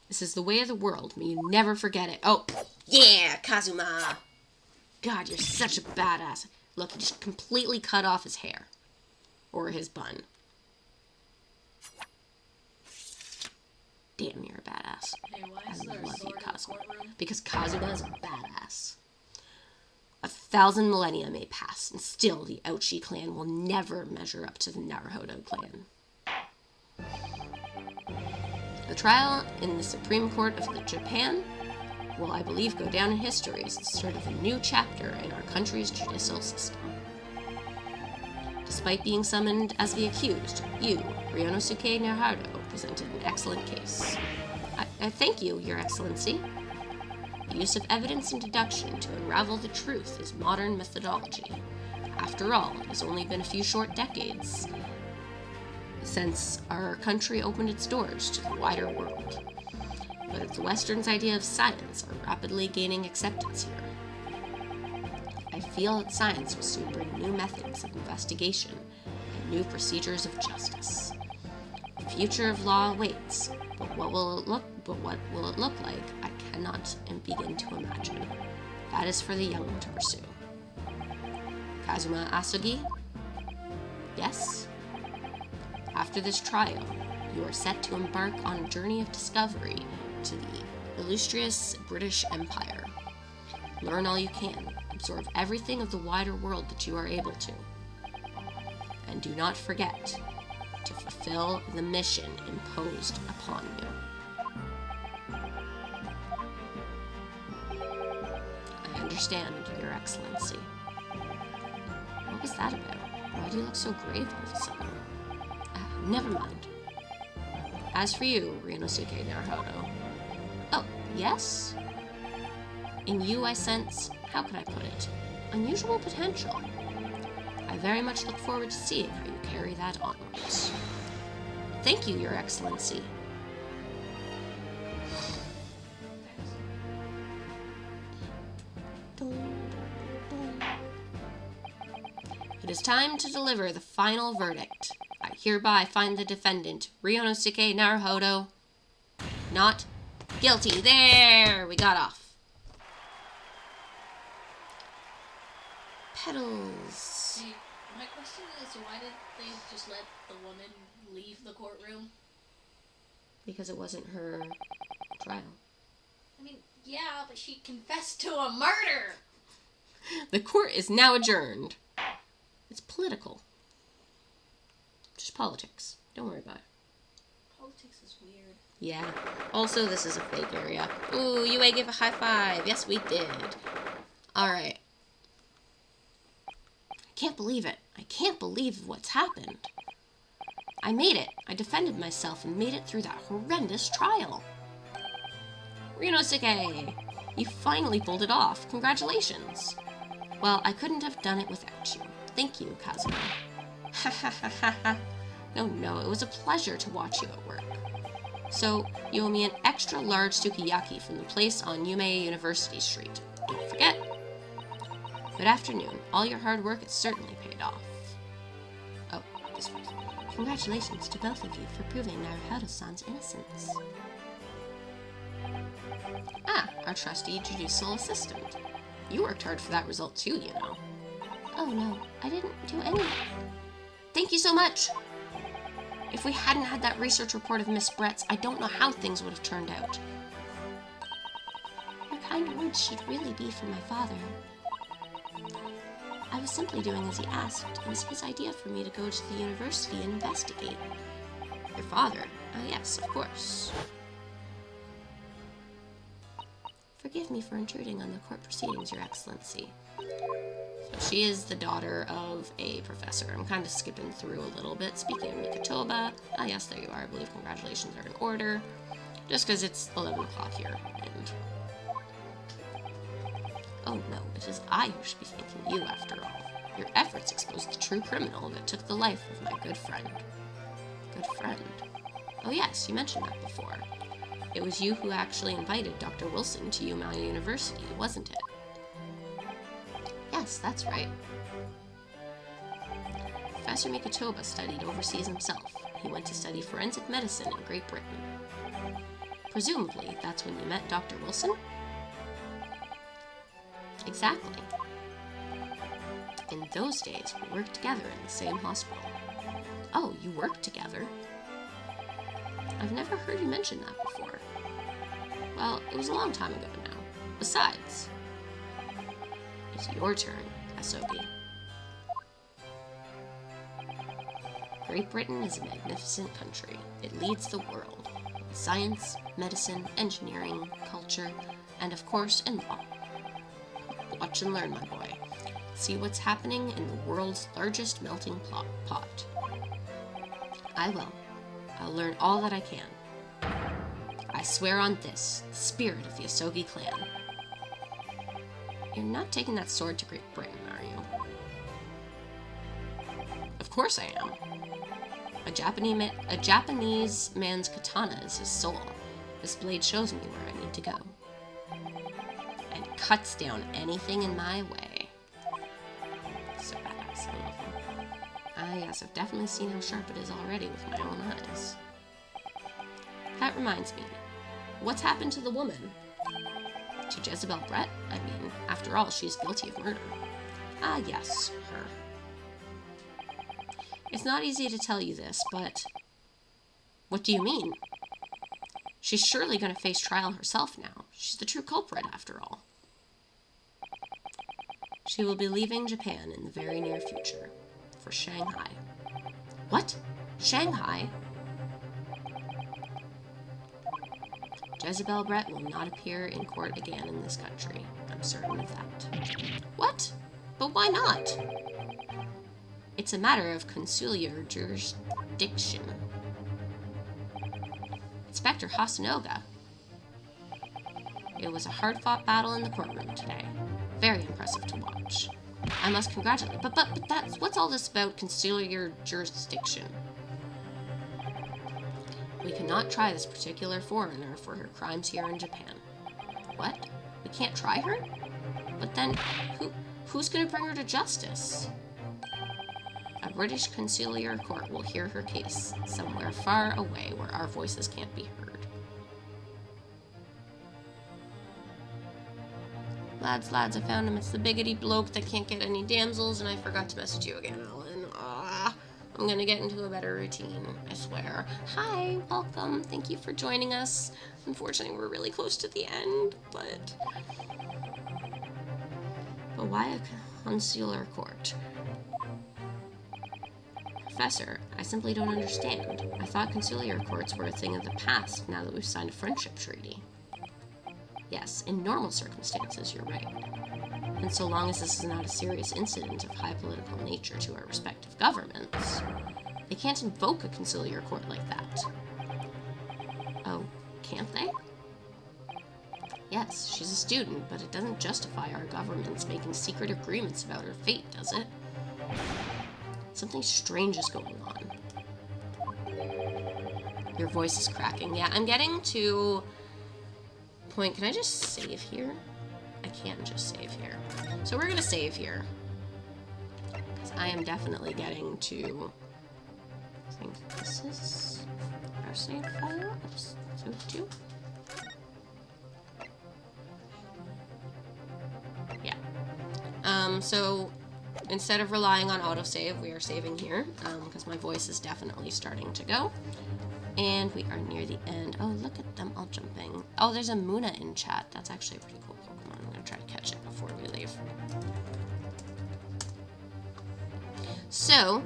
This is the way of the world. May you never forget it. Oh, yeah, Kazuma. God, you're such a badass. Look, you just completely cut off his hair. Or his bun. Damn, you're a badass. Hey, why I is there a love you, sword in the Kazuma. courtroom? Because Kazuma is a badass. 1,000 millennia may pass, and still the Ouchi clan will never measure up to the Naruhodo clan. The trial in the Supreme Court of Japan will, I believe, go down in history as the start of a new chapter in our country's judicial system. Despite being summoned as the accused, you, Ryunosuke Naruhodo, presented an excellent case. I thank you, Your Excellency. The use of evidence and deduction to unravel the truth is modern methodology. After all, it has only been a few short decades since our country opened its doors to the wider world. But the Western's idea of science are rapidly gaining acceptance here. I feel that science will soon bring new methods of investigation and new procedures of justice. The future of law awaits, but what will it look like? I cannot begin to imagine. That is for the young to pursue. Kazuma Asugi? Yes? After this trial, you are set to embark on a journey of discovery to the illustrious British Empire. Learn all you can, absorb everything of the wider world that you are able to. And do not forget to fulfill the mission imposed upon you. I understand, Your Excellency. What was that about? Why do you look so grave all of a sudden? Never mind. As for you, Ryunosuke Naruhodo. Oh, yes? In you I sense, how can I put it, unusual potential. I very much look forward to seeing how you carry that onwards. Thank you, Your Excellency. It is time to deliver the final verdict. I hereby find the defendant, Ryunosuke Naruhodo, not guilty. There! We got off. Petals. Hey, my question is, why did they just let the woman leave the courtroom? Because it wasn't her trial. I mean, yeah, but she confessed to a murder! The court is now adjourned. It's political. Just politics. Don't worry about it. Politics is weird. Yeah. Also, this is a fake area. Ooh, UA gave a high five. Yes, we did. Alright. I can't believe it. I can't believe what's happened. I made it. I defended myself and made it through that horrendous trial. Rinosuke! You finally pulled it off. Congratulations. Well, I couldn't have done it without you. Thank you, Kazuma. Ha ha ha ha ha. No, it was a pleasure to watch you at work. So, you owe me an extra large sukiyaki from the place on Yume University Street. Don't forget. Good afternoon. All your hard work has certainly paid off. Oh, this way. Congratulations to both of you for proving Naruhodo-san's innocence. Ah, our trusty judicial assistant. You worked hard for that result too, you know. Oh no, I didn't do anything. Thank you so much! If we hadn't had that research report of Miss Brett's, I don't know how things would have turned out. Your kind words should really be for my father. I was simply doing as he asked. It was his idea for me to go to the university and investigate. Your father? Oh yes, of course. Forgive me for intruding on the court proceedings, Your Excellency. So she is the daughter of a professor. I'm kind of skipping through a little bit. Speaking of Mikatoba, ah yes, there you are. I believe congratulations are in order. Just because it's 11 o'clock here, and... Oh no, it is I who should be thanking you after all. Your efforts exposed the true criminal that took the life of my good friend. Good friend? Oh yes, you mentioned that before. It was you who actually invited Dr. Wilson to Yuma University, wasn't it? Yes, that's right. Professor Mikatoba studied overseas himself. He went to study forensic medicine in Great Britain. Presumably, that's when you met Dr. Wilson? Exactly. In those days, we worked together in the same hospital. Oh, you worked together? I've never heard you mention that before. Well, it was a long time ago now. Besides, it's your turn, Asobi. Great Britain is a magnificent country. It leads the world in science, medicine, engineering, culture, and of course in law. Watch and learn, my boy. See what's happening in the world's largest melting pot. I will. I'll learn all that I can. I swear on this, the spirit of the Asogi clan. You're not taking that sword to Great Britain, are you? Of course I am. A Japanese man's katana is his soul. This blade shows me where I need to go. And cuts down anything in my way. So badass, I love him. Ah yes, I've definitely seen how sharp it is already with my own eyes. That reminds me, what's happened to the woman? To Jezebel Brett? I mean, after all, she's guilty of murder. Ah yes, her. It's not easy to tell you this, but... What do you mean? She's surely going to face trial herself now. She's the true culprit, after all. She will be leaving Japan in the very near future. For Shanghai. What? Shanghai? Jezebel Brett will not appear in court again in this country. I'm certain of that. What? But why not? It's a matter of consular jurisdiction. Inspector Hasanoga. It was a hard-fought battle in the courtroom today. Very impressive to watch. I must congratulate. But that's what's all this about consular jurisdiction? We cannot try this particular foreigner for her crimes here in Japan. What? We can't try her? But then, who's gonna bring her to justice? A British consular court will hear her case, somewhere far away where our voices can't be heard. Lads, I found him. It's the biggity bloke that can't get any damsels, and I forgot to message you again, Alan. I'm gonna get into a better routine, I swear. Hi, welcome. Thank you for joining us. Unfortunately, we're really close to the end, but why a consular court? Professor, I simply don't understand. I thought consular courts were a thing of the past now that we've signed a friendship treaty. Yes, in normal circumstances, you're right. And so long as this is not a serious incident of high political nature to our respective governments, They can't invoke a conciliar court like that. Oh, can't they? Yes, she's a student, but it doesn't justify our government's making secret agreements about her fate, does it? Something strange is going on. Your voice is cracking. Yeah, I'm getting to point. Can I just save here? I can't just save here. So we're gonna save here. Because I am definitely getting to... I think this is our save file. Episode 2. Yeah. So instead of relying on autosave, we are saving here, because my voice is definitely starting to go. And we are near the end. Oh, look at them all jumping. Oh, there's a Muna in chat. That's actually a pretty cool Pokemon. I'm going to try to catch it before we leave. So,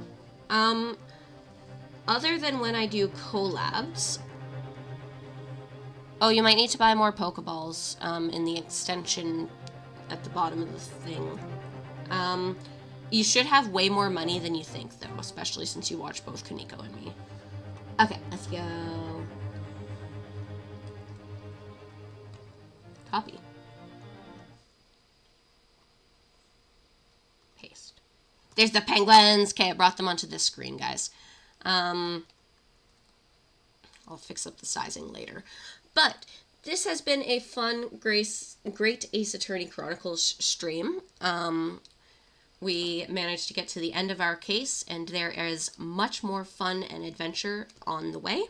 other than when I do collabs... Oh, you might need to buy more Pokeballs in the extension at the bottom of the thing. You should have way more money than you think, though, especially since you watch both Kaneko and me. Okay, let's go. Copy. Paste. There's the penguins! Okay, I brought them onto this screen, guys. I'll fix up the sizing later. But this has been a fun Great Ace Attorney Chronicles stream. We managed to get to the end of our case, and there is much more fun and adventure on the way.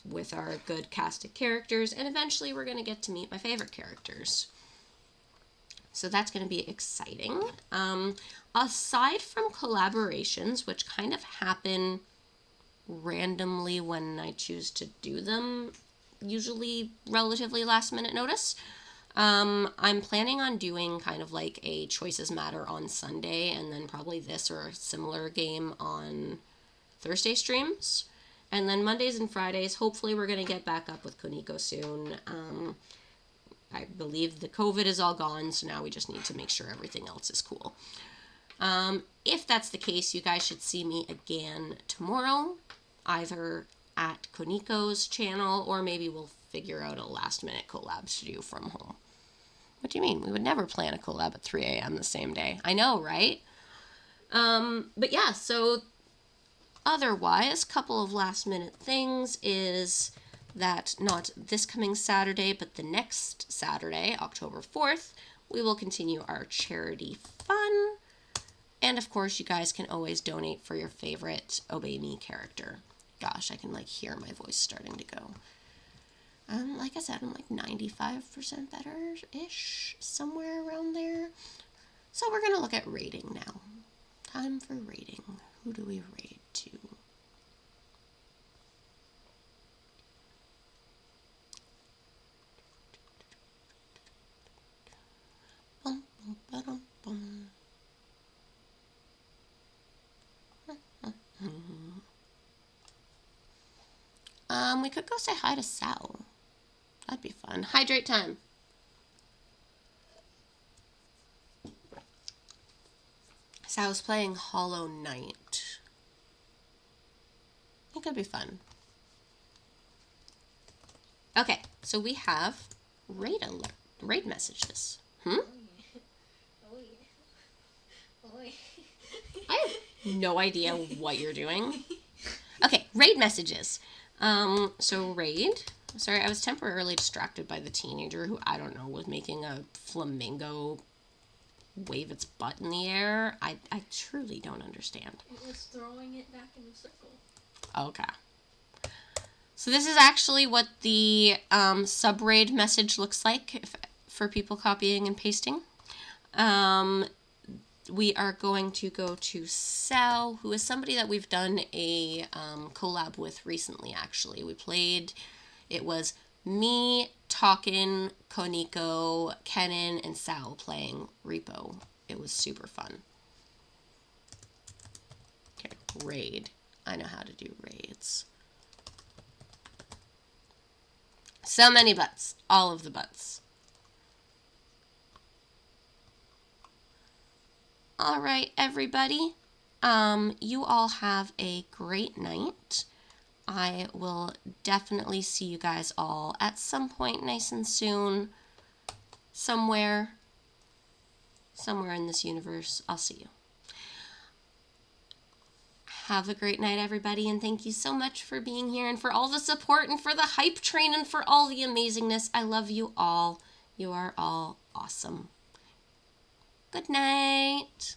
With our good cast of characters, and eventually we're going to get to meet my favorite characters. So that's going to be exciting. Aside from collaborations, which kind of happen randomly when I choose to do them, usually relatively last minute notice, I'm planning on doing kind of like a Choices Matter on Sunday, and then probably this or a similar game on Thursday streams. And then Mondays and Fridays, hopefully we're going to get back up with Kaneko soon. I believe the COVID is all gone, so now we just need to make sure everything else is cool. If that's the case, you guys should see me again tomorrow, either at Kaneko's channel, or maybe we'll figure out a last-minute collab to do from home. What do you mean? We would never plan a collab at 3 a.m. the same day. I know, right? But yeah, so otherwise, couple of last-minute things is that not this coming Saturday, but the next Saturday, October 4th, we will continue our charity fun. And of course, you guys can always donate for your favorite Obey Me character. Gosh, I can like hear my voice starting to go. Like I said, I'm like 95% better-ish, somewhere around there. So we're going to look at rating now. Time for rating. Who do we raid to? Bum, bum, ba-dum, bum. We could go say hi to Sal. That'd be fun. Hydrate time. Sal's playing Hollow Knight. I think it'd be fun. Okay, so we have raid messages. Oh yeah. I have no idea what you're doing. Okay, raid messages. So raid. Sorry, I was temporarily distracted by the teenager who, I don't know, was making a flamingo wave its butt in the air. I truly don't understand. It was throwing it back in the circle. Okay. So this is actually what the sub-raid message looks like for people copying and pasting. We are going to go to Sal, who is somebody that we've done a collab with recently, actually. We played, it was me, Talkin', Koniko, Kennen, and Sal playing Repo. It was super fun. Okay, raid. I know how to do raids. So many butts. All of the butts. All right, everybody. You all have a great night. I will definitely see you guys all at some point nice and soon. Somewhere in this universe. I'll see you. Have a great night, everybody, and thank you so much for being here and for all the support and for the hype train and for all the amazingness. I love you all. You are all awesome. Good night.